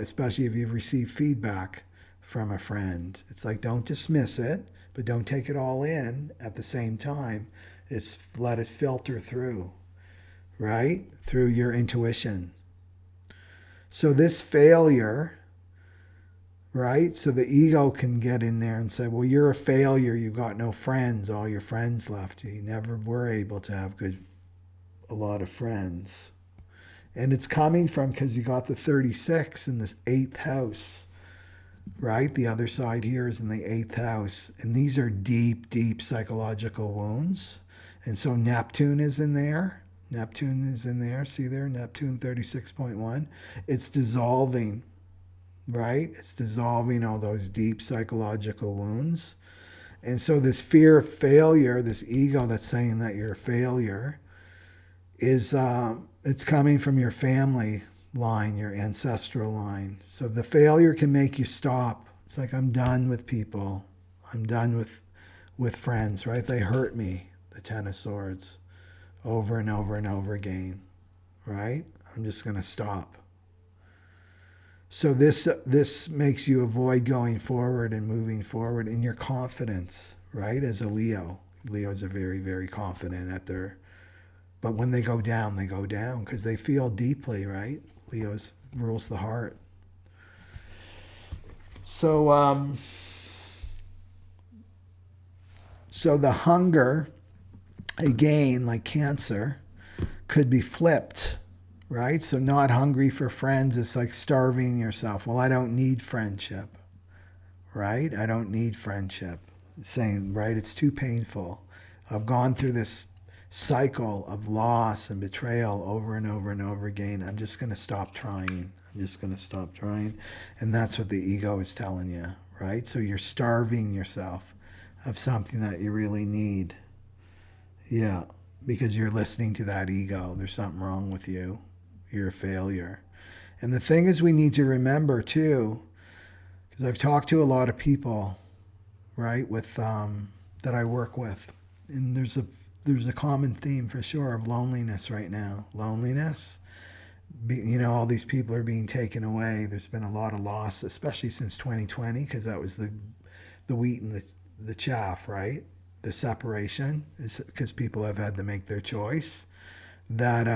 especially if you've received feedback from a friend, it's like, don't dismiss it, but don't take it all in at the same time. It's let it filter through, right? Through your intuition. So this failure, right? So the ego can get in there and say, well, you're a failure. You've got no friends. All your friends left you. You never were able to have a lot of friends. And it's coming from, because you got the 36 in this 8th house, right? The other side here is in the 8th house. And these are deep, deep psychological wounds. And so Neptune is in there. See there? Neptune 36.1. It's dissolving, right? It's dissolving all those deep psychological wounds. And so this fear of failure, this ego that's saying that you're a failure, is it's coming from your family line, your ancestral line. So the failure can make you stop. It's like, I'm done with people. I'm done with friends, right? They hurt me. The Ten of Swords, over and over and over again, right? I'm just going to stop. So this makes you avoid going forward and moving forward in your confidence, right? As a Leo. Leos are very, very confident but when they go down because they feel deeply, right? Leos rules the heart. So, so the hunger, again, like Cancer, could be flipped, right? So not hungry for friends, it's like starving yourself. Well, I don't need friendship, right? I don't need friendship. Saying, right, it's too painful. I've gone through this cycle of loss and betrayal over and over and over again. I'm just going to stop trying. And that's what the ego is telling you, right? So you're starving yourself of something that you really need. Yeah, because you're listening to that ego. There's something wrong with you. You're a failure. And the thing is, we need to remember too, because I've talked to a lot of people, right, with that I work with, and there's a common theme for sure of loneliness right now. Loneliness. You know, all these people are being taken away. There's been a lot of loss, especially since 2020, because that was the wheat and the chaff, right? The separation is because people have had to make their choice. That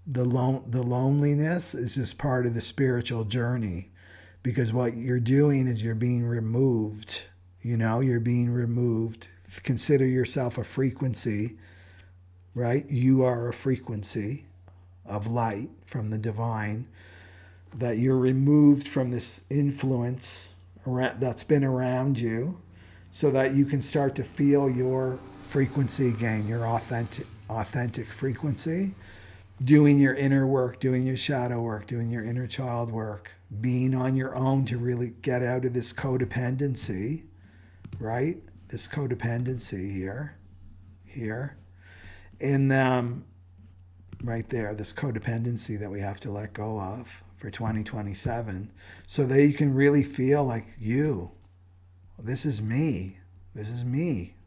the loneliness is just part of the spiritual journey, because what you're doing is you're being removed. You know, you're being removed. Consider yourself a frequency, right? You are a frequency of light from the divine, that you're removed from this influence that's been around you, so that you can start to feel your frequency again, your authentic frequency, doing your inner work, doing your shadow work, doing your inner child work, being on your own to really get out of this codependency, right? This codependency here, and right there, this codependency that we have to let go of for 2027, so that you can really feel like this is me,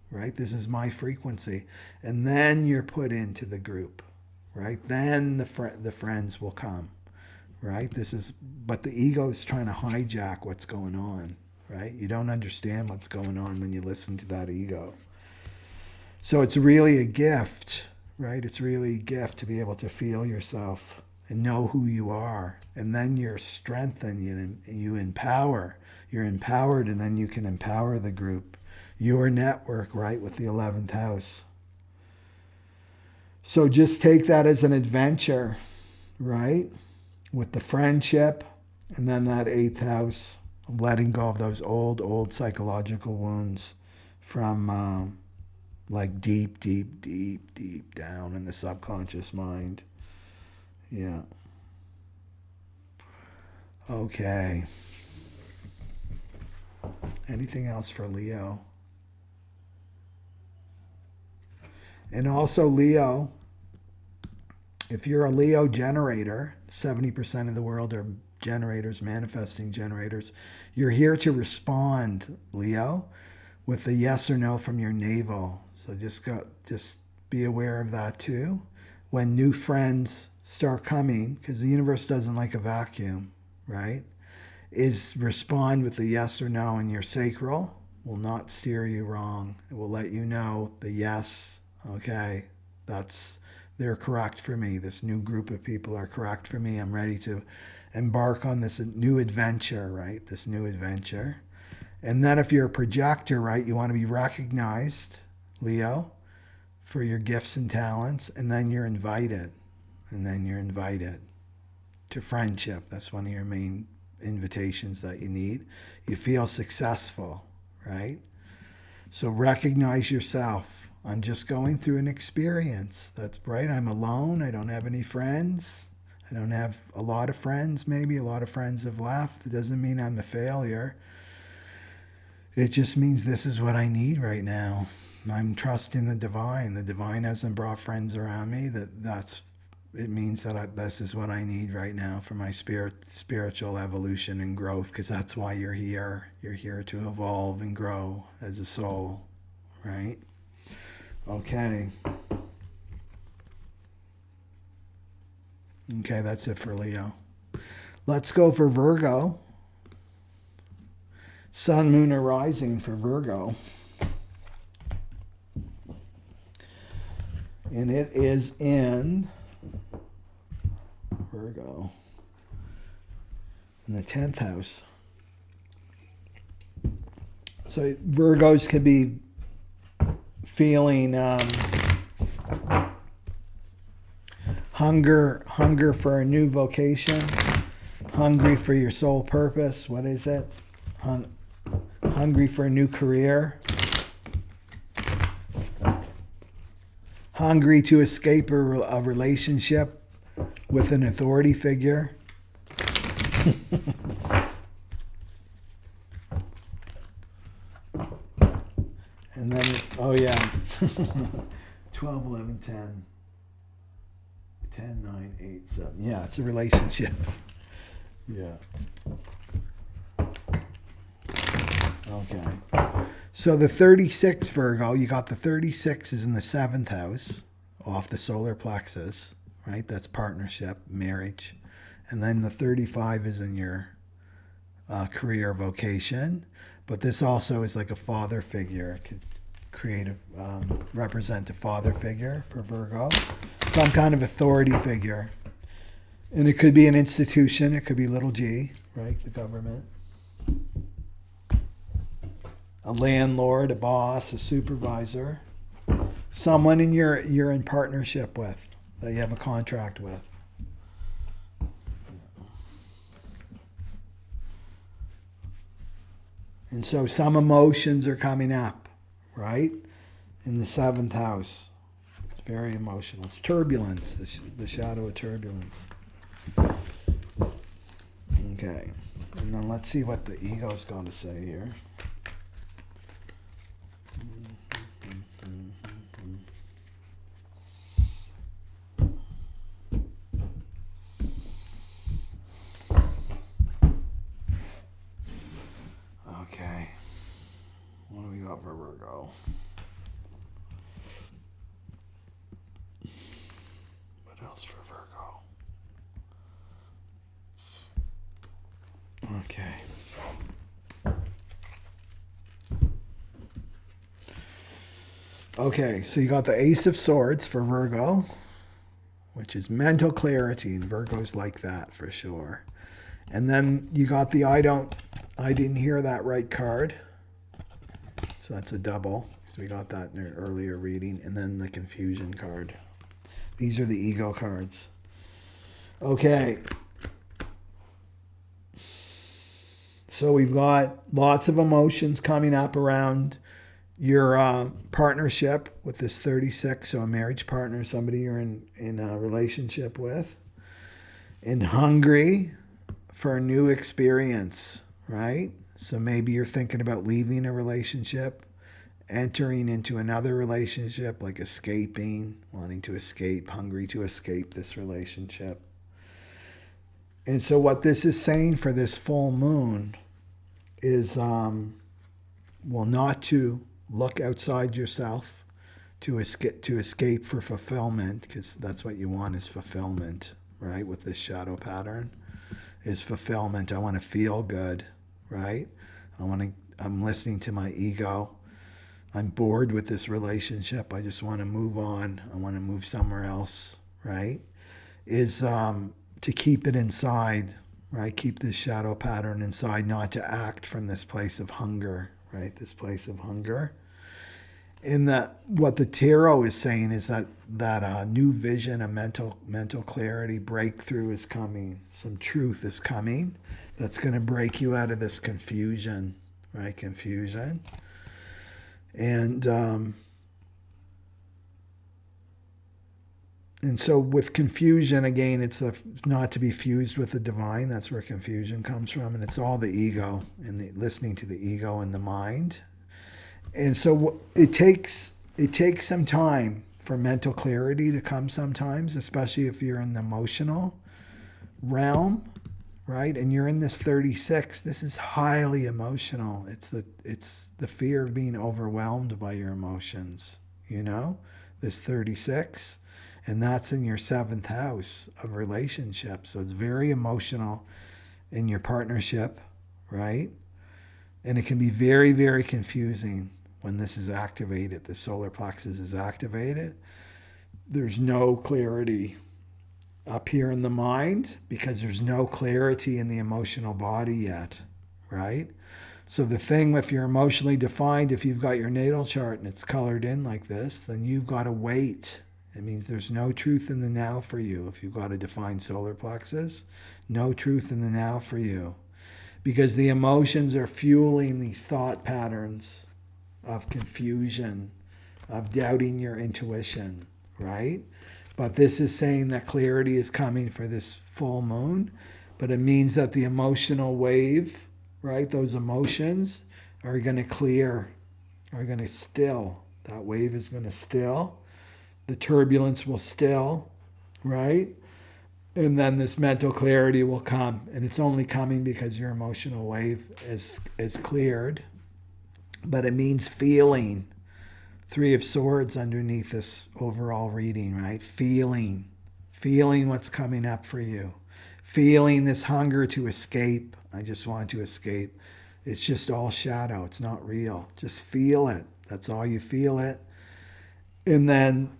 right? This is my frequency. And then you're put into the group, right? Then the friends will come, right? But the ego is trying to hijack what's going on, right? You don't understand what's going on when you listen to that ego. So it's really a gift, right? It's really a gift to be able to feel yourself and know who you are. And then you're strengthened, you empower. You're empowered, and then you can empower the group, your network, right, with the 11th house. So just take that as an adventure, right, with the friendship, and then that 8th house, letting go of those old psychological wounds from like deep down in the subconscious mind. Yeah. Okay. Anything else for Leo? And also Leo, if you're a Leo generator, 70% of the world are generators, manifesting generators. You're here to respond, Leo, with a yes or no from your navel. So just be aware of that too. When new friends start coming, because the universe doesn't like a vacuum, right? Is respond with a yes or no, and your sacral will not steer you wrong. It will let you know the yes, okay, they're correct for me. This new group of people are correct for me. I'm ready to embark on this new adventure, right? This new adventure. And then if you're a projector, right, you want to be recognized, Leo, for your gifts and talents, and then you're invited. And then you're invited to friendship. That's one of your main invitations that you need. You feel successful, right? So recognize yourself. I'm just going through an experience. That's right. I'm alone. I don't have any friends. I don't have a lot of friends, maybe. A lot of friends have left. It doesn't mean I'm a failure. It just means this is what I need right now. I'm trusting the divine. The divine hasn't brought friends around me. It means that this is what I need right now for my spiritual evolution and growth, because that's why you're here. You're here to evolve and grow as a soul, right? Okay. Okay, that's it for Leo. Let's go for Virgo. Sun, Moon, or Rising for Virgo. And it is in Virgo, in the 10th house. So Virgos could be feeling hunger for a new vocation, hungry for your soul purpose. What is it? Hungry for a new career, hungry to escape a relationship with an authority figure. And then, 12, 11, 10, 10, 9, 8, 7. Yeah, it's a relationship. Yeah. Okay. So the 36 Virgo, you got the 36 is in the 7th house off the solar plexus, right? That's partnership, marriage. And then the 35 is in your career vocation. But this also is like a father figure. It could create represent a father figure for Virgo. Some kind of authority figure. And it could be an institution. It could be little g, right? The government. A landlord, a boss, a supervisor. Someone you're in partnership with, that you have a contract with. And so some emotions are coming up, right? In the 7th house. It's very emotional. It's turbulence, the shadow of turbulence. Okay. And then let's see what the ego's got to say here. Okay. What do we got for Virgo? What else for Virgo? Okay. Okay, so you got the Ace of Swords for Virgo, which is mental clarity, and Virgo's like that for sure. And then you got the I didn't hear that right card. So that's a double. So we got that in an earlier reading. And then the confusion card. These are the ego cards. Okay. So we've got lots of emotions coming up around your partnership with this 36. So a marriage partner, somebody you're in a relationship with. And hungry for a new experience, right? So maybe you're thinking about leaving a relationship, entering into another relationship, like escaping, wanting to escape, hungry to escape this relationship. And so what this is saying for this full moon is, not to look outside yourself, to escape for fulfillment, because that's what you want is fulfillment, right? With this shadow pattern is fulfillment. I want to feel good, right? I'm listening to my ego. I'm bored with this relationship. I just want to move on. I want to move somewhere else, right? Is to keep it inside, right? Keep this shadow pattern inside, not to act from this place of hunger, right? This place of hunger. In that, what the tarot is saying is that new vision, a mental clarity, breakthrough is coming. Some truth is coming that's going to break you out of this confusion, right? Confusion. And so with confusion, again, it's not to be fused with the divine. That's where confusion comes from. And it's all the ego and listening to the ego and the mind. And so it takes some time for mental clarity to come sometimes, especially if you're in the emotional realm, right? And you're in this 36. This is highly emotional. It's the fear of being overwhelmed by your emotions, this 36. And that's in your 7th house of relationships. So it's very emotional in your partnership, right? And it can be very, very confusing when this is activated. The solar plexus is activated. There's no clarity up here in the mind because there's no clarity in the emotional body yet, right? So the thing, if you're emotionally defined, if you've got your natal chart and it's colored in like this, then you've got to wait. It means there's no truth in the now for you. If you've got a defined solar plexus, no truth in the now for you. Because the emotions are fueling these thought patterns of confusion, of doubting your intuition, right? But this is saying that clarity is coming for this full moon, but it means that the emotional wave, right, those emotions are going to clear, are going to still. That wave is going to still. The turbulence will still, right? And then this mental clarity will come. And it's only coming because your emotional wave is cleared. But it means feeling. Three of Swords underneath this overall reading, right? Feeling what's coming up for you. Feeling this hunger to escape. I just want to escape. It's just all shadow. It's not real. Just feel it. That's all you feel it. And then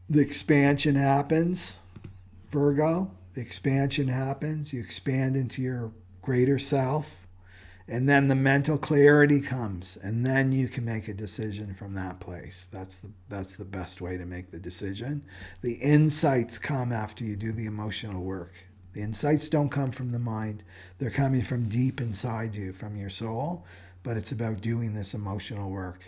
the expansion happens, Virgo. The expansion happens. You expand into your greater self. And then the mental clarity comes, and then you can make a decision from that place. That's the best way to make the decision. The insights come after you do the emotional work. The insights don't come from the mind. They're coming from deep inside you, from your soul. But it's about doing this emotional work.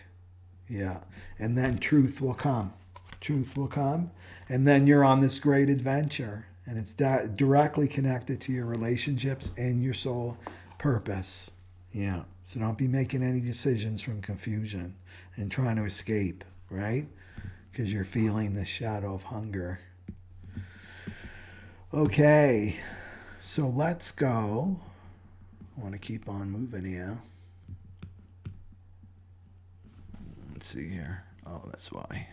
Yeah. And then truth will come. Truth will come. And then you're on this great adventure. And it's directly connected to your relationships and your soul purpose. Yeah. So don't be making any decisions from confusion and trying to escape, right? Because you're feeling the shadow of hunger. Okay. So let's go. I want to keep on moving here. Let's see here. Oh, that's why.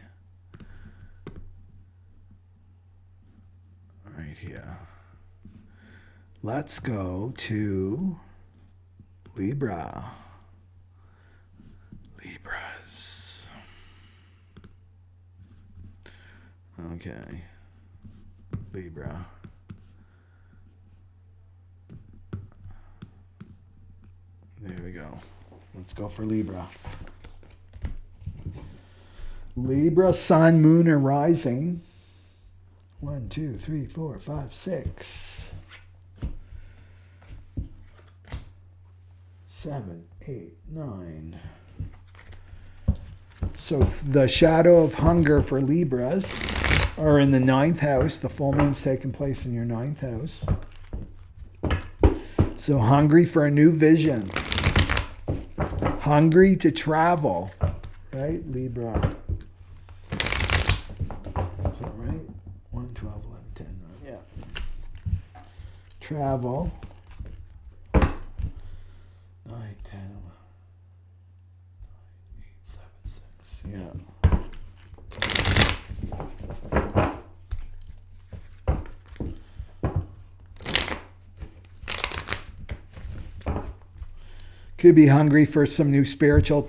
Right here. Let's go to Libra. Libras. Okay. Libra. There we go. Let's go for Libra. Libra, sun, moon, or rising. 1, 2, 3, 4, 5, 6. 7, 8, 9. So the shadow of hunger for Libras are in the 9th house. The full moon's taking place in your 9th house. So hungry for a new vision. Hungry to travel. Right, Libra? Is that right? 1, 12, 11, 10, 9. Yeah. Travel. 9, 10, 11, 9, 8, 7, 6. Yeah. Could be hungry for some new spiritual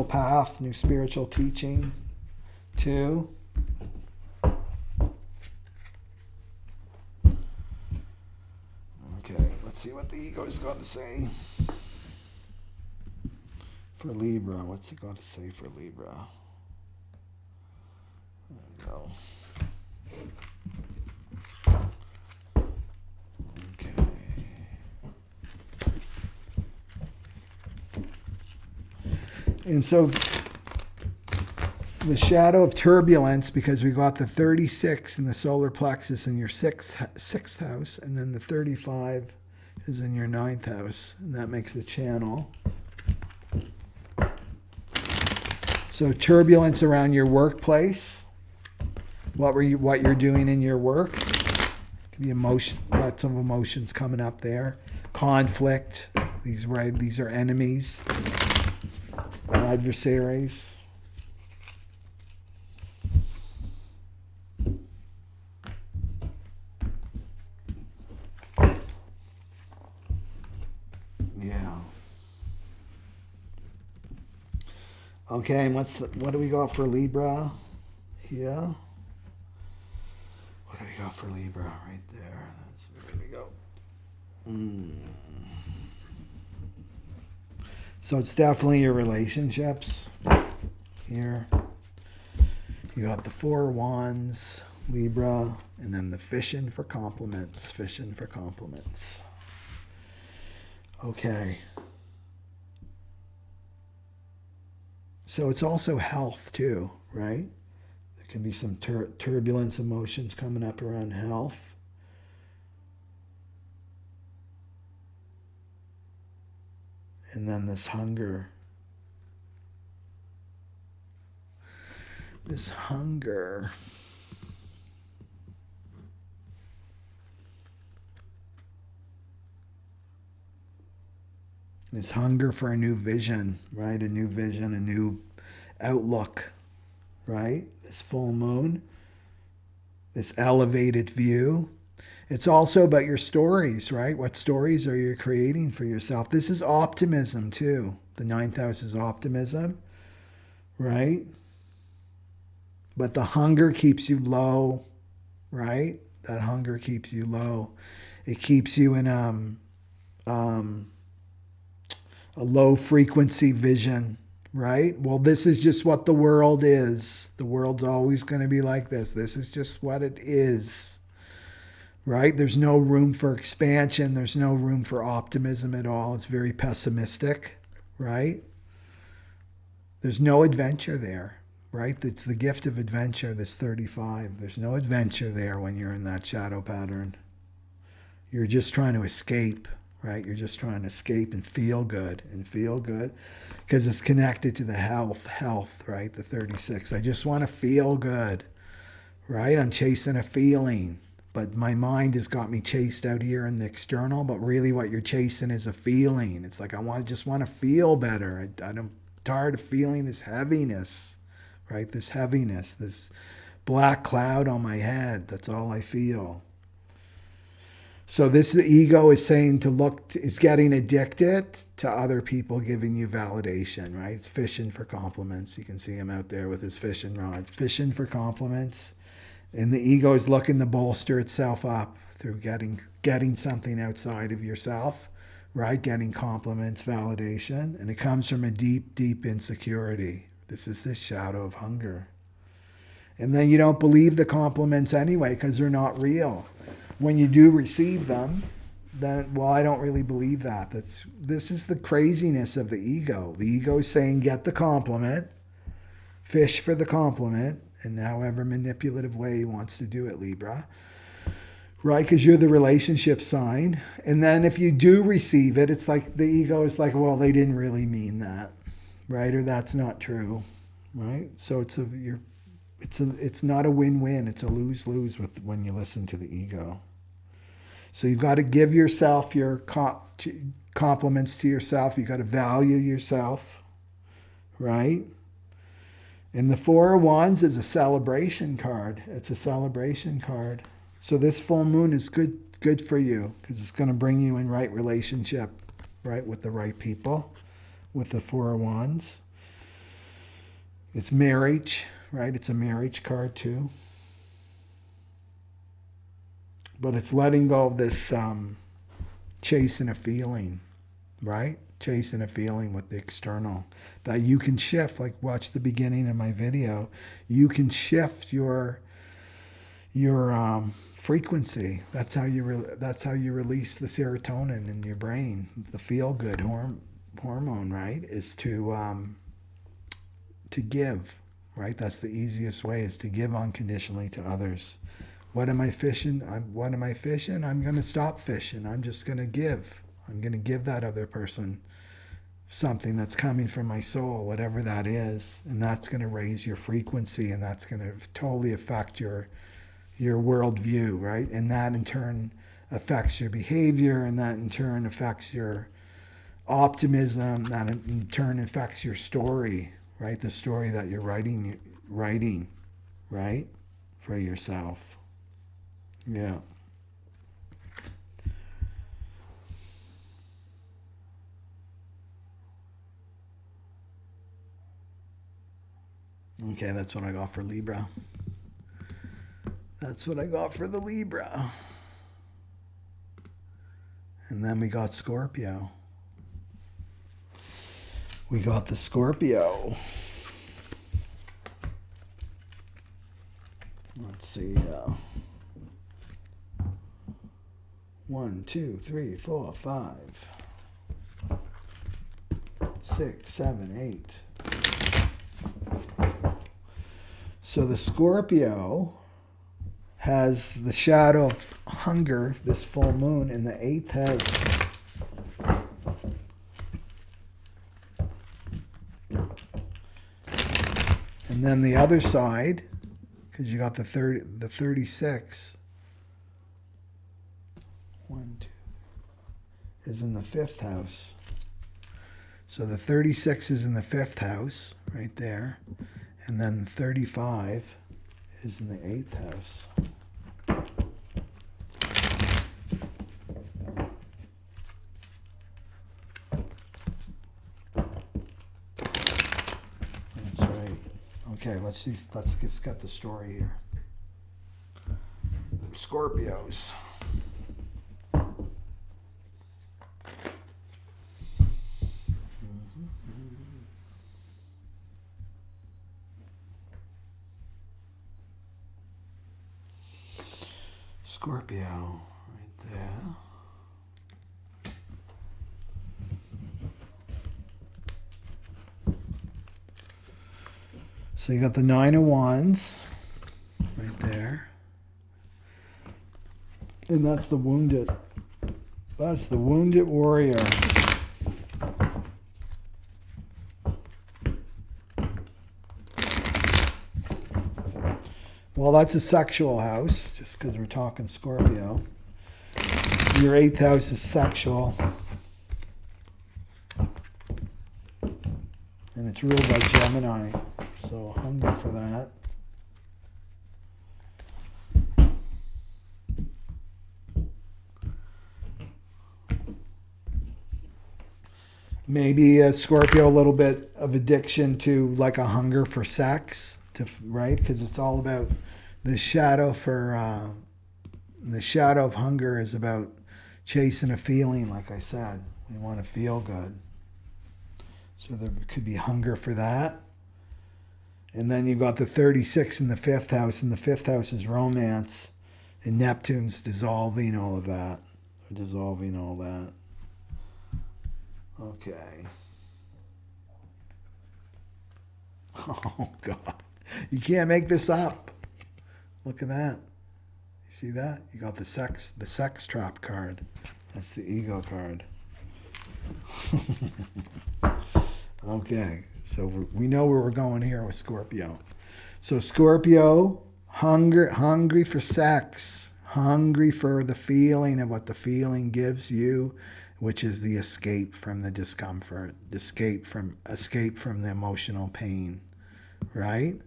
path, new spiritual teaching, too. Okay, let's see what the ego's got to say for Libra. What's it got to say for Libra? There we go. And so the shadow of turbulence, because we got the 36 in the solar plexus in your sixth house, and then the 35 is in your 9th house, and that makes a channel. So turbulence around your workplace, what you're doing in your work. Could be lots of emotions coming up there. Conflict. These are enemies. Adversaries. Yeah. Okay, and what do we got for Libra here? What do we got for Libra right there? There we go. So it's definitely your relationships here. You got the 4 wands, Libra, and then the fishing for compliments. Fishing for compliments. Okay. So it's also health too, right? There can be some turbulence emotions coming up around health. And then this hunger. This hunger. This hunger for a new vision, right? A new vision, a new outlook, right? This full moon, this elevated view. It's also about your stories, right? What stories are you creating for yourself? This is optimism too. The ninth house is optimism, right? But the hunger keeps you low, right? That hunger keeps you low. It keeps you in a low frequency vision, right? Well, this is just what the world is. The world's always going to be like this. This is just what it is, right? There's no room for expansion. There's no room for optimism at all. It's very pessimistic, right? There's no adventure there, right? It's the gift of adventure, this 35. There's no adventure there when you're in that shadow pattern. You're just trying to escape, right? You're just trying to escape and feel good because it's connected to the health, right? The 36. I just want to feel good, right? I'm chasing a feeling, but my mind has got me chased out here in the external, but really what you're chasing is a feeling. It's like, just want to feel better. I'm tired of feeling this heaviness, right? This heaviness, this black cloud on my head. That's all I feel. So the ego is saying is getting addicted to other people giving you validation, right? It's fishing for compliments. You can see him out there with his fishing rod, fishing for compliments. And the ego is looking to bolster itself up through getting something outside of yourself, right? Getting compliments, validation. And it comes from a deep, deep insecurity. This is this shadow of hunger. And then you don't believe the compliments anyway because they're not real. When you do receive them, then, well, I don't really believe that. This is the craziness of the ego. The ego is saying, get the compliment, fish for the compliment, in however manipulative way he wants to do it, Libra, right? Because you're the relationship sign. And then if you do receive it, it's like the ego is like, well, they didn't really mean that, right? Or that's not true, right? So it's not a win-win. It's a lose-lose when you listen to the ego. So you've got to give yourself your compliments to yourself. You've got to value yourself, right? And the Four of Wands is a celebration card. It's a celebration card. So this full moon is good for you because it's going to bring you in right relationship, right, with the right people, with the Four of Wands. It's marriage, right? It's a marriage card too. But it's letting go of this chasing a feeling, right? Chasing a feeling with the external. That you can shift, like watch the beginning of my video. You can shift your frequency. That's how you release the serotonin in your brain. The feel-good hormone, right? Is to give, right? That's the easiest way, is to give unconditionally to others. What am I fishing? I'm going to stop fishing. I'm just going to give. I'm going to give that other person something that's coming from my soul, whatever that is. And that's going to raise your frequency, and that's going to totally affect your worldview, right? And that in turn affects your behavior, and that in turn affects your optimism, that in turn affects your story, right? The story that you're writing, right? For yourself. Yeah. Okay, that's what I got for Libra. That's what I got for the Libra. And then we got Scorpio. We got the Scorpio. Let's see. 1, 2, 3, 4, 5, 6, 7, 8. So the Scorpio has the shadow of hunger, this full moon, in the 8th house. And then the other side, because you got the 36. 1, 2, is in the 5th house. So the 36 is in the 5th house, right there. And then the 35 is in the 8th house. That's right. Okay, let's see. Let's just get the story here. Scorpios. Scorpio, right there. So you got the 9 of Wands right there. And that's the wounded. That's the wounded warrior. Well, that's a sexual house, just because we're talking Scorpio. Your 8th house is sexual. And it's ruled by Gemini. So hunger for that. Maybe a Scorpio, a little bit of addiction to like a hunger for sex, right? Because it's all about the shadow for the shadow of hunger is about chasing a feeling. Like I said, we want to feel good, so there could be hunger for that. And then you've got the 36 in the 5th house, and the 5th house is romance, and Neptune's dissolving all of that. Dissolving all that. Okay. Oh, God. You can't make this up. Look at that. You see that? You got the sex trap card. That's the ego card. Okay. So we know where we're going here with Scorpio. So Scorpio, hungry for sex. Hungry for the feeling of what the feeling gives you, which is the escape from the discomfort, escape from the emotional pain, right?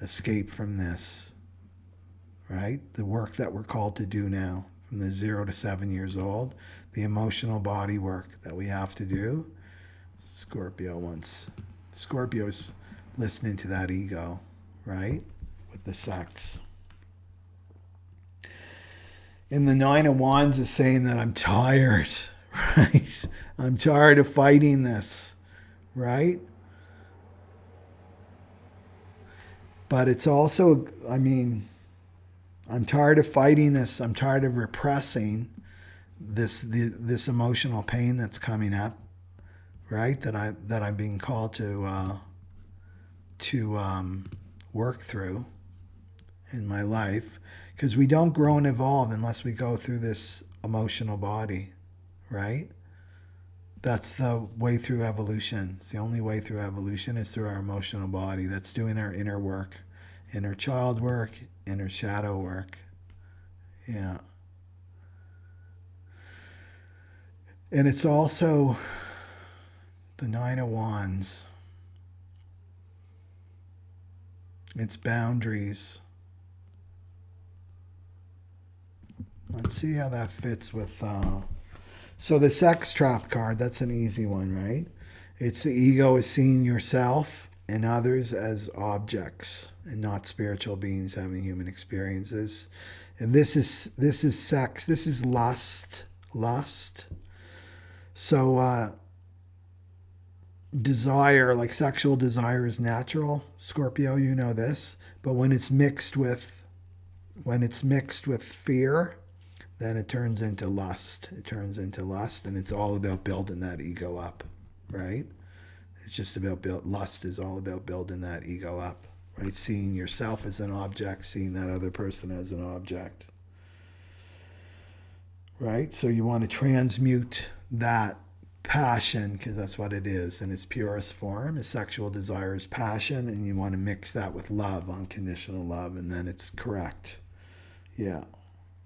Escape from this, right? The work that we're called to do now, from the 0 to 7 years old, the emotional body work that we have to do. Scorpio's listening to that ego, right? With the sex. And the 9 of Wands is saying that I'm tired, right? I'm tired of fighting this, right? But it's also, I'm tired of fighting this. I'm tired of repressing this emotional pain that's coming up, right? That I'm being called to work through in my life. Because we don't grow and evolve unless we go through this emotional body, right? That's the way through evolution. It's the only way through evolution is through our emotional body. That's doing our inner work, inner child work, inner shadow work. Yeah. And it's also the 9 of Wands. It's boundaries. Let's see how that fits with... So the sex trap card, that's an easy one, right? It's the ego is seeing yourself and others as objects and not spiritual beings having human experiences. And this is sex. This is lust. So desire, like sexual desire, is natural. Scorpio, you know this. But when it's mixed with fear, then it turns into lust. It turns into lust, and it's all about building that ego up, right? It's just about lust is all about building that ego up, right? Seeing yourself as an object, seeing that other person as an object, right? So you want to transmute that passion, because that's what it is in its purest form. Is sexual desire is passion, and you want to mix that with love, unconditional love, and then it's correct. Yeah.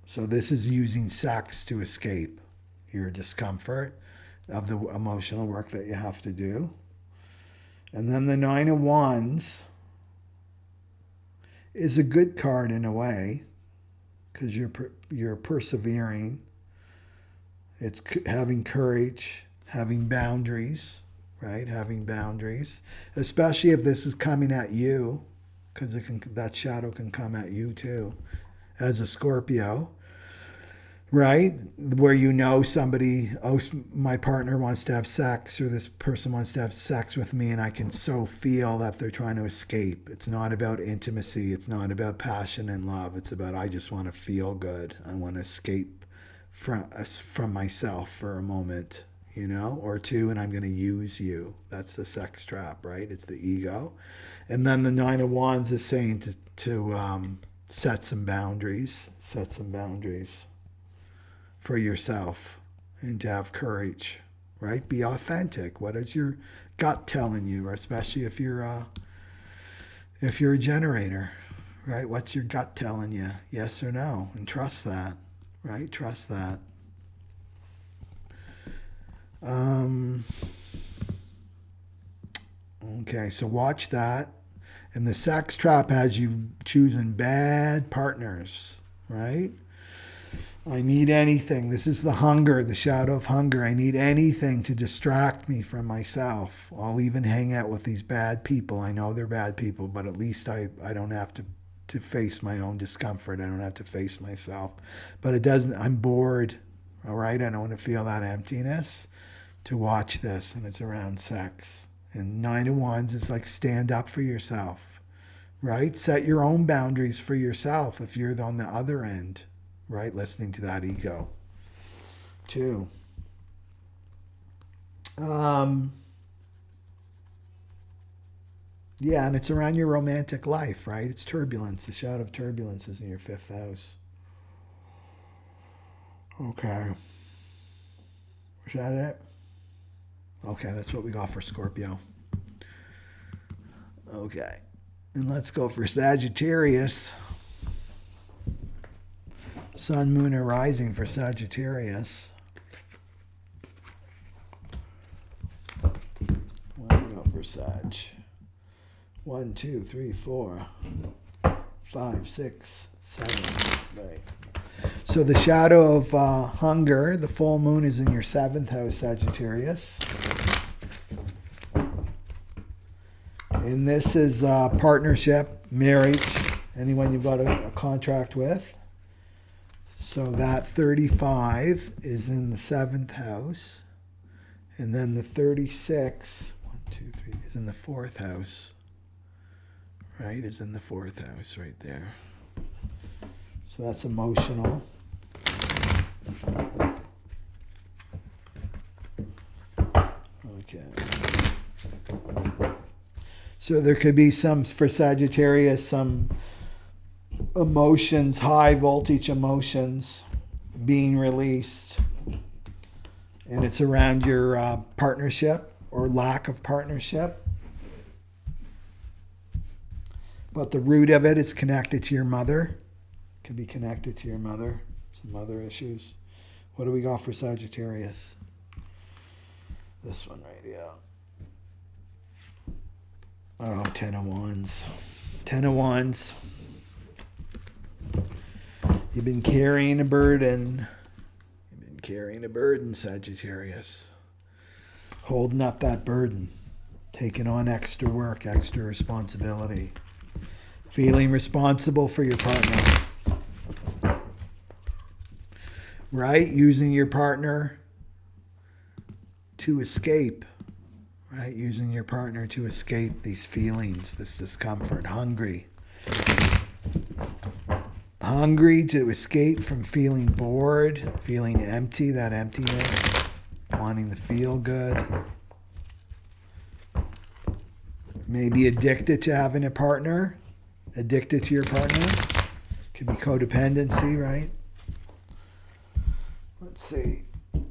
So this is using sex to escape your discomfort of the emotional work that you have to do. And then the Nine of Wands is a good card in a way, because you're persevering. It's having courage, having boundaries, right? Having boundaries, especially if this is coming at you, because that shadow can come at you too, as a Scorpio, right? Where you know somebody, oh, my partner wants to have sex, or this person wants to have sex with me, and I can so feel that they're trying to escape. It's not about intimacy. It's not about passion and love. It's about, I just want to feel good. I want to escape from myself for a moment, you know, or two, and I'm going to use you. That's the sex trap, right? It's the ego. And then the Nine of Wands is saying to set some boundaries, for yourself, and to have courage, right? Be authentic. What is your gut telling you, or especially if you're a generator, right? What's your gut telling you? Yes or no? And trust that, right? Trust that. Okay, so watch that. And the sex trap has you choosing bad partners, right? I need anything. This is the hunger, the shadow of hunger. I need anything to distract me from myself. I'll even hang out with these bad people. I know they're bad people, but at least I don't have to face my own discomfort. I don't have to face myself. But it doesn't, I'm bored, all right? I don't want to feel that emptiness. To watch this, and it's around sex. And Nine of Wands is like, stand up for yourself, right? Set your own boundaries for yourself if you're on the other end, right? Listening to that ego, too. Yeah, and it's around your romantic life, right? It's turbulence. The shadow of turbulence is in your 5th house. Okay. Was that it? Okay, that's what we got for Scorpio. Okay. And let's go for Sagittarius. Sun, Moon, or Rising for Sagittarius. What do we got for Sag? 1, 2, 3, 4, 5, 6, 7. Right. So the shadow of hunger, the full moon, is in your 7th house, Sagittarius. And this is partnership, marriage, anyone you've got a contract with. So that 35 is in the 7th house. And then the 36, 1, 2, 3, is in the 4th house. Right, is in the 4th house right there. So that's emotional. Okay. So there could be some, for Sagittarius, some emotions, high voltage emotions being released. And it's around your partnership or lack of partnership. But the root of it is connected to your mother. It can be connected to your mother. Some mother issues. What do we got for Sagittarius? This one right here. Oh, 10 of Wands. 10 of Wands. You've been carrying a burden. You've been carrying a burden, Sagittarius. Holding up that burden. Taking on extra work, extra responsibility. Feeling responsible for your partner. Right? Using your partner to escape. Right? Using your partner to escape these feelings, this discomfort. Hungry. Hungry to escape from feeling bored, feeling empty, that emptiness. Wanting to feel good. Maybe addicted to having a partner. Addicted to your partner. Could be codependency, right? Let's see.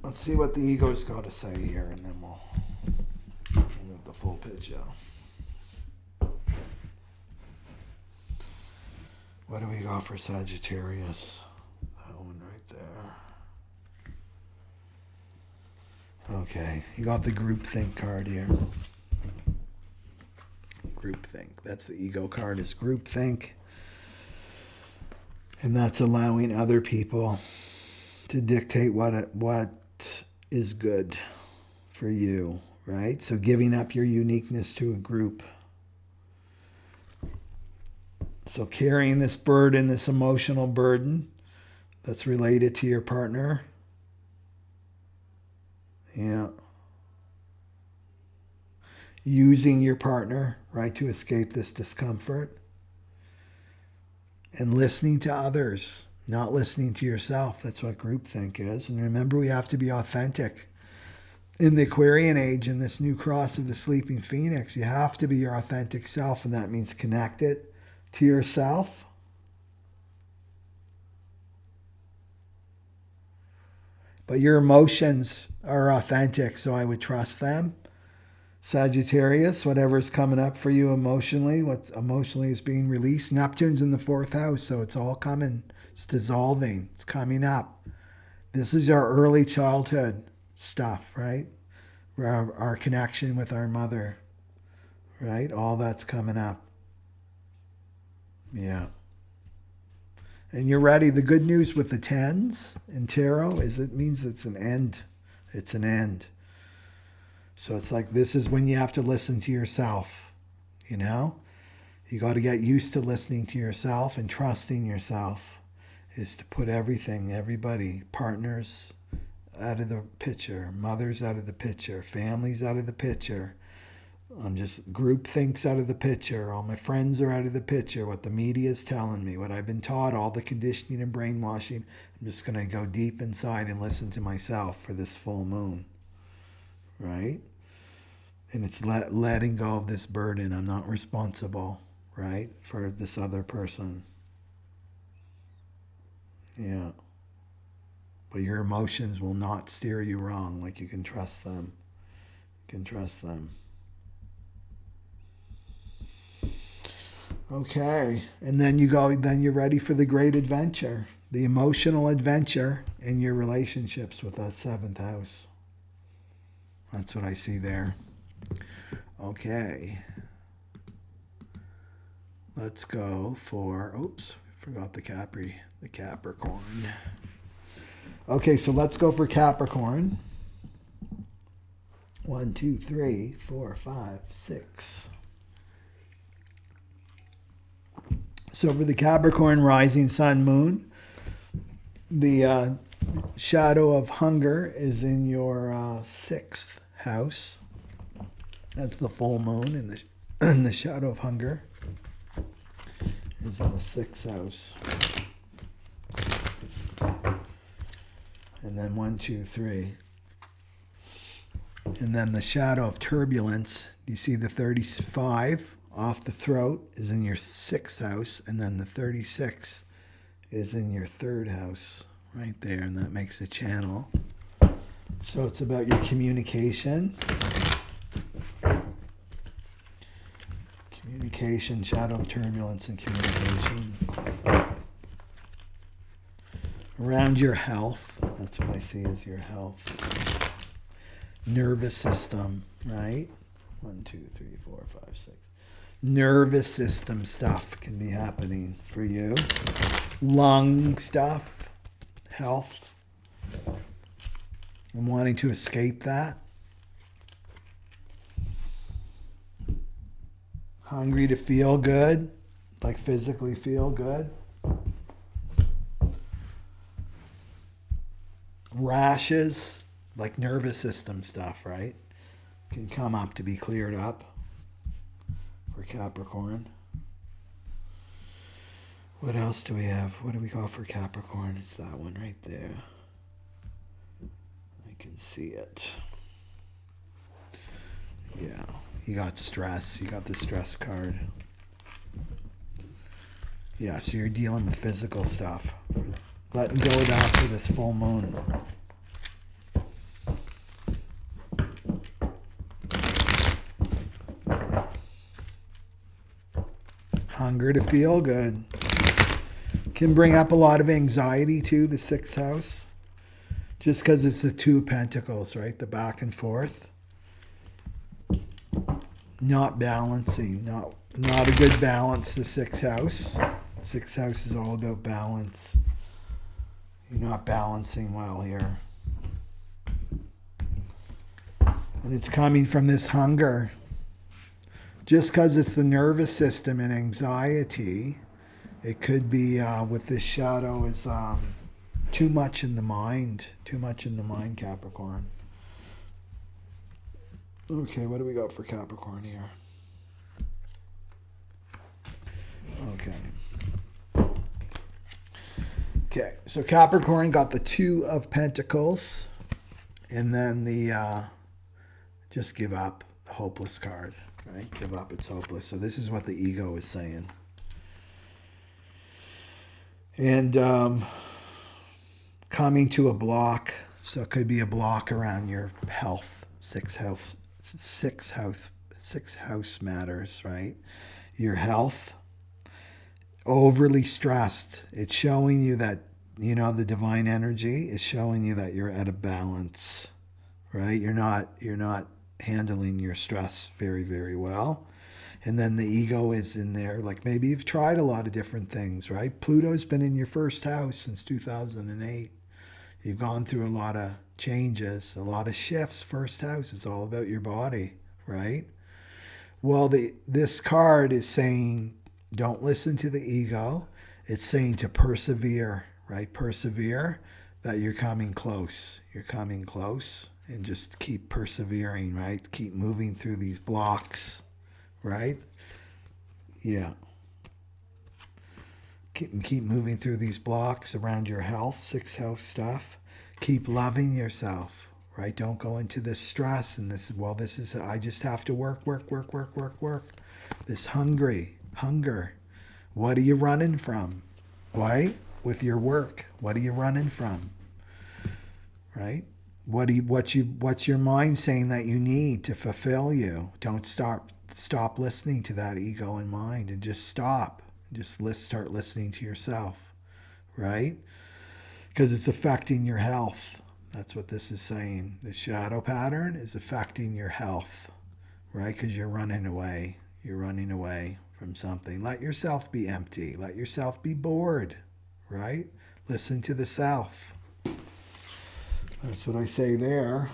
Let's see what the ego's got to say here, and then we'll get the full picture. What do we got for Sagittarius? That one right Okay, you got the groupthink card here. Groupthink. That's the ego card, is groupthink. And that's allowing other people to dictate what is good for you, right? So giving up your uniqueness to a group. So carrying this burden, this emotional burden that's related to your partner. Yeah. Using your partner, right, to escape this discomfort. And listening to others, not listening to yourself. That's what groupthink is. And remember, we have to be authentic. In the Aquarian age, in this new cross of the sleeping phoenix, you have to be your authentic self, and that means connected to yourself. But your emotions are authentic, so I would trust them. Sagittarius, whatever's coming up for you emotionally, what's emotionally is being released. Neptune's in the 4th house, so it's all coming. It's dissolving. It's coming up. This is our early childhood stuff, right? Our connection with our mother, right? All that's coming up. Yeah. And you're ready. The good news with the 10s in tarot is it means it's an end. It's an end. So it's like, this is when you have to listen to yourself, you know? You got to get used to listening to yourself, and trusting yourself is to put everything, everybody, partners out of the picture, mothers out of the picture, families out of the picture. I'm just groupthinks out of the picture. All my friends are out of the picture. What the media is telling me, what I've been taught, all the conditioning and brainwashing. I'm just going to go deep inside and listen to myself for this full moon, right? And it's letting go of this burden. I'm not responsible, right, for this other person. Yeah. But your emotions will not steer you wrong. Like, you can trust them. You can trust them. Okay. And then you're ready for the great adventure. The emotional adventure in your relationships with that 7th house. That's what I see there. Okay. Let's go for, oops, forgot the Capricorn. Okay, so let's go for Capricorn. 1, 2, 3, 4, 5, 6. So for the Capricorn rising sun moon, the shadow of hunger is in your 6th house. That's the full moon, and the shadow of hunger is in the 6th house. And then 1, 2, 3. And then the shadow of turbulence, you see the 35 off the throat is in your 6th house, and then the 36 is in your 3rd house right there, and that makes a channel. So it's about your communication. Communication, shadow of turbulence, and communication. Around your health, that's what I see as your health. Nervous system, right? 1, 2, 3, 4, 5, 6. Nervous system stuff can be happening for you. Lung stuff, health. I'm wanting to escape that. Hungry to feel good, like physically feel good. Rashes, like nervous system stuff, right? Can come up to be cleared up for Capricorn. What else do we have? What do we got for Capricorn? It's that one right there. I can see it. Yeah. You got stress. You got the stress card. Yeah, so you're dealing with physical stuff. Letting go of that for this full moon. Hunger to feel good. Can bring up a lot of anxiety too, the 6th house. Just because it's the Two of Pentacles, right? The back and forth. Not balancing. Not a good balance, the sixth house. Sixth house is all about balance. You're not balancing well here. And it's coming from this hunger. Just because it's the nervous system and anxiety, it could be with this shadow is too much in the mind. Too much in the mind, Capricorn. Okay, what do we got for Capricorn here? Okay, so Capricorn got the Two of Pentacles. And then the just give up, the hopeless card. Right? Give up, it's hopeless. So this is what the ego is saying. And coming to a block. So it could be a block around your health. Sixth house matters, right? Your health. Overly stressed. It's showing you that, you know, the divine energy is showing you that you're at a balance, right? You're not handling your stress very, very well. And then the ego is in there. Like maybe you've tried a lot of different things, right? Pluto's been in your first house since 2008. You've gone through a lot of changes, a lot of shifts. First house is all about your body, right? Well, this card is saying, don't listen to the ego. It's saying to persevere, right? Persevere, that you're coming close. You're coming close, and just keep persevering, right? Keep moving through these blocks, right? Yeah. Keep moving through these blocks around your health, sixth house stuff. Keep loving yourself, right? Don't go into this stress and this, well, this is, I just have to work. This hunger. What are you running from? Right? With your work, what are you running from? Right? What's your mind saying that you need to fulfill you? Don't stop listening to that ego and mind, and just stop. Just start listening to yourself, right? Because it's affecting your health. That's what this is saying. The shadow pattern is affecting your health, right? Because you're running away. You're running away from something. Let yourself be empty. Let yourself be bored, right? Listen to the self. That's what I say there.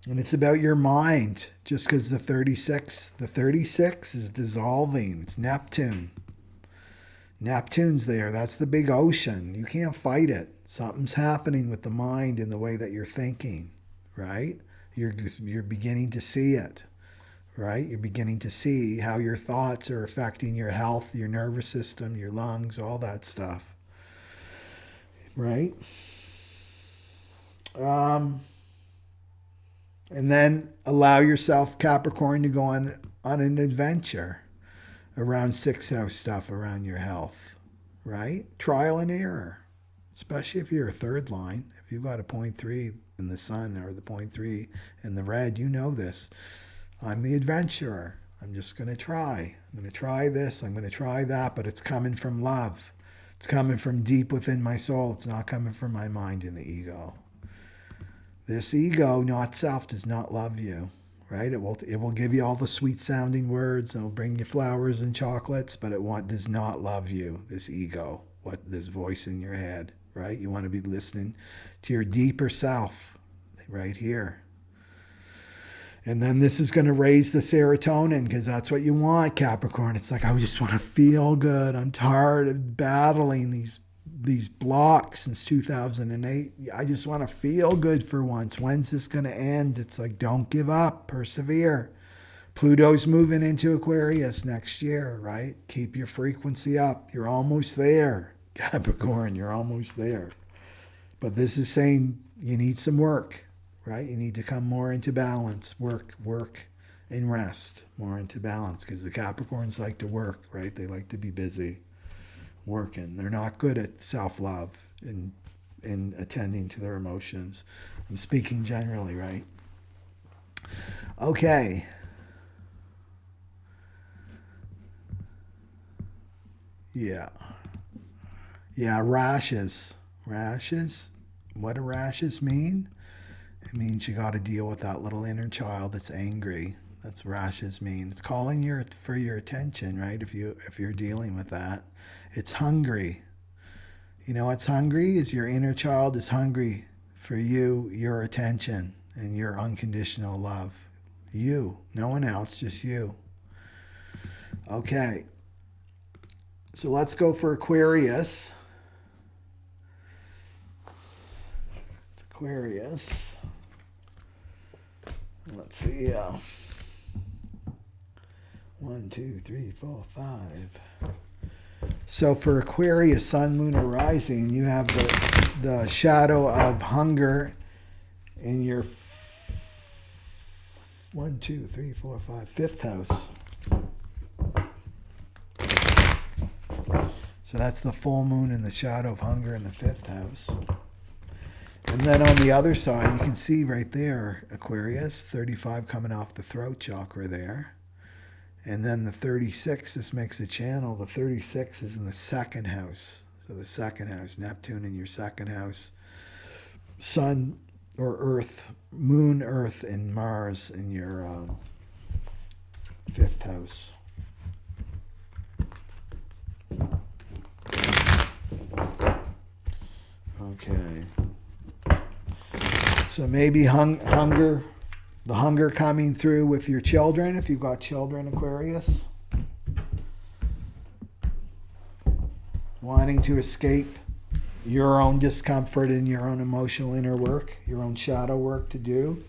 And it's about your mind. Just because the 36 is dissolving. It's Neptune. Neptune's there. That's the big ocean. You can't fight it. Something's happening with the mind in the way that you're thinking, right? You're beginning to see it, right? You're beginning to see how your thoughts are affecting your health, your nervous system, your lungs, all that stuff, right? And then allow yourself, Capricorn, to go on an adventure around sixth house stuff, around your health, right? Trial and error, especially if you're a third line. If you've got a 0.3 in the sun or the 0.3 in the red, you know this. I'm the adventurer. I'm just going to try. I'm going to try this. I'm going to try that, but it's coming from love. It's coming from deep within my soul. It's not coming from my mind and the ego. This ego, not self, does not love you, right? It will give you all the sweet sounding words. It'll bring you flowers and chocolates, but it does not love you, this ego, this voice in your head, right? You want to be listening to your deeper self right here. And then this is going to raise the serotonin, because that's what you want, Capricorn. It's like, I just want to feel good. I'm tired of battling these blocks since 2008. I just want to feel good for once. When's this going to end? It's like, don't give up. Persevere. Pluto's moving into Aquarius next year, right? Keep your frequency up. You're almost there, Capricorn. You're almost there. But this is saying you need some work, right? You need to come more into balance. Work, and rest. More into balance, because the Capricorns like to work, right? They like to be busy working. They're not good at self-love and attending to their emotions. I'm speaking generally, right? Okay. Yeah, rashes. what do rashes mean? It means you got to deal with that little inner child that's angry. That's what rashes mean. It's calling for your attention, right? If you're dealing with that, it's hungry. You know what's hungry is your inner child is hungry for you, your attention, and your unconditional love. You, no one else, just you. Okay. So let's go for Aquarius. It's Aquarius. Let's see. 1, 2, 3, 4, 5. So for Aquarius, Sun, Moon, or Rising, you have the shadow of hunger in your 1, 2, 3, 4, 5, fifth house. So that's the full moon and the shadow of hunger in the fifth house. And then on the other side, you can see right there, Aquarius, 35 coming off the throat chakra there. And then the 36, this makes a channel. The 36 is in the second house. So the second house, Neptune in your second house. Sun or Earth, Moon, Earth, and Mars in your fifth house. Okay. So maybe hunger. The hunger coming through with your children, if you've got children, Aquarius. Wanting to escape your own discomfort and your own emotional inner work, your own shadow work to do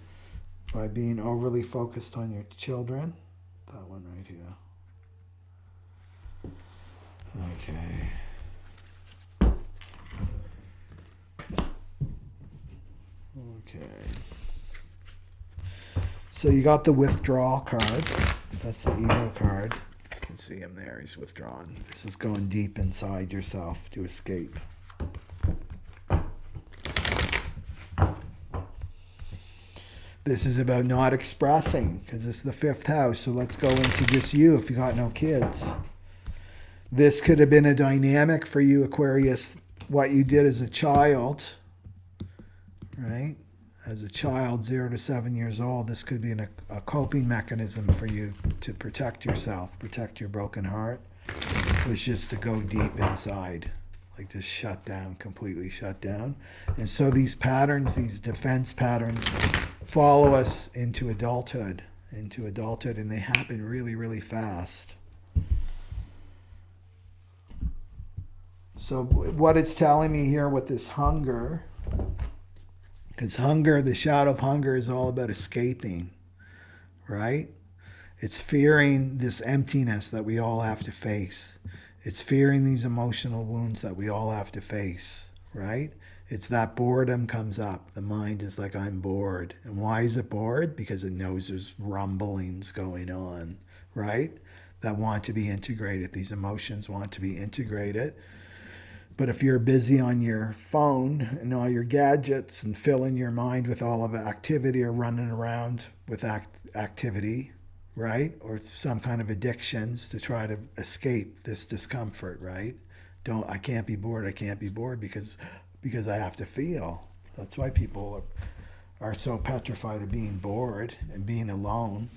by being overly focused on your children. That one right here. Okay. Okay. So you got the withdrawal card. That's the ego card. You can see him there. He's withdrawn. This is going deep inside yourself to escape. This is about not expressing, because it's the fifth house. So let's go into just you if you got no kids. This could have been a dynamic for you, Aquarius, what you did as a child, right? As a child, 0 to 7 years old, this could be a coping mechanism for you to protect yourself, protect your broken heart, was just to go deep inside, like just shut down, completely shut down. And so these patterns, these defense patterns, follow us into adulthood, and they happen really, really fast. So what it's telling me here with this hunger, because hunger, the shadow of hunger is all about escaping, right? It's fearing this emptiness that we all have to face. It's fearing these emotional wounds that we all have to face, right? It's that boredom comes up. The mind is like, I'm bored. And why is it bored? Because it knows there's rumblings going on, right? That want to be integrated. These emotions want to be integrated. But if you're busy on your phone and all your gadgets and filling your mind with all of activity or running around with activity, right? Or some kind of addictions to try to escape this discomfort, right? I can't be bored because I have to feel. That's why people are so petrified of being bored and being alone.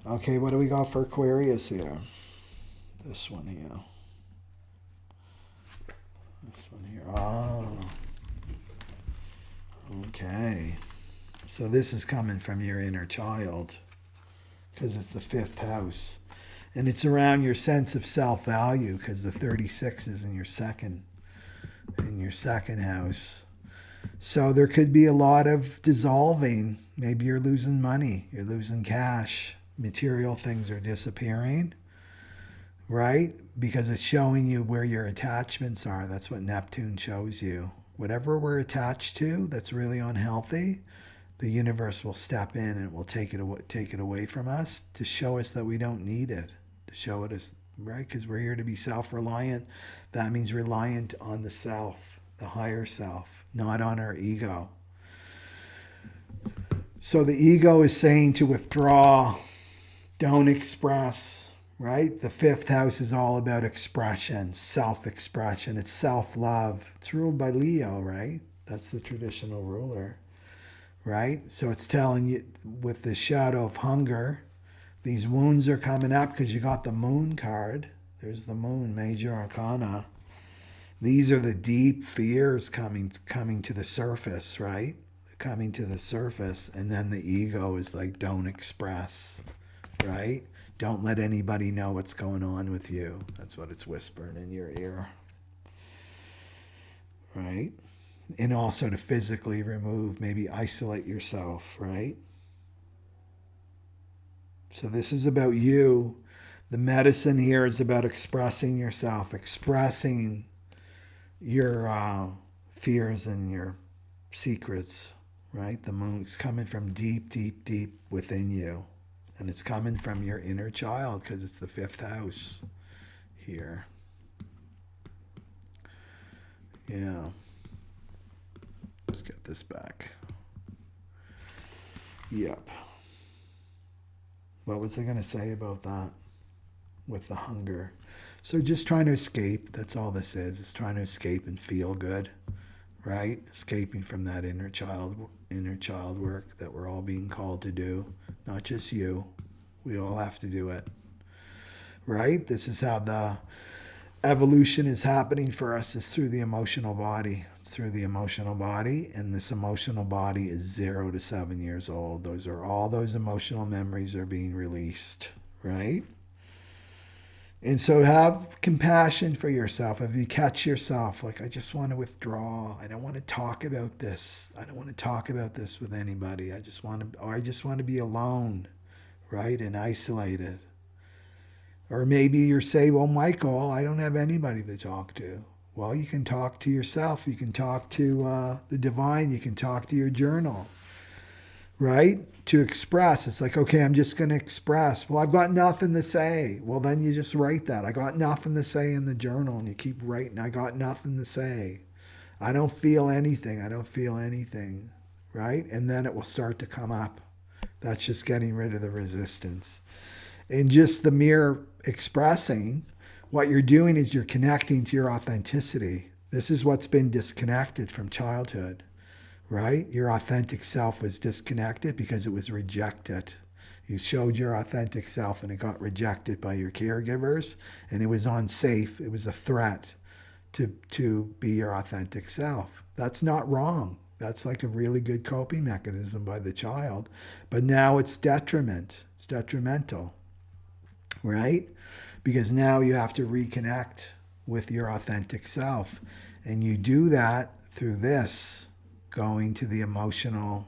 Okay, what do we got for Aquarius here? This one here. This one here. Oh. Okay. So this is coming from your inner child because it's the fifth house. And it's around your sense of self-value because the 36 is in your second house. So there could be a lot of dissolving. Maybe you're losing money. You're losing cash. Material things are disappearing. Right? Because it's showing you where your attachments are. That's what Neptune shows you. Whatever we're attached to that's really unhealthy, the universe will step in and it will take it away from us to show us that we don't need it. To show it as, right? Because we're here to be self-reliant. That means reliant on the self, the higher self, not on our ego. So the ego is saying to withdraw, don't express, right? The fifth house is all about expression, self-expression. It's self-love. It's ruled by Leo, right? That's the traditional ruler, right? So it's telling you with the shadow of hunger, these wounds are coming up because you got the moon card. There's the moon, major arcana. These are the deep fears coming to the surface, right? Coming to the surface. And then the ego is like, don't express, right? Don't let anybody know what's going on with you. That's what it's whispering in your ear, right? And also to physically remove, maybe isolate yourself, right? So this is about you. The medicine here is about expressing yourself, expressing your fears and your secrets, right? The moon's coming from deep, deep, deep within you. And it's coming from your inner child because it's the fifth house here. Yeah. Let's get this back. Yep. What was I going to say about that with the hunger? So just trying to escape. That's all this is. It's trying to escape and feel good, right? Escaping from that inner child work that we're all being called to do. Not just you. We all have to do it, right? This is how the evolution is happening for us, is through the emotional body. It's through the emotional body, and this emotional body is 0 to 7 years old. Those are all those emotional memories are being released, right? And so have compassion for yourself. If you catch yourself, like, I just want to withdraw. I don't want to talk about this. I don't want to talk about this with anybody. I just want to be alone, right? And isolated. Or maybe you're saying, well, Michael, I don't have anybody to talk to. Well, you can talk to yourself. You can talk to the divine. You can talk to your journal, right? To express. It's like, okay, I'm just going to express. Well, I've got nothing to say. Well, then you just write that. I got nothing to say in the journal. And you keep writing, I got nothing to say. I don't feel anything. I don't feel anything, right? And then it will start to come up. That's just getting rid of the resistance. And just the mere expressing, what you're doing is you're connecting to your authenticity. This is what's been disconnected from childhood, right? Your authentic self was disconnected because it was rejected. You showed your authentic self and it got rejected by your caregivers, and it was unsafe. It was a threat to be your authentic self. That's not wrong. That's like a really good coping mechanism by the child. But now it's detriment. It's detrimental, right? Because now you have to reconnect with your authentic self. And you do that through this, going to the emotional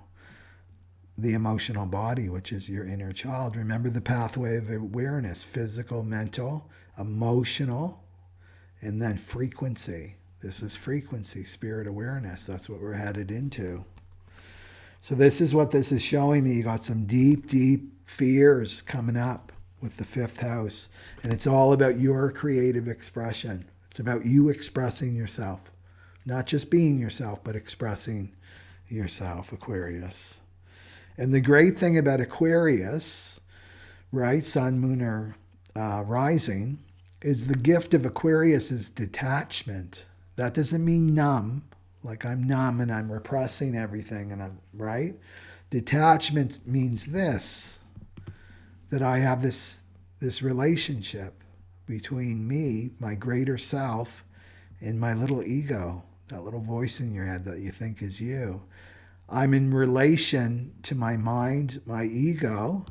body, which is your inner child. Remember the pathway of awareness: physical, mental, emotional, and then frequency. This is frequency, spirit awareness. That's what we're headed into. So this is what this is showing me. You got some deep, deep fears coming up with the fifth house. And it's all about your creative expression. It's about you expressing yourself. Not just being yourself, but expressing yourself, Aquarius. And the great thing about Aquarius, right, sun, moon, or rising, is the gift of Aquarius is detachment. That doesn't mean numb, like I'm numb and I'm repressing everything, and I'm right. Detachment means this, that I have this relationship between me, my greater self, and my little ego, that little voice in your head that you think is you. I'm in relation to my mind, my ego,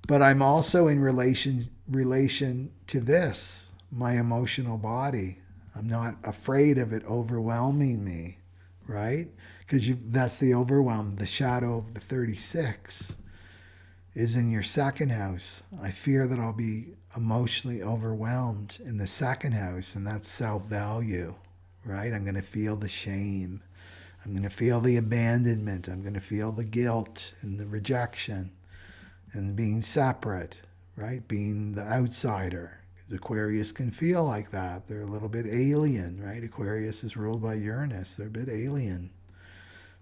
but I'm also in relation to this, my emotional body. I'm not afraid of it overwhelming me, right? Because that's the overwhelm. The shadow of the 36 is in your second house. I fear that I'll be emotionally overwhelmed in the second house, and that's self-value, right? I'm going to feel the shame. I'm going to feel the abandonment. I'm going to feel the guilt and the rejection and being separate, right? Being the outsider. Aquarius can feel like that. They're a little bit alien, right? Aquarius is ruled by Uranus. They're a bit alien,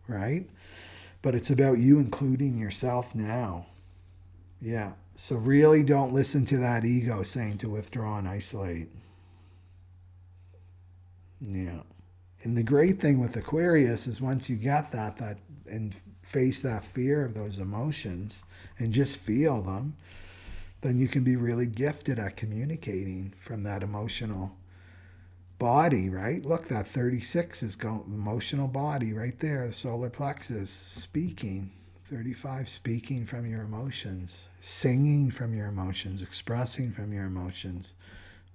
right? But it's about you including yourself now. Yeah. So really don't listen to that ego saying to withdraw and isolate. Yeah. And the great thing with Aquarius is once you get that and face that fear of those emotions and just feel them, then you can be really gifted at communicating from that emotional body, right? Look, that 36 is emotional body right there, the solar plexus, speaking. 35, speaking from your emotions, singing from your emotions, expressing from your emotions.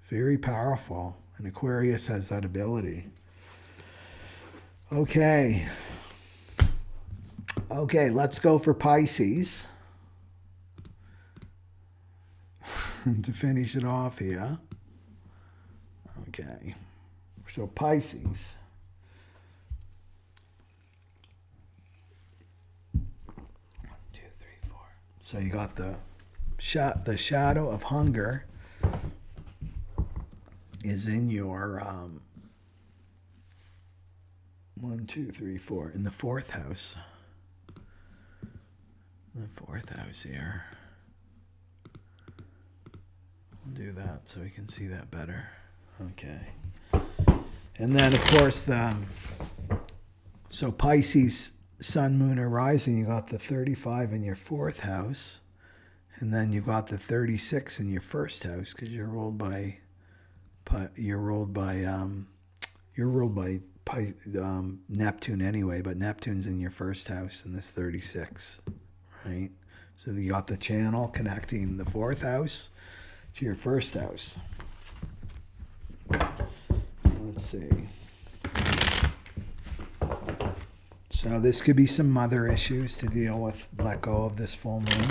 Very powerful. And Aquarius has that ability. Okay. Okay, let's go for Pisces. To finish it off here. Okay. So Pisces. So you got the shadow of hunger is in your 1, 2, 3, 4 in the 4th house. The 4th house here. We'll do that so we can see that better. Okay. And then of course so Pisces, Sun, Moon, or Rising, you got the 35 in your 4th house, and then you got the 36 in your 1st house because you're ruled by Neptune anyway, but Neptune's in your 1st house in this 36, right? So you got the channel connecting the 4th house to your 1st house. Let's see. So this could be some mother issues to deal with, let go of this full moon.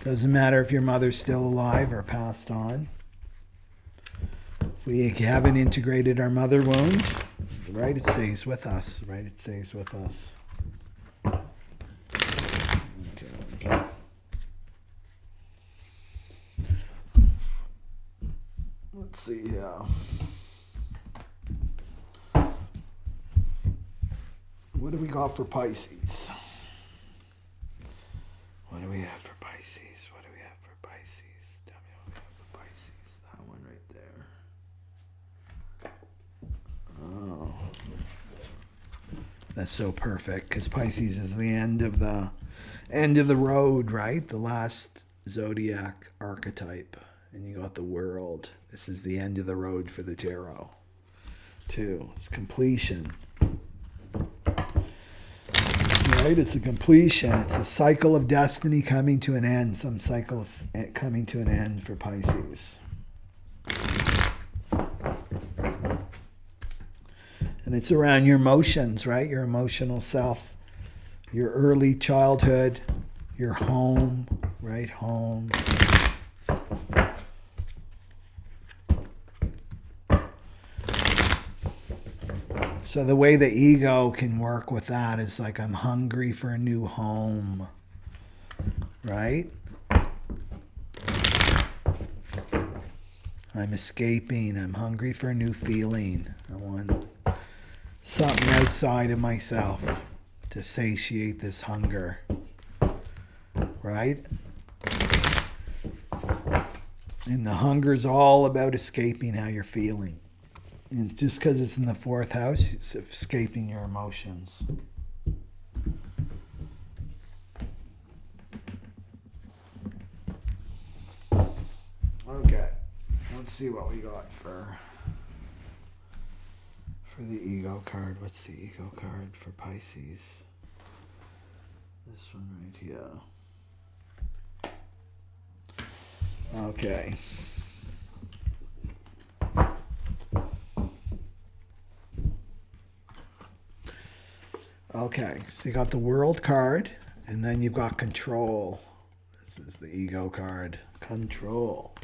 Doesn't matter if your mother's still alive or passed on. If we haven't integrated our mother wound, right, it stays with us, right? It stays with us. Okay. Let's see here. What do we got for Pisces? What do we have for Pisces? What do we have for Pisces? Tell me what we have for Pisces. That one right there. Oh. That's so perfect because Pisces is the end of the road, right? The last Zodiac archetype. And you got the World. This is the end of the road for the tarot, too. It's completion. Right? It's a completion. It's a cycle of destiny coming to an end. Some cycle is coming to an end for Pisces. And it's around your emotions, right? Your emotional self, your early childhood, your home, right? Home. So the way the ego can work with that is like, I'm hungry for a new home, right? I'm escaping. I'm hungry for a new feeling. I want something outside of myself to satiate this hunger, right? And the hunger is all about escaping how you're feeling. And just because it's in the 4th house, it's escaping your emotions. Okay, let's see what we got for the ego card. What's the ego card for Pisces? This one right here. Okay. Okay, so you got the World card, and then you've got Control. This is the ego card. Control.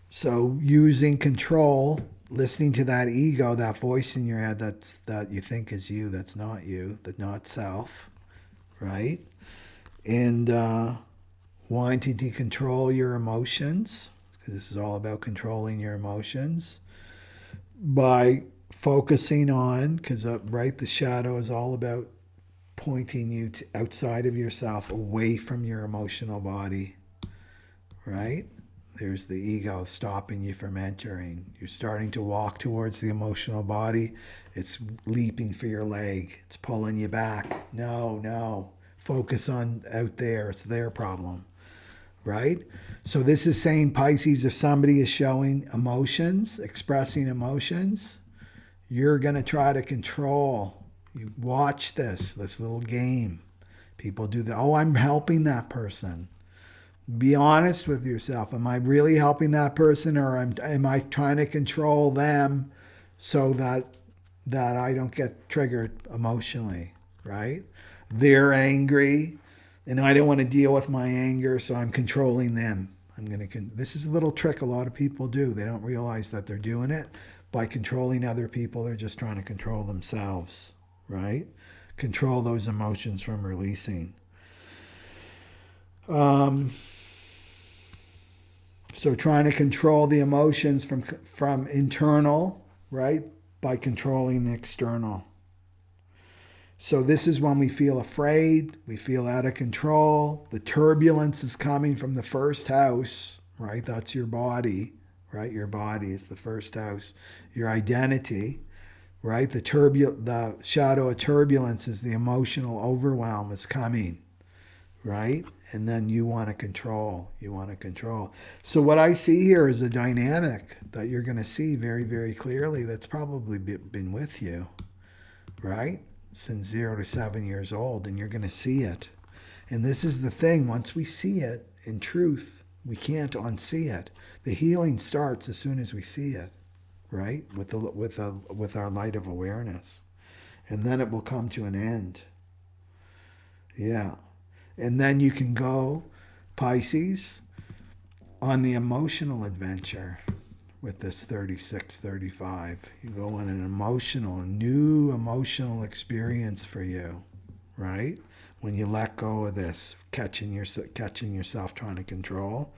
So using Control, listening to that ego, that voice in your head that you think is you, that's not you, that not self, right? And wanting to control your emotions, because this is all about controlling your emotions, by focusing on, because right, the shadow is all about pointing you to outside of yourself, away from your emotional body, right? There's the ego stopping you from entering. You're starting to walk towards the emotional body. It's leaping for your leg. It's pulling you back. No, no. Focus on out there. It's their problem, right? So this is saying, Pisces, if somebody is showing emotions, expressing emotions, you're going to try to control. You watch this little game. People do that. Oh, I'm helping that person. Be honest with yourself. Am I really helping that person, or am I trying to control them so that I don't get triggered emotionally, right? They're angry and I don't want to deal with my anger, so I'm controlling them. This is a little trick a lot of people do. They don't realize that they're doing it. By controlling other people, they're just trying to control themselves, right? Control those emotions from releasing. So trying to control the emotions from internal, right? By controlling the external. So this is when we feel afraid, we feel out of control. The turbulence is coming from the first house, right? That's your body, right? Your body is the first house. Your identity, right? The shadow of turbulence is the emotional overwhelm is coming, right? And then you want to control. So what I see here is a dynamic that you're going to see very, very clearly that's probably been with you, right? Since 0 to 7 years old, and you're going to see it. And this is the thing. Once we see it in truth, we can't unsee it. The healing starts as soon as we see it, right? With our light of awareness. And then it will come to an end. Yeah. And then you can go, Pisces, on the emotional adventure with this 36, 35. You go on a new emotional experience for you, right? When you let go of this, catching yourself trying to control,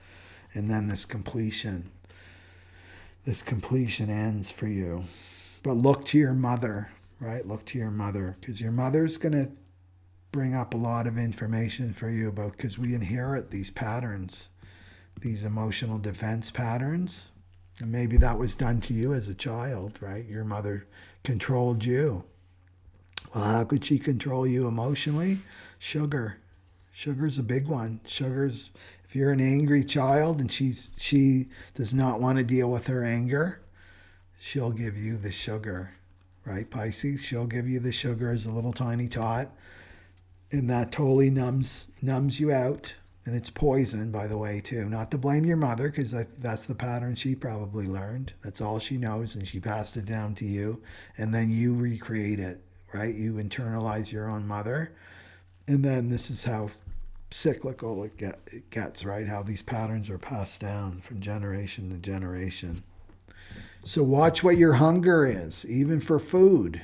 and then this completion ends for you. But look to your mother, right? Look to your mother, because your mother's going to bring up a lot of information for you because we inherit these patterns, these emotional defense patterns. And maybe that was done to you as a child, right? Your mother controlled you. Well, how could she control you emotionally? Sugar. Sugar's a big one. If you're an angry child and she does not want to deal with her anger, she'll give you the sugar, right, Pisces? She'll give you the sugar as a little tiny tot. And that totally numbs you out. And it's poison, by the way, too. Not to blame your mother, because that's the pattern she probably learned. That's all she knows, and she passed it down to you. And then you recreate it, right? You internalize your own mother. And then this is how cyclical it gets, right? How these patterns are passed down from generation to generation. So watch what your hunger is, even for food,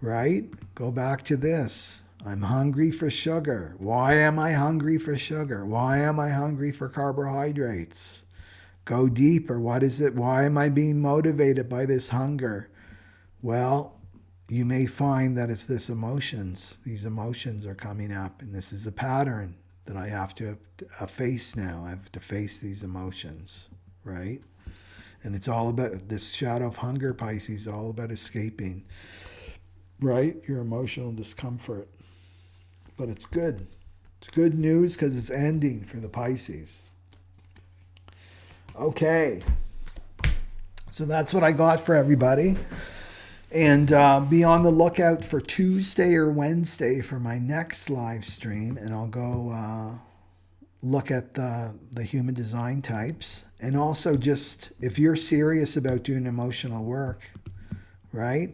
right? Go back to this. I'm hungry for sugar. Why am I hungry for sugar? Why am I hungry for carbohydrates? Go deeper. What is it? Why am I being motivated by this hunger? Well, you may find that it's this emotions. These emotions are coming up, and this is a pattern that I have to face now. I have to face these emotions, right? And it's all about this shadow of hunger, Pisces, all about escaping, right? Your emotional discomfort. But it's good. It's good news because it's ending for the Pisces. Okay. So that's what I got for everybody. And be on the lookout for Tuesday or Wednesday for my next live stream. And I'll go look at the human design types. And also just, if you're serious about doing emotional work, right?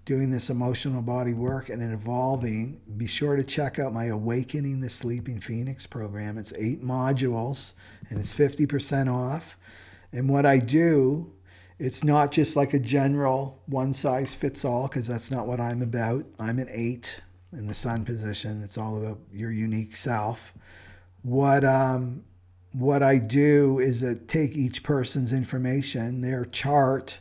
Doing this emotional body work and evolving, be sure to check out my Awakening the Sleeping Phoenix program. It's 8 modules and it's 50% off. And what I do, it's not just like a general one size fits all, because that's not what I'm about. I'm an 8 in the sun position. It's all about your unique self. What I do is take each person's information, their chart,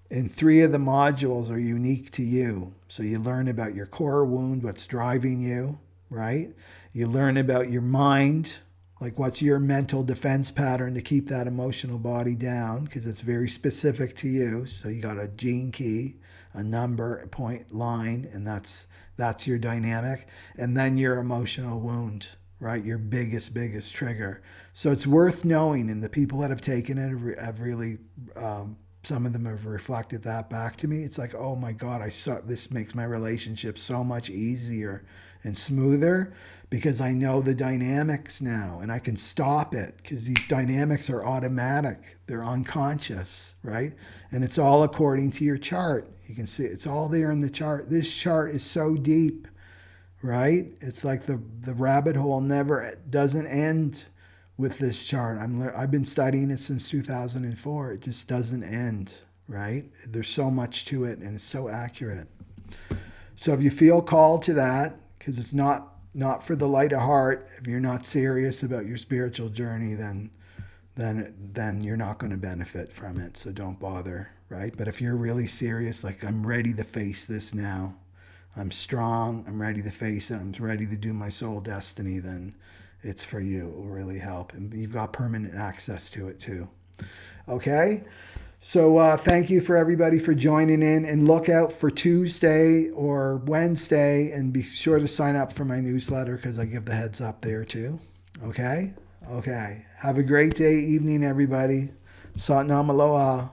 and 3 of the modules are unique to you. So you learn about your core wound, what's driving you, right? You learn about your mind, Like, what's your mental defense pattern to keep that emotional body down? Because it's very specific to you. So you got a gene key, a number, a point, line, and that's your dynamic. And then your emotional wound, right? Your biggest trigger. So it's worth knowing. And the people that have taken it have really, some of them have reflected that back to me. It's like, oh my God, this makes my relationship so much easier and smoother because I know the dynamics now and I can stop it because these dynamics are automatic. They're unconscious, right? And it's all according to your chart. You can see it's all there in the chart. This chart is so deep, right? It's like the rabbit hole doesn't end with this chart. I've been studying it since 2004. It just doesn't end, right? There's so much to it and it's so accurate. So if you feel called to that, because it's not for the light of heart, if you're not serious about your spiritual journey, then you're not going to benefit from it. So don't bother, right? But if you're really serious, like I'm ready to face this now, I'm strong, I'm ready to face it, I'm ready to do my soul destiny, then it's for you. It will really help. And you've got permanent access to it too. Okay? So thank you for everybody for joining in, and look out for Tuesday or Wednesday, and be sure to sign up for my newsletter because I give the heads up there too. Okay? Okay. Have a great day, evening, everybody. Satnam Aloha.